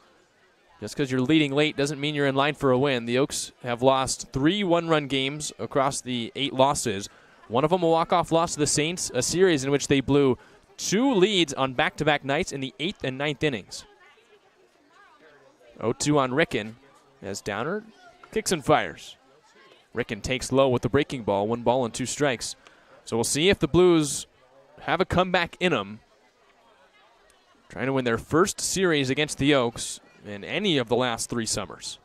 just because you're leading late doesn't mean you're in line for a win. The Oaks have lost 3 one-run games across the 8 losses. One of them a walk-off loss to the Saints, a series in which they blew 2 leads on back-to-back nights in the 8th and 9th innings. 0-2 on Ricken as Downard kicks and fires. Ricken takes low with the breaking ball, 1 ball and 2 strikes. So we'll see if the Blues have a comeback in them. Trying to win their first series against the Oaks in any of the last 3 summers.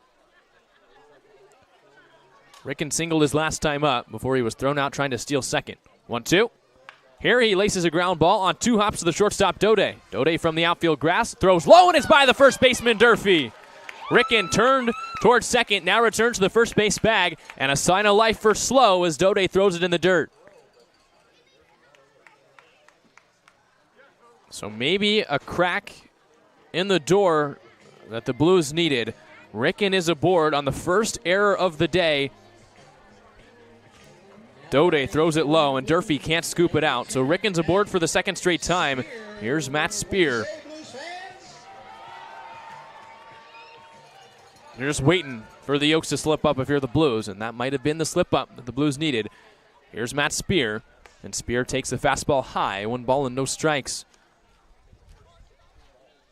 Ricken singled his last time up before he was thrown out trying to steal second. 1-2. Here he laces a ground ball on 2 hops to the shortstop, Dode. Dode from the outfield grass, throws low, and it's by the first baseman, Durfee. Ricken turned towards second, now returns to the first base bag, and a sign of life for SLO as Dode throws it in the dirt. So maybe a crack in the door that the Blues needed. Ricken is aboard on the first error of the day. Dode throws it low, and Durfee can't scoop it out. So Ricken's aboard for the second straight time. Here's Matt Spear. You're just waiting for the Oaks to slip up if you're the Blues, and that might have been the slip up that the Blues needed. Here's Matt Spear, and Spear takes the fastball high, 1 ball and no strikes.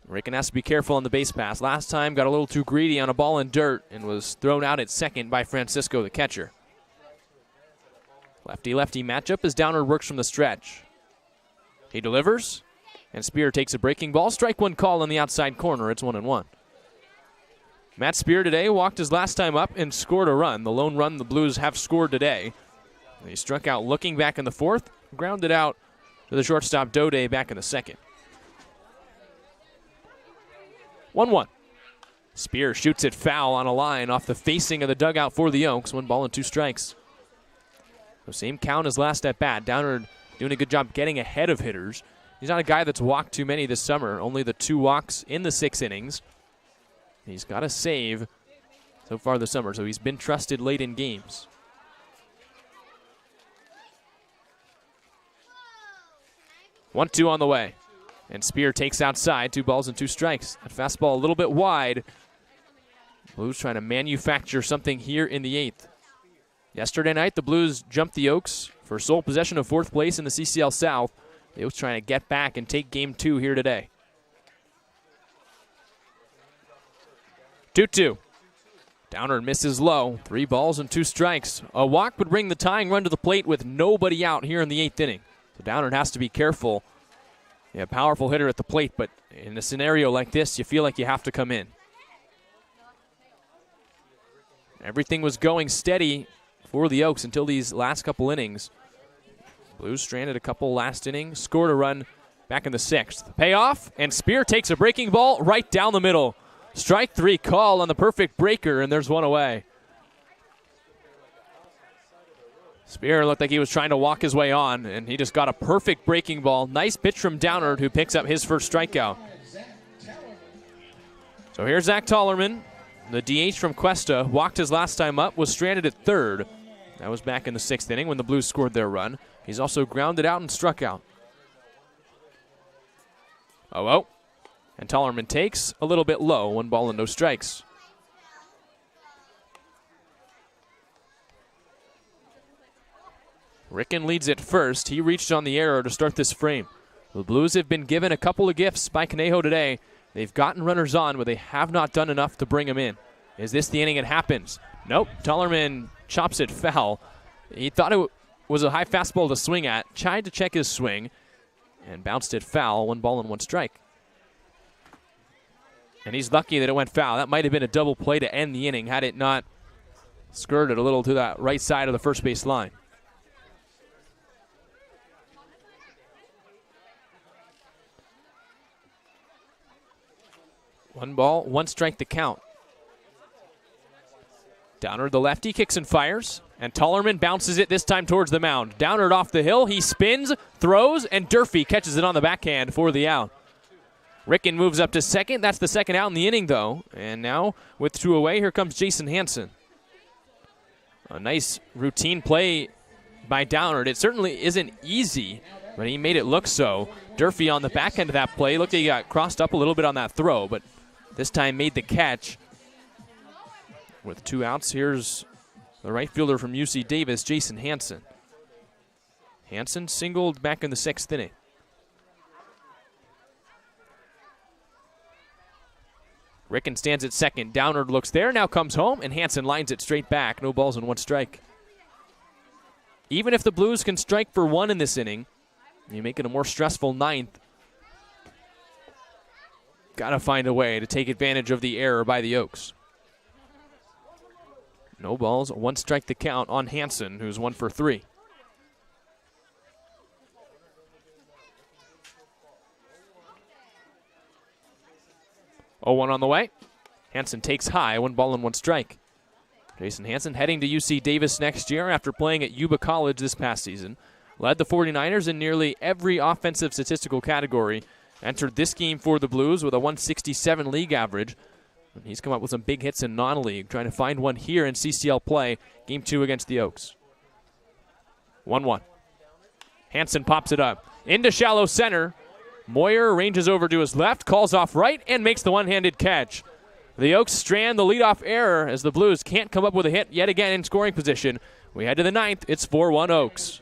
Ricken has to be careful on the base pass. Last time got a little too greedy on a ball in dirt and was thrown out at second by Francisco, the catcher. Lefty-lefty matchup as Downer works from the stretch. He delivers, and Spear takes a breaking ball. Strike 1 call on the outside corner. It's 1-1. Matt Spear today walked his last time up and scored a run. The lone run the Blues have scored today. He struck out looking back in the fourth, grounded out to the shortstop Dode back in the second. 1-1. Spear shoots it foul on a line off the facing of the dugout for the Oaks. 1 ball and 2 strikes. The same count as last at bat. Downer doing a good job getting ahead of hitters. He's not a guy that's walked too many this summer. Only the 2 walks in the 6 innings. He's got a save so far this summer, so he's been trusted late in games. One, 2 on the way. And Spear takes outside, 2 balls and 2 strikes. That fastball a little bit wide. Blues trying to manufacture something here in the 8th. Yesterday night, the Blues jumped the Oaks for sole possession of 4th place in the CCL South. The Oaks trying to get back and take game 2 here today. 2-2. Downer misses low. 3 balls and 2 strikes. A walk would bring the tying run to the plate with nobody out here in the 8th inning. So Downer has to be careful. Yeah, powerful hitter at the plate, but in a scenario like this, you feel like you have to come in. Everything was going steady for the Oaks until these last couple innings. Blues stranded a couple last innings, scored a run back in the 6th. Payoff, and Spear takes a breaking ball right down the middle. Strike 3 call on the perfect breaker, and there's 1 away. Spear looked like he was trying to walk his way on, and he just got a perfect breaking ball. Nice pitch from Downard, who picks up his first strikeout. So here's Zach Tollerman, the DH from Cuesta, walked his last time up, was stranded at 3rd. That was back in the 6th inning when the Blues scored their run. He's also grounded out and struck out. 0-0. And Tollerman takes a little bit low, 1 ball and no strikes. Ricken leads at first. He reached on the error to start this frame. The Blues have been given a couple of gifts by Conejo today. They've gotten runners on, but they have not done enough to bring them in. Is this the inning it happens? Nope. Tollerman chops it foul. He thought it was a high fastball to swing at, tried to check his swing, and bounced it foul. 1 ball and 1 strike. And he's lucky that it went foul. That might have been a double play to end the inning had it not skirted a little to that right side of the first base line. One ball, 1 strike to count. Downard, the lefty, kicks and fires, and Tollerman bounces it this time towards the mound. Downard off the hill, he spins, throws, and Durfee catches it on the backhand for the out. Ricken moves up to second. That's the second out in the inning, though. And now, with 2 away, here comes Jason Hansen. A nice routine play by Downard. It certainly isn't easy, but he made it look so. Durfee on the back end of that play. Looked like he got crossed up a little bit on that throw, but this time made the catch. With 2 outs, here's the right fielder from UC Davis, Jason Hansen. Hansen singled back in the 6th inning. Ricken stands at second. Downard looks there, now comes home, and Hansen lines it straight back. No balls and 1 strike. Even if the Blues can strike for 1 in this inning, you make it a more stressful 9th. Got to find a way to take advantage of the error by the Oaks. No balls, 1 strike to count on Hansen, who's 1 for 3. Oh, 1 on the way. Hansen takes high, 1 ball and 1 strike. Jason Hansen heading to UC Davis next year after playing at Yuba College this past season. Led the 49ers in nearly every offensive statistical category entered this game for the Blues with a 167 league average. And he's come up with some big hits in non-league, trying to find one here in CCL play, Game 2 against the Oaks. 1-1. Hansen pops it up. Into shallow center. Moyer ranges over to his left, calls off right, and makes the one-handed catch. The Oaks strand the leadoff error as the Blues can't come up with a hit yet again in scoring position. We head to the ninth. It's 4-1 Oaks.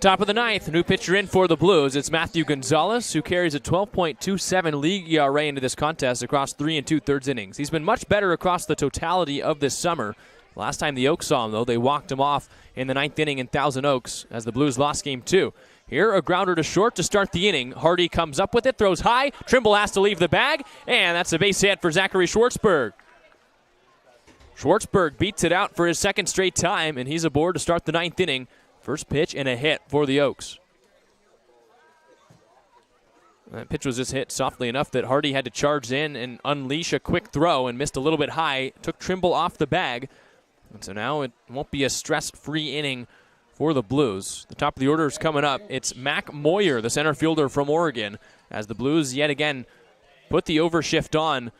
Top of the ninth, new pitcher in for the Blues. It's Matthew Gonzalez, who carries a 12.27 league ERA into this contest across 3 2/3 innings. He's been much better across the totality of this summer. Last time the Oaks saw him, though, they walked him off in the ninth inning in Thousand Oaks as the Blues lost Game 2. Here, a grounder to short to start the inning. Hardy comes up with it, throws high. Trimble has to leave the bag, and that's a base hit for Zachary Schwartzberg. Schwartzberg beats it out for his second straight time, and he's aboard to start the ninth inning. First pitch and a hit for the Oaks. That pitch was just hit softly enough that Hardy had to charge in and unleash a quick throw and missed a little bit high. Took Trimble off the bag. And so now it won't be a stress-free inning for the Blues. The top of the order is coming up. It's Mac Moyer, the center fielder from Oregon, as the Blues yet again put the overshift on,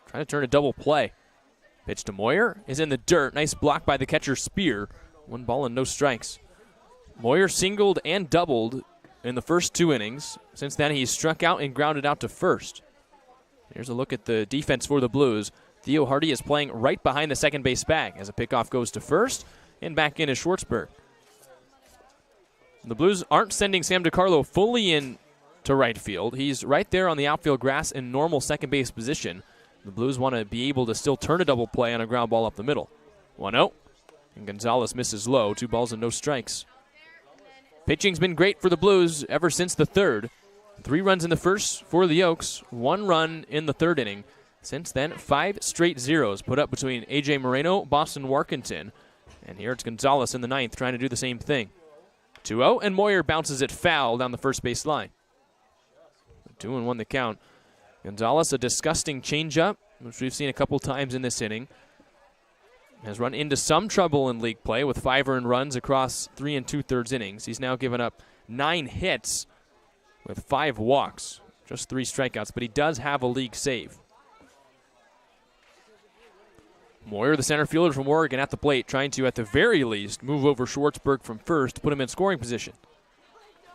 trying to turn a double play. Pitch to Moyer is in the dirt. Nice block by the catcher Spear. 1 ball and no strikes. Moyer singled and doubled in the first 2 innings. Since then, he's struck out and grounded out to first. Here's a look at the defense for the Blues. Theo Hardy is playing right behind the second base bag as a pickoff goes to first, and back in is Schwartzberg. The Blues aren't sending Sam DiCarlo fully in to right field. He's right there on the outfield grass in normal second base position. The Blues want to be able to still turn a double play on a ground ball up the middle. 1-0. And Gonzalez misses low. 2 balls and no strikes. Pitching's been great for the Blues ever since the third. 3 runs in the first for the Oaks. 1 run in the third inning. Since then, 5 straight zeros put up between A.J. Moreno, Boston Warkentin. And here it's Gonzalez in the ninth trying to do the same thing. 2-0, and Moyer bounces it foul down the first base line. 2-1 the count. Gonzalez, a disgusting changeup, which we've seen a couple times in this inning. Has run into some trouble in league play with 5 earned runs across 3 2/3 innings. He's now given up 9 hits with 5 walks, just 3 strikeouts, but he does have a league save. Moyer, the center fielder from Oregon, at the plate, trying to, at the very least, move over Schwartzberg from first to put him in scoring position.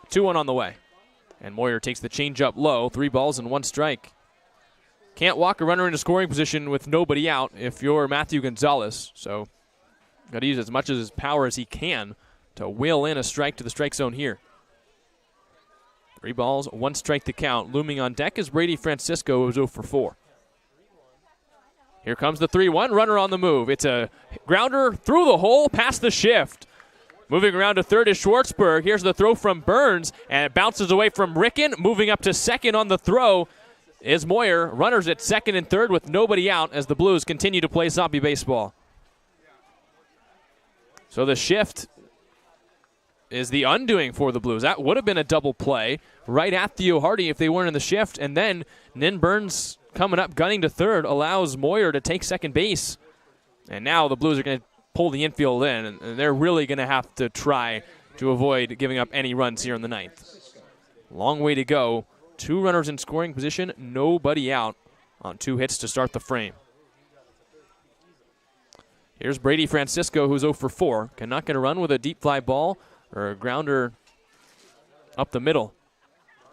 2-1 on the way. And Moyer takes the changeup low, 3 balls and 1 strike. can't walk a runner into scoring position with nobody out if you're Matthew Gonzalez. So got to use as much of his power as he can to wheel in a strike to the strike zone here. 3 balls, 1 strike to count. Looming on deck is Brady Francisco, who's 0 for 4. Here comes the 3-1, runner on the move. It's a grounder through the hole, past the shift. Moving around to third is Schwartzberg. Here's the throw from Burns, and it bounces away from Ricken. Moving up to second on the throw is Moyer. Runners at second and third with nobody out as the Blues continue to play zombie baseball. So the shift is the undoing for the Blues. That would have been a double play right at Theo Hardy if they weren't in the shift. And then Nin Burns coming up, gunning to third, allows Moyer to take second base. And now the Blues are going to pull the infield in, and they're really going to have to try to avoid giving up any runs here in the ninth. Long way to go. 2 runners in scoring position, nobody out on 2 hits to start the frame. Here's Brady Francisco, who's 0 for 4. Cannot get a run with a deep fly ball or a grounder up the middle.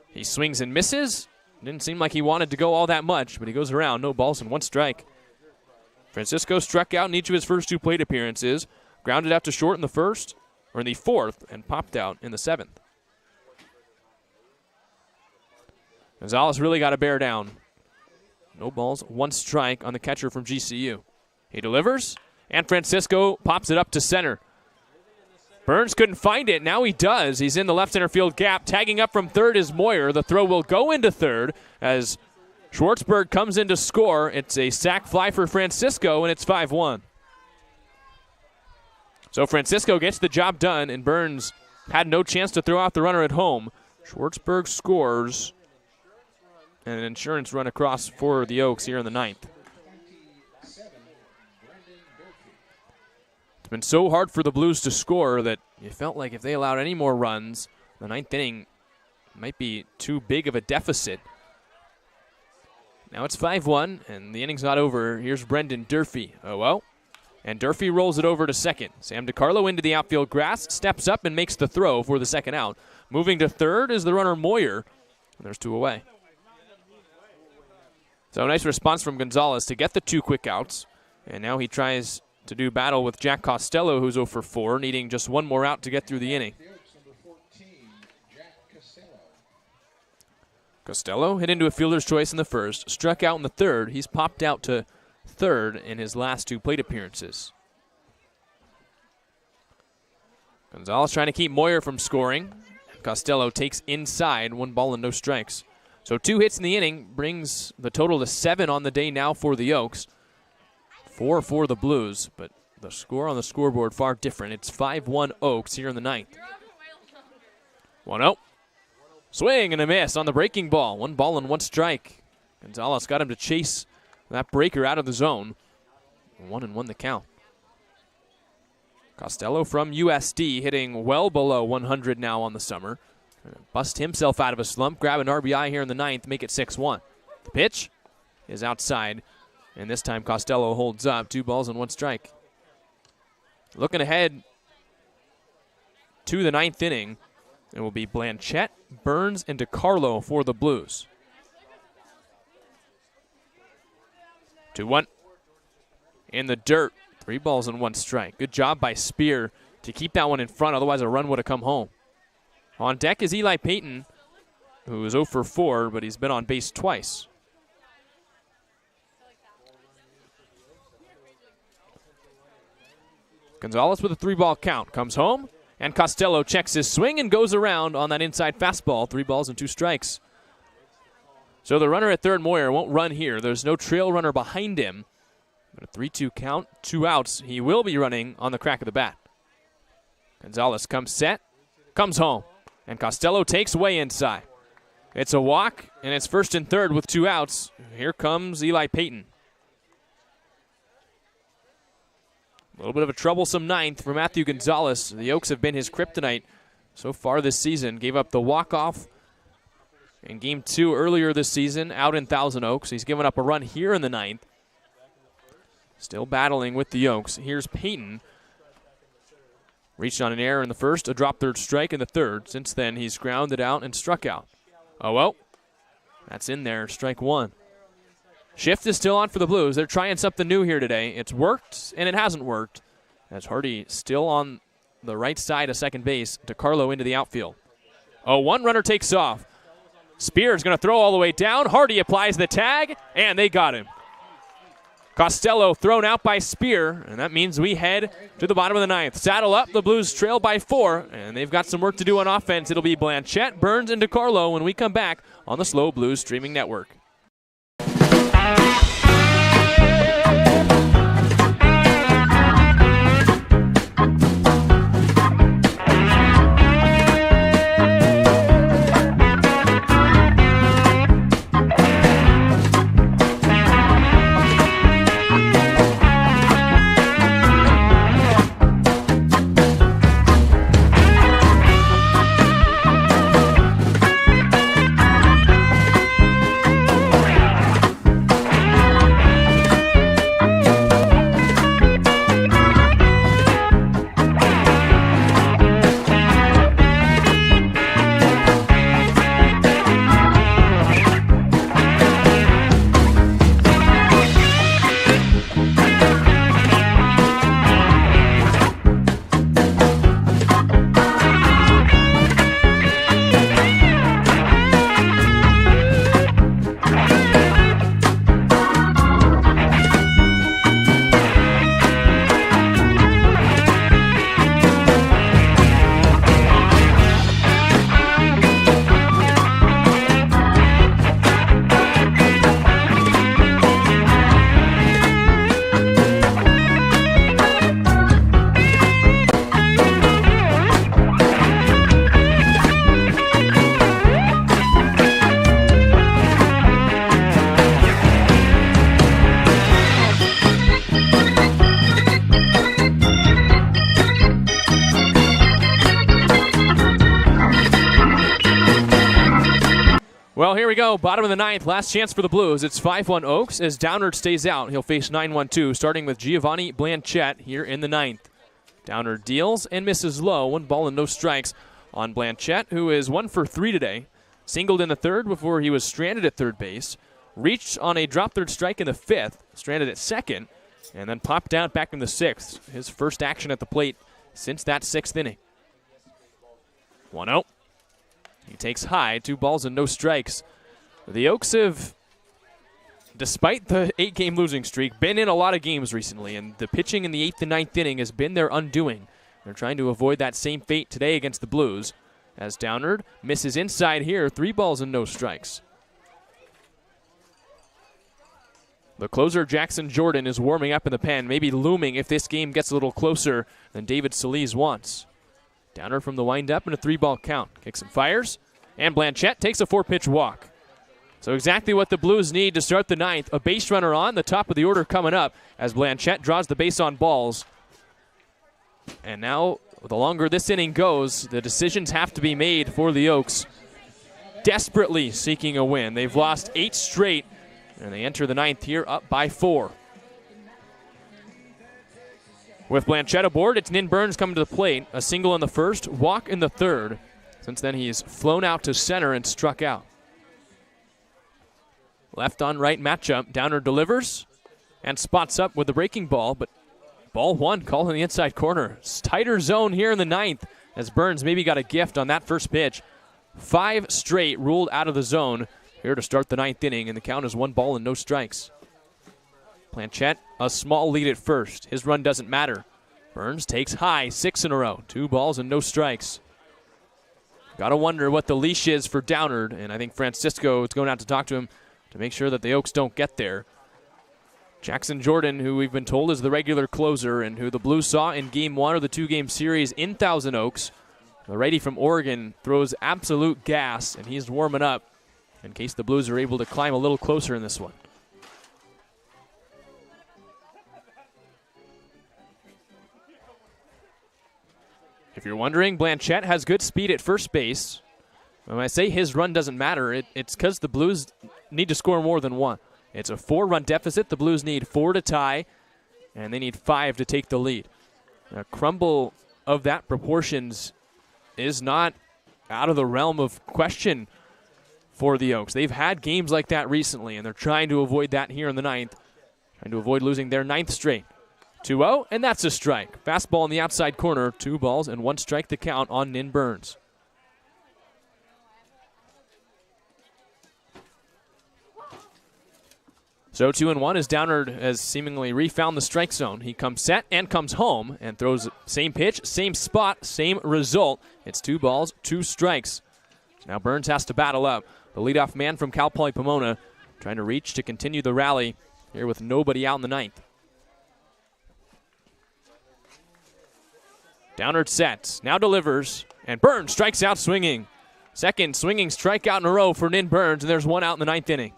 He swings and misses. Didn't seem like he wanted to go all that much, but he goes around. No balls and 1 strike. Francisco struck out in each of his first 2 plate appearances, grounded out to short in the first, or in the fourth, and popped out in the 7th. Gonzalez really got to bear down. No balls, 1 strike on the catcher from GCU. He delivers, and Francisco pops it up to center. Burns couldn't find it. Now he does. He's in the left center field gap. Tagging up from third is Moyer. The throw will go into third as Schwartzberg comes in to score. It's a sac fly for Francisco, and it's 5-1. So Francisco gets the job done, and Burns had no chance to throw out the runner at home. Schwartzberg scores, and an insurance run across for the Oaks here in the ninth. It's been so hard for the Blues to score that you felt like if they allowed any more runs, the ninth inning might be too big of a deficit. Now it's 5-1, and the inning's not over. Here's Brendan Durfee. Oh, well. And Durfee rolls it over to second. Sam DiCarlo into the outfield grass, steps up and makes the throw for the second out. Moving to third is the runner Moyer. And there's 2 away. So a nice response from Gonzalez to get the 2 quick outs. And now he tries to do battle with Jack Costello, who's 0 for 4, needing just 1 more out to get through the inning. Costello hit into a fielder's choice in the first, struck out in the third. He's popped out to third in his last 2 plate appearances. Gonzalez trying to keep Moyer from scoring. Costello takes inside, 1 ball and no strikes. So 2 hits in the inning brings the total to 7 on the day now for the Oaks. 4 for the Blues, but the score on the scoreboard far different. It's 5-1 Oaks here in the ninth. 1-0. Swing and a miss on the breaking ball. 1 ball and 1 strike. Gonzalez got him to chase that breaker out of the zone. 1-1 the count. Costello from USD hitting well below 100 now on the summer. Bust himself out of a slump, grab an RBI here in the ninth, make it 6-1. The pitch is outside, and this time Costello holds up. 2 balls and 1 strike. Looking ahead to the ninth inning, it will be Blanchette, Burns, and DiCarlo for the Blues. 2-1. In the dirt. 3 balls and 1 strike. Good job by Spear to keep that one in front, otherwise a run would have come home. On deck is Eli Payton, who is 0 for 4, but he's been on base twice. Gonzalez with a 3-ball count. Comes home, and Costello checks his swing and goes around on that inside fastball. 3 balls and 2 strikes. So the runner at third, Moyer, won't run here. There's no trail runner behind him. But a 3-2 count, 2 outs. He will be running on the crack of the bat. Gonzalez comes set, comes home, and Costello takes way inside. It's a walk, and it's first and third with 2 outs. Here comes Eli Payton. A little bit of a troublesome ninth for Matthew Gonzalez. The Oaks have been his kryptonite so far this season. Gave up the walk-off in Game 2 earlier this season out in Thousand Oaks. He's given up a run here in the ninth. Still battling with the Oaks. Here's Payton. Reached on an error in the first, a drop third strike in the third. Since then, he's grounded out and struck out. Oh, well. That's in there, strike 1. Shift is still on for the Blues. They're trying something new here today. It's worked, and it hasn't worked. As Hardy still on the right side of second base. DeCarlo into the outfield. Oh, one runner takes off. Spear is going to throw all the way down. Hardy applies the tag, and they got him. Costello thrown out by Spear, and that means we head to the bottom of the ninth. Saddle up, the Blues trail by 4, and they've got some work to do on offense. It'll be Blanchette, Burns, and DeCarlo when we come back on the SLO Blues streaming network. Well, here we go. Bottom of the ninth. Last chance for the Blues. It's 5-1 Oaks as Downard stays out. He'll face 9-1-2, starting with Giovanni Blanchette here in the ninth. Downard deals and misses low. 1 ball and no strikes on Blanchette, who is 1 for 3 today. Singled in the third before he was stranded at third base. Reached on a drop third strike in the fifth. Stranded at second. And then popped out back in the sixth. His first action at the plate since that sixth inning. 1-0. He takes high, 2 balls and no strikes. The Oaks have, despite the 8-game losing streak, been in a lot of games recently, and the pitching in the 8th and 9th inning has been their undoing. They're trying to avoid that same fate today against the Blues, as Downard misses inside here, 3 balls and no strikes. The closer, Jackson Jordan, is warming up in the pen, maybe looming if this game gets a little closer than David Solis wants. Downard from the windup and a 3-ball count. Kicks and fires, and Blanchette takes a 4-pitch walk. So exactly what the Blues need to start the ninth. A base runner on, the top of the order coming up as Blanchette draws the base on balls. And now, the longer this inning goes, the decisions have to be made for the Oaks. Desperately seeking a win. They've lost 8 straight, and they enter the ninth here up by 4. With Blanchette aboard, it's Nin Burns coming to the plate. A single in the first, walk in the third. Since then, he's flown out to center and struck out. Left on right matchup. Downard delivers and spots up with the breaking ball, but ball 1 called in the inside corner. Tighter zone here in the ninth as Burns maybe got a gift on that first pitch. 5 straight ruled out of the zone here to start the ninth inning, and the count is 1 ball and no strikes. Blanchette, a small lead at first. His run doesn't matter. Burns takes high, 6 in a row. 2 balls and no strikes. Gotta wonder what the leash is for Downard, and I think Francisco is going out to talk to him to make sure that the Oaks don't get there. Jackson Jordan, who we've been told is the regular closer and who the Blues saw in Game 1 of the 2-game series in Thousand Oaks. The righty from Oregon throws absolute gas, and he's warming up in case the Blues are able to climb a little closer in this one. If you're wondering, Blanchette has good speed at first base. When I say his run doesn't matter, it's because the Blues need to score more than 1. It's a 4-run deficit. The Blues need 4 to tie, and they need 5 to take the lead. A crumble of that proportions is not out of the realm of question for the Oaks. They've had games like that recently, and they're trying to avoid that here in the ninth, trying to avoid losing their ninth straight. 2-0, and that's a strike. Fastball in the outside corner, 2 balls and 1 strike to count on Nin Burns. So 2-1 as Downard has seemingly refound the strike zone. He comes set and comes home and throws same pitch, same spot, same result. It's 2 balls, 2 strikes. Now Burns has to battle up. The leadoff man from Cal Poly Pomona trying to reach to continue the rally here with nobody out in the ninth. Downard sets, now delivers, and Burns strikes out swinging. Second swinging strikeout in a row for Nin Burns, and there's 1 out in the ninth inning.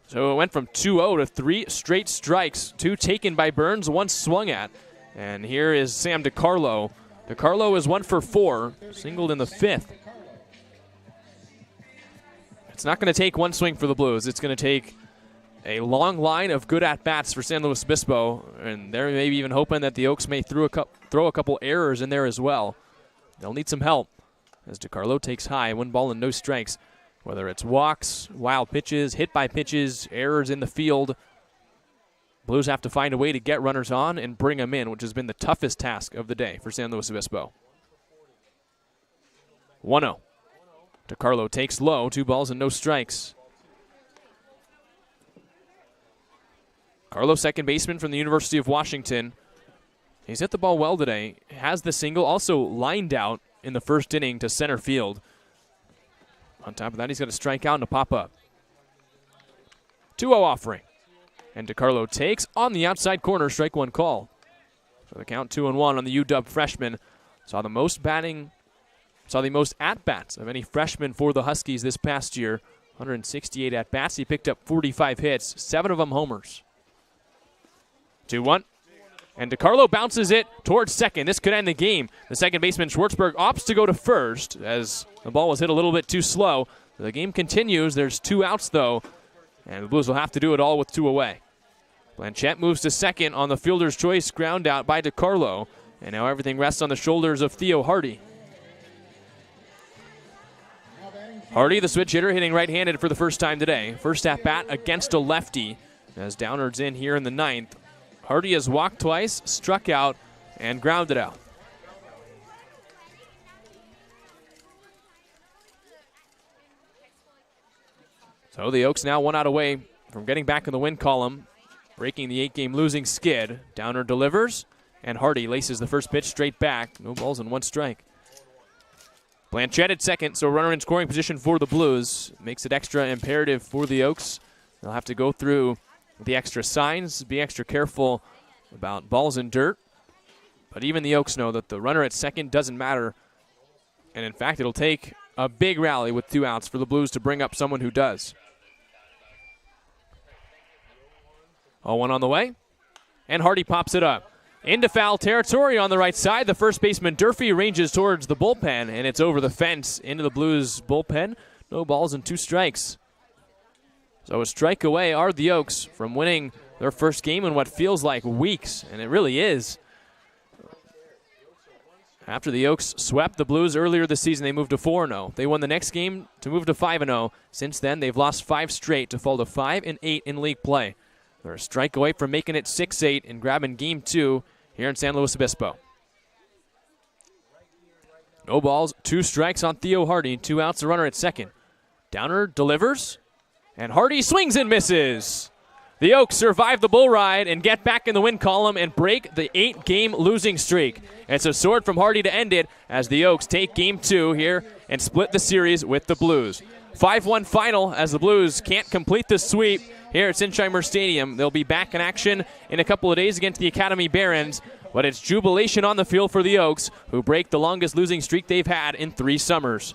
So it went from 2-0 to 3 straight strikes, 2 taken by Burns, 1 swung at. And here is Sam DiCarlo. DiCarlo is 1 for 4, singled in the 5th. It's not going to take 1 swing for the Blues. It's going to take a long line of good at-bats for San Luis Obispo, and they're maybe even hoping that the Oaks may throw a couple errors in there as well. They'll need some help as DiCarlo takes high, 1 ball and no strikes. Whether it's walks, wild pitches, hit by pitches, errors in the field, Blues have to find a way to get runners on and bring them in, which has been the toughest task of the day for San Luis Obispo. 1-0. DiCarlo takes low, 2 balls and no strikes. Carlo, second baseman from the University of Washington. He's hit the ball well today. Has the single, also lined out in the first inning to center field. On top of that, he's got a strikeout and a pop-up. 2-0 offering. And DiCarlo takes on the outside corner, strike 1 call. So the count 2-1 on the UW freshman. Saw the most at-bats of any freshman for the Huskies this past year. 168 at-bats. He picked up 45 hits, 7 of them homers. 2-1. And DiCarlo bounces it towards second. This could end the game. The second baseman, Schwartzberg, opts to go to first as the ball was hit a little bit too slow. The game continues. There's 2 outs, though, and the Blues will have to do it all with 2 away. Blanchette moves to second on the fielder's choice ground out by DiCarlo, and now everything rests on the shoulders of Theo Hardy. Hardy, the switch hitter, hitting right-handed for the first time today. First at-bat against a lefty as Downard's in here in the ninth. Hardy has walked twice, struck out, and grounded out. So the Oaks now 1 out away from getting back in the win column, breaking the 8-game losing skid. Downer delivers, and Hardy laces the first pitch straight back. No balls and 1 strike. Blanchette at second, so runner in scoring position for the Blues. Makes it extra imperative for the Oaks. They'll have to go through the extra signs, be extra careful about balls and dirt. But even the Oaks know that the runner at second doesn't matter. And in fact, it'll take a big rally with 2 outs for the Blues to bring up someone who does. 0-1 on the way. And Hardy pops it up. Into foul territory on the right side. The first baseman, Durfee, ranges towards the bullpen, and it's over the fence into the Blues bullpen. No balls and 2 strikes. So a strike away are the Oaks from winning their first game in what feels like weeks, and it really is. After the Oaks swept the Blues earlier this season, they moved to 4-0. They won the next game to move to 5-0. Since then, they've lost 5 straight to fall to 5-8 in league play. They're a strike away from making it 6-8 and grabbing Game 2 here in San Luis Obispo. No balls, 2 strikes on Theo Hardy, 2 outs, a runner at second. Downer delivers, and Hardy swings and misses. The Oaks survive the bull ride and get back in the win column and break the 8-game losing streak. It's a sword from Hardy to end it as the Oaks take Game 2 here and split the series with the Blues. 5-1 final as the Blues can't complete the sweep here at Sinsheimer Stadium. They'll be back in action in a couple of days against the Academy Barons, but it's jubilation on the field for the Oaks, who break the longest losing streak they've had in 3 summers.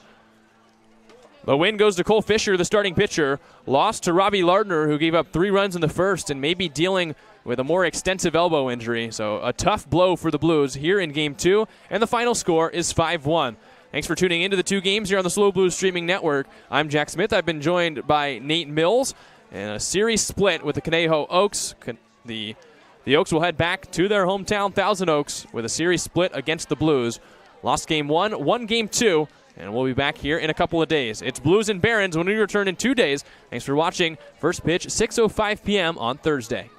The win goes to Cole Fisher, the starting pitcher. Lost to Robbie Lardner, who gave up 3 runs in the first and may be dealing with a more extensive elbow injury. So a tough blow for the Blues here in Game 2, and the final score is 5-1. Thanks for tuning into the 2 games here on the Slow Blues Streaming Network. I'm Jack Smith. I've been joined by Nate Mills, and a series split with the Conejo Oaks. The Oaks will head back to their hometown, Thousand Oaks, with a series split against the Blues. lost game 1, won game 2, and we'll be back here in a couple of days. It's Blues and Barons when we return in 2 days. Thanks for watching. First pitch, 6:05 p.m. on Thursday.